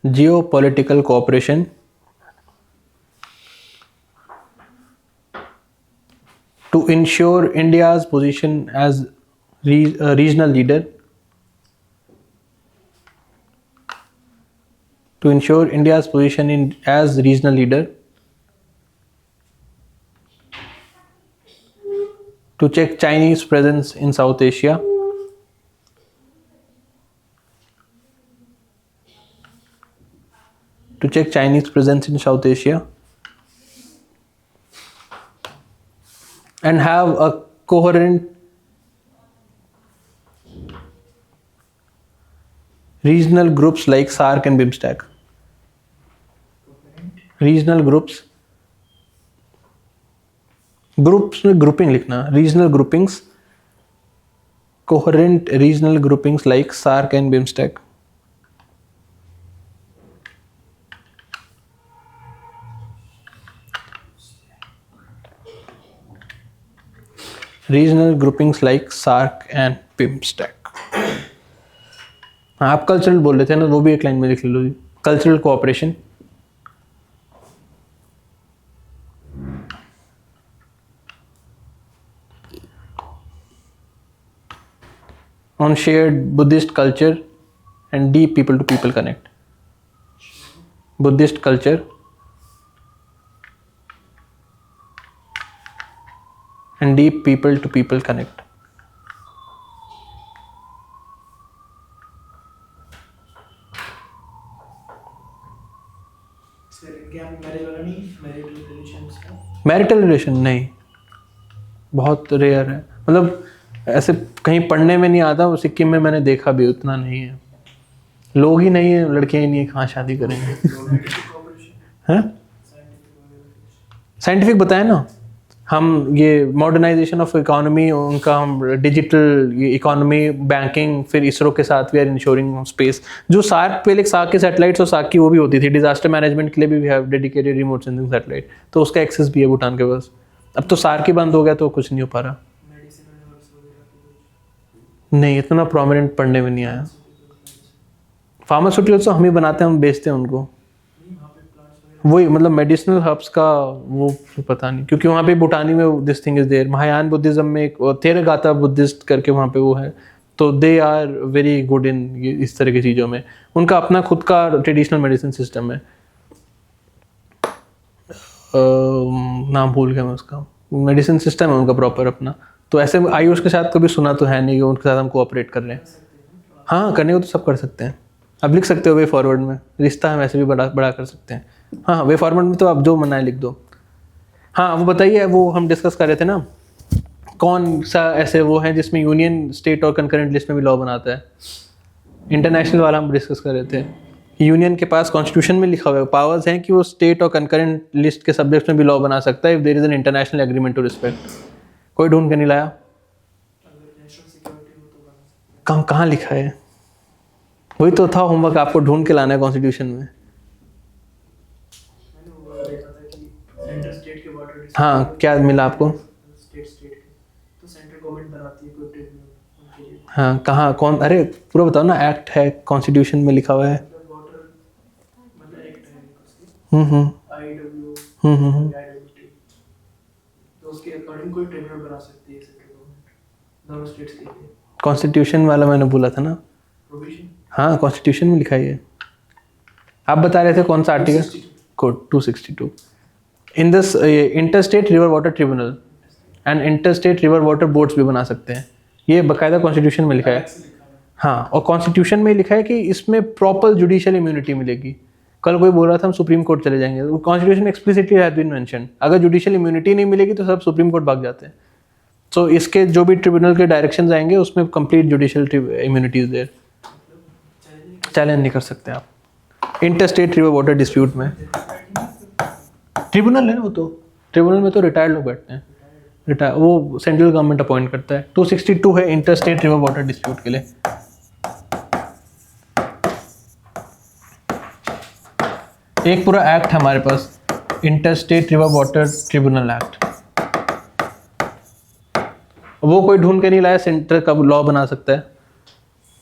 Geopolitical cooperation to ensure India's position as a regional leader. To ensure India's position as regional leader. To check Chinese presence in South Asia. To check Chinese presence in South Asia. And have a coherent regional groups like SAARC and BIMSTEC. Regional groups. Groups में ग्रुपिंग लिखना, regional groupings, coherent regional groupings like SAARC and BIMSTEC. Regional groupings like SAARC and BIMSTEC. आप कल्चरल बोल रहे थे ना, वो भी एक लाइन में लिख लो. Cultural cooperation. On shared Buddhist culture and deep people-to-people connect. Buddhist culture and deep people-to-people connect. Marital relation नहीं, बहुत रेयर है. मतलब ऐसे कहीं पढ़ने में नहीं आता, सिक्किम में मैंने देखा भी उतना नहीं है. लोग ही नहीं है, लड़कियां ही नहीं है, कहाँ शादी करेंगे. हैं? साइंटिफिक बताया ना हम, ये मॉडर्नाइजेशन ऑफ इकोनॉमी, उनका हम डिजिटल इकोनॉमी, बैंकिंग, फिर इसरो के साथ वी आर इंश्योरिंग स्पेस. जो सार्क पहले सार्क के सैटेलाइट्स और सार्क की वो भी होती थी, डिजास्टर मैनेजमेंट के लिए भी we have dedicated remote sensing satellite, तो उसका एक्सेस भी है भूटान के पास. अब तो सार्क ही बंद हो गया तो कुछ नहीं हो पा रहा. नहीं, इतना प्रोमिनेंट पढ़ने में नहीं आया. फार्मास्यूटिकल्स तो हम ही बनाते हैं, हम बेचते हैं उनको. वही मतलब मेडिसिनल हर्ब्स का वो पता नहीं, क्योंकि वहाँ पे भूटानी में this thing is there. Mahayana Buddhism में एक थेरागाता बुद्धिस्ट करके वहाँ पे वो है, तो they are very good in इस तरह की चीज़ों में. उनका अपना खुद का ट्रेडिशनल मेडिसिन सिस्टम है. नाम भूल गया मैं उसका. मेडिसिन सिस्टम है उनका प्रॉपर अपना. तो ऐसे आयुष के साथ कभी सुना तो है नहीं कि उनके साथ हम कोऑपरेट कर रहे हैं. हाँ, करने को तो सब कर सकते हैं. अब लिख सकते हो वे फॉरवर्ड में, रिश्ता हम ऐसे भी बड़ा कर सकते हैं. हाँ, वे फॉरवर्ड में तो आप जो मना है लिख दो. हाँ, वो बताइए, वो हम डिस्कस कर रहे थे ना, कौन सा ऐसे वो है जिसमें यूनियन, स्टेट और कंकरेंट लिस्ट में भी लॉ बनाता है. इंटरनेशनल वाला हम डिस्कस कर रहे थे. यूनियन के पास कॉन्स्टिट्यूशन में लिखा हुआ है पावर्स हैं कि वो स्टेट और कंकरेंट लिस्ट के सब्जेक्ट्स में भी लॉ बना सकता है if there is an international agreement to respect. कोई ढूंढ के नहीं लाया. कहाँ लिखा है? वही तो था होमवर्क, आपको ढूंढ के लाना है कॉन्स्टिट्यूशन में. हाँ, क्या मिला आपको? हाँ, कहाँ, कौन? अरे पूरा बताओ ना. एक्ट है, कॉन्स्टिट्यूशन में लिखा हुआ है. कॉन्स्टिट्यूशन वाला मैंने बोला था ना. हाँ, कॉन्स्टिट्यूशन में लिखा है. आप बता रहे थे कौन सा article? Code 262. In this interstate river water tribunal and interstate river water boards भी बना सकते हैं. ये बाकायदा कॉन्स्टिट्यूशन में लिखा है. हाँ, और कॉन्स्टिट्यूशन में लिखा है कि इसमें प्रॉपर जुडिशियल इम्यूनिटी मिलेगी. कल कोई बोल रहा था हम सुप्रीम कोर्ट चले जाएंगे, कॉन्स्टिट्यूशन में एक्सप्लिसिटली हैज बीन मेंशन. अगर जुडिशियल इम्यूनिटी नहीं मिलेगी तो सब सुप्रीम कोर्ट भाग जाते हैं. सो इसके जो भी ट्रिब्यूनल के डायरेक्शंस आएंगे उसमें complete judicial immunity is there. Challenge नहीं कर सकते आप इंटरस्टेट रिवर वाटर डिस्प्यूट में. ट्रिब्यूनल है ना वो तो. ट्रिब्यूनल में तो रिटायर्ड लोग बैठते हैं, रिटायर, वो सेंट्रल गवर्नमेंट अपॉइंट करता है। 262 है inter state river water dispute के लिए। एक पूरा एक्ट हमारे पास, inter state river water tribunal act. वो कोई ढूंढ के नहीं लाया, सेंटर का लॉ बना सकता है।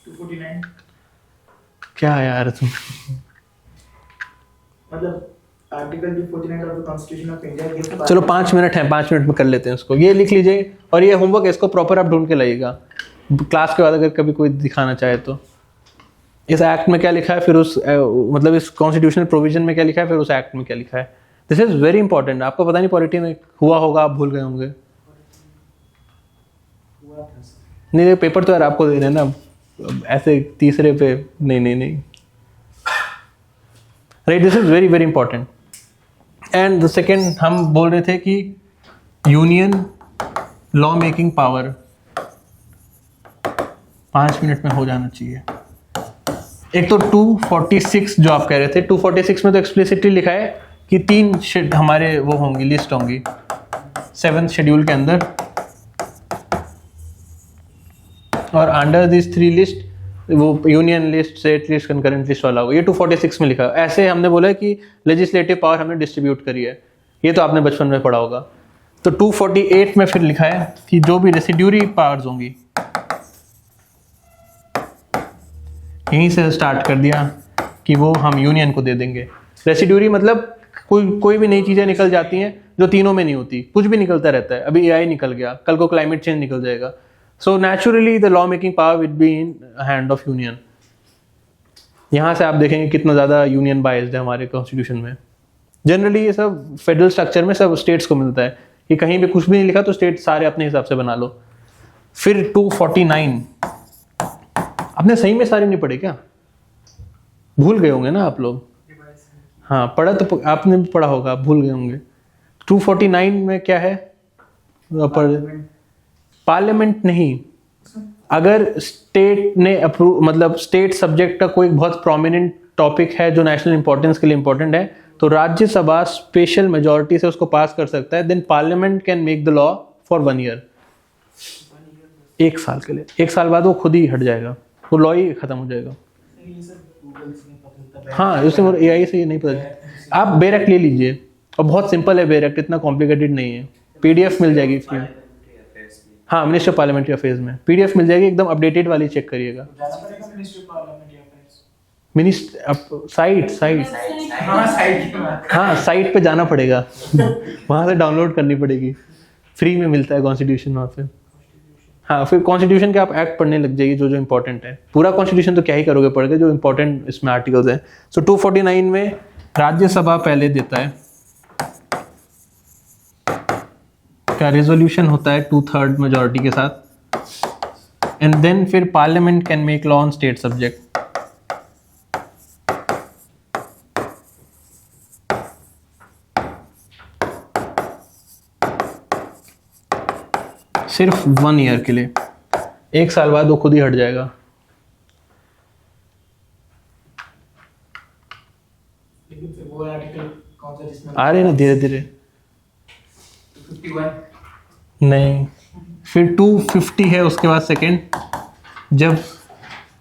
249 क्या यार तुम, मतलब article 249 of the constitution of India. चलो 5 मिनट है, 5 मिनट में कर लेते हैं उसको। ये लिख लीजिए और ये होमवर्क है, इसको प्रॉपर आप ढूंढ के लाइएगा क्लास के बाद अगर कभी कोई दिखाना चाहे तो। इस एक्ट में क्या लिखा है, फिर उस मतलब इस कॉन्स्टिट्यूशनल प्रोविजन में क्या लिखा है, फिर उस एक्ट में क्या लिखा है। This is very important. आपको पता नहीं पॉलिटी में हुआ होगा, आप भूल गए होंगे। नहीं नहीं, पेपर तो यार आपको दे रहे हैं ना, ऐसे तीसरे पे नहीं। Right, this is very very important. And the second हम बोल रहे थे कि union law making power 5 minute में हो जाना चाहिए। एक तो 246 जो आप कह रहे थे, 246 में तो एक्सप्लिसिटली लिखा है कि 3 हमारे वो होंगी, लिस्ट होंगी 7th शेड्यूल के अंदर, और अंडर दिस 3 लिस्ट वो union list, state list, concurrent list वाला होगा। ये 246 में लिखा है। ऐसे हमने बोला है कि लेजिस्लेटिव पावर हमने डिस्ट्रीब्यूट करी है, ये तो आपने बचपन में पढ़ा होगा। तो 248 में फिर लिखा है कि जो भी रेसिड्यूरी पावर्स होंगी, यहीं से स्टार्ट कर दिया कि वो हम यूनियन को दे देंगे। रेसिड्यूरी मतलब कोई भी नई चीज़ें निकल जाती हैं जो तीनों में नहीं होती, कुछ भी निकलता रहता है। अभी AI निकल गया, कल को क्लाइमेट चेंज निकल जाएगा। So naturally the law making power will be in hand of union. यहाँ से आप देखेंगे कितना ज़्यादा यूनियन बाइज्ड है हमारे कॉन्स्टिट्यूशन में। जनरली ये सब फेडरल स्ट्रक्चर में सब स्टेट्स को मिलता है कि कहीं भी कुछ भी नहीं लिखा तो स्टेट सारे अपने हिसाब से बना लो। फिर 249 आपने सही में सारे नहीं पढ़े क्या? भूल गए होंगे ना आप लोग? हाँ पढ़ा तो आपने भी पढ़ा होगा, आप भूल गए होंगे। 249 में क्या है? पार्लियामेंट नहीं, अगर स्टेट ने अप्रूव, मतलब स्टेट सब्जेक्ट का कोई बहुत प्रोमिनेंट टॉपिक है जो नेशनल इंपॉर्टेंस के लिए इंपॉर्टेंट है, तो राज्यसभा स्पेशल मेजॉरिटी से उसको पास कर सकता है। Then parliament can make the law for 1 year, 1 साल के लिए। 1 साल बाद वो खुद ही हट जाएगा, वो लॉ ही खत्म हो जाएगा। हाँ, उससे AI से ये नहीं पता। आप बेर एक्ट ले लीजिए, और बहुत सिंपल है बेर एक्ट, इतना कॉम्प्लिकेटेड नहीं है। PDF मिल जाएगी इसमें। हाँ, मिनिस्ट्री ऑफ पार्लियामेंट्री अफेयर्स में PDF मिल जाएगी, एकदम अपडेटेड वाली चेक करिएगा। साइट पे जाना पड़ेगा वहाँ से डाउनलोड करनी पड़ेगी, फ्री में मिलता है कॉन्स्टिट्यूशन वहाँ पे। हाँ, फिर कॉन्स्टिट्यूशन के आप एक्ट पढ़ने लग जाइए जो इंपॉर्टेंट है। पूरा कॉन्स्टिट्यूशन तो क्या ही करोगे पढ़ के, जो इंपॉर्टेंट इसमें आर्टिकल्स हैं। सो 249 में राज्यसभा पहले देता है, का रेजोल्यूशन होता है 2/3 मेजॉरिटी के साथ, एंड देन फिर parliament can make law on state subject. सिर्फ 1 ईयर के लिए, 1 साल बाद वो खुद ही हट जाएगा। लेकिन फिर वो आर्टिकल कौन सा जिसमें आ रहे ना धीरे धीरे? 51 नहीं, फिर 250 है उसके बाद सेकेंड, जब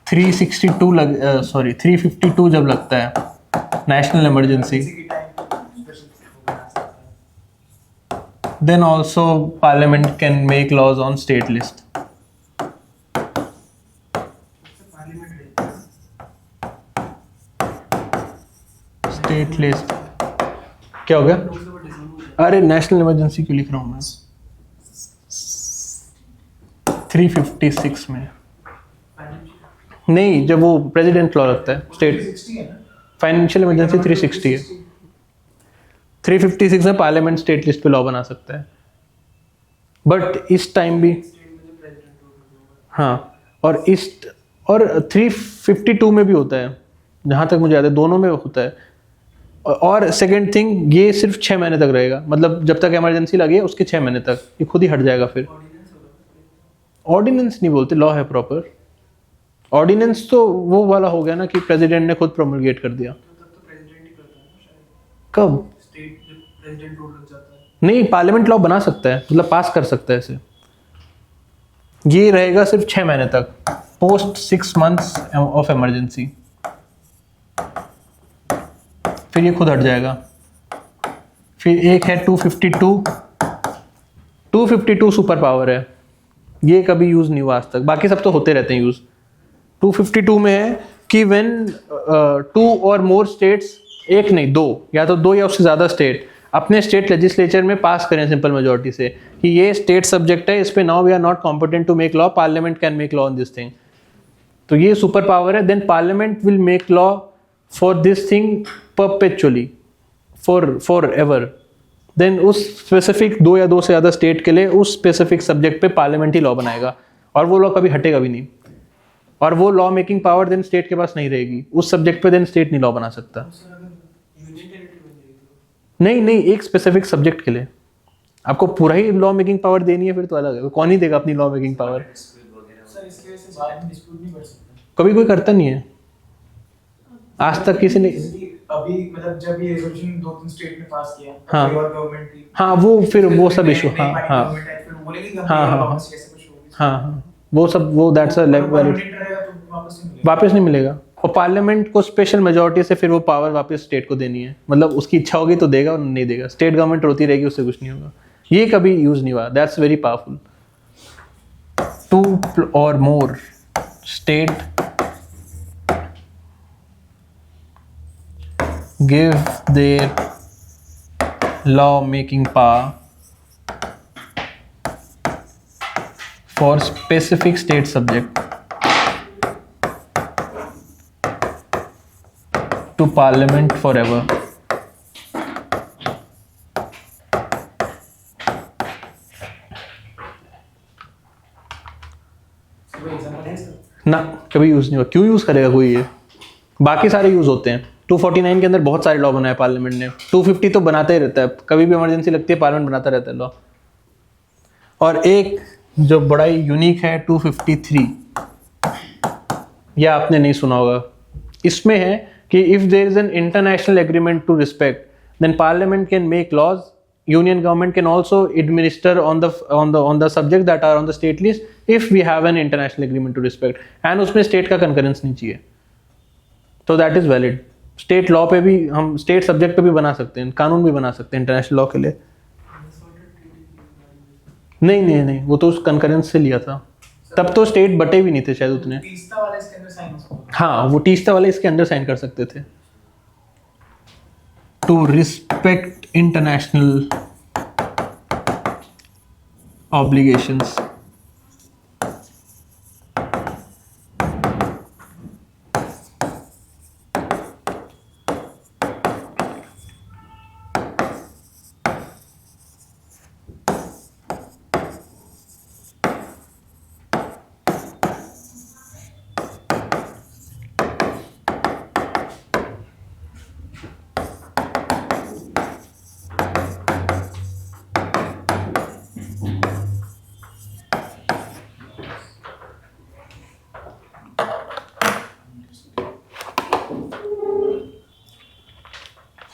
352 जब लगता है national emergency, then also parliament can make laws on state list. State list क्या हो गया? अरे नेशनल इमरजेंसी क्यों लिख रहा हूँ मैं? 356 में नहीं, जब वो प्रेसिडेंट लॉ लगता है स्टेट, 360 है ना? फाइनेंशियल इमरजेंसी 360 है। 356 में पार्लियामेंट स्टेट लिस्ट पे लॉ बना सकता है। बट इस टाइम भी हाँ, और 352 में भी होता है जहाँ तक मुझे याद है, दोनों में होता है। और सेकेंड थिंग, ये सिर्फ 6 महीने तक रहेगा, मतलब जब तक इमरजेंसी लगी है उसके 6 महीने तक ये खुद ही हट जाएगा। फिर ऑर्डिनेंस नहीं बोलते, लॉ है प्रॉपर। ऑर्डिनेंस तो वो वाला हो गया ना कि प्रेसिडेंट ने खुद प्रोमलगेट कर दिया। तो प्रेसिडेंट ही करता है ना शायद। कब? स्टेट जब प्रेसिडेंट रूल लग जाता है नहीं, पार्लियामेंट लॉ बना सकता है, मतलब पास कर सकता है इसे। ये रहेगा सिर्फ 6 महीने तक, पोस्ट 6 months ऑफ इमरजेंसी, फिर ये खुद हट जाएगा। फिर एक है 252 सुपर पावर है, ये कभी यूज नहीं हुआ आज तक, बाकी सब तो होते रहते हैं यूज। 252 में है कि व्हेन 2 और मोर स्टेट्स, एक नहीं 2, या तो 2 या उससे ज्यादा स्टेट अपने स्टेट लेजिस्लेचर में पास करें सिंपल मेजोरिटी से कि ये स्टेट सब्जेक्ट है, इस पे now we are not competent to make law, parliament can make law on this thing. तो ये सुपर पावर है। Then parliament will make law for this thing perpetually, for ever. देन उस स्पेसिफिक 2 या 2 से ज़्यादा स्टेट के लिए उस स्पेसिफिक सब्जेक्ट पे पार्लियामेंट ही लॉ बनाएगा, और वो लॉ कभी हटेगा भी नहीं। और वो law making power then state के पास नहीं रहेगी उस सब्जेक्ट पे, देन स्टेट नहीं लॉ बना सकता। यूनियन टेरिटरी बन जाएगी नहीं, एक स्पेसिफिक सब्जेक्ट के लिए आपको पूरा ही लॉ मेकिंग पावर देनी है, फिर तो अलग है। कौन ही देगा अपनी लॉ मेकिंग पावर? तो सर इसकी वजह से बाद में डिस्प्यूट नहीं कर सकते। कभी कोई करता नहीं है आज तक किसी ने। अभी मतलब जब ये रेजोल्यूशन 2-3 स्टेट में पास किया, हाँ। कोई और गवर्नमेंट की, हाँ, वो फिर वो सब इशू, नई हाँ पार्टी हाँ गवर्नमेंट है, फिर बोलेगी कि हम हाँ, हाँ, वापस कैसे कुछ होगी। हाँ, वो सब, वो दैट्स अ वैलिड, परमानेंट रहेगा तो वापस नहीं मिलेगा। वापस नहीं मिलेगा। और पार्लियामेंट को स्पेशल मेजोरिटी से फिर वो पावर वापस स्टेट को देनी है, मतलब उसकी इच्छा होगी तो देगा और नहीं देगा। स्टेट गवर्नमेंट रोती रहेगी, उससे कुछ नहीं होगा। ये कभी यूज नहीं हुआ, that's very powerful. 2 or more state give their law making power for specific state subject to parliament forever. कोई एग्जांपल है इसका? ना, कभी यूज नहीं हुआ। क्यों यूज करेगा कोई ये? बाकी सारे यूज होते हैं। 249 के अंदर बहुत सारे लॉ बनाए पार्लियामेंट ने। 250 तो बनाता ही रहता है, कभी भी इमरजेंसी लगती है पार्लियामेंट बनाता रहता है लॉ। और एक जो बड़ा ही यूनिक है 253, यह आपने नहीं सुना होगा। इसमें है कि if there is an international agreement to respect, then parliament can make laws, union government can also administer on the subject that are on the state list if we have an international agreement to respect, and उसमें state का concurrence नहीं चाहिए, तो that is valid। state law पे भी हम state subject पे भी बना सकते हैं, कानून भी बना सकते हैं international law के लिए। नहीं, वो तो उस concurrence से लिया था, तब तो state बटे भी नहीं थे शायद उतने। तीसरा वाला इसके अंदर साइन हो सकता है। हाँ, वो तीसरा वाले इसके अंदर साइन कर सकते थे। To respect international obligations।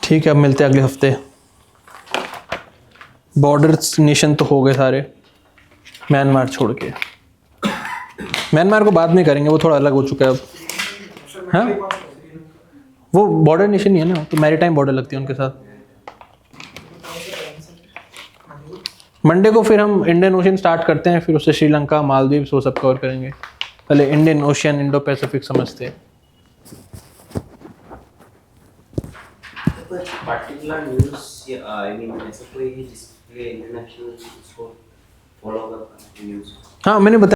ठीक है, अब मिलते हैं अगले हफ्ते। बॉर्डर्स नेशन तो हो गए सारे, म्यांमार छोड़ के। म्यांमार को बाद में करेंगे, वो थोड़ा अलग हो चुका है अब। हाँ, वो बॉर्डर नेशन ही है ना, तो मैरीटाइम बॉर्डर लगती है उनके साथ। मंडे को फिर हम इंडियन ओशियन स्टार्ट करते हैं, फिर उससे श्रीलंका, मालदीव, वो सब कवर करेंगे। पहले इंडियन ओशियन, इंडो पैसिफिक समझते हैं। पर्टिकुलर न्यूज़, आई मीन ऐसा कोई जिसके इंटरनेशनल उसको फॉलो करता है न्यूज़? हाँ, मैंने बताया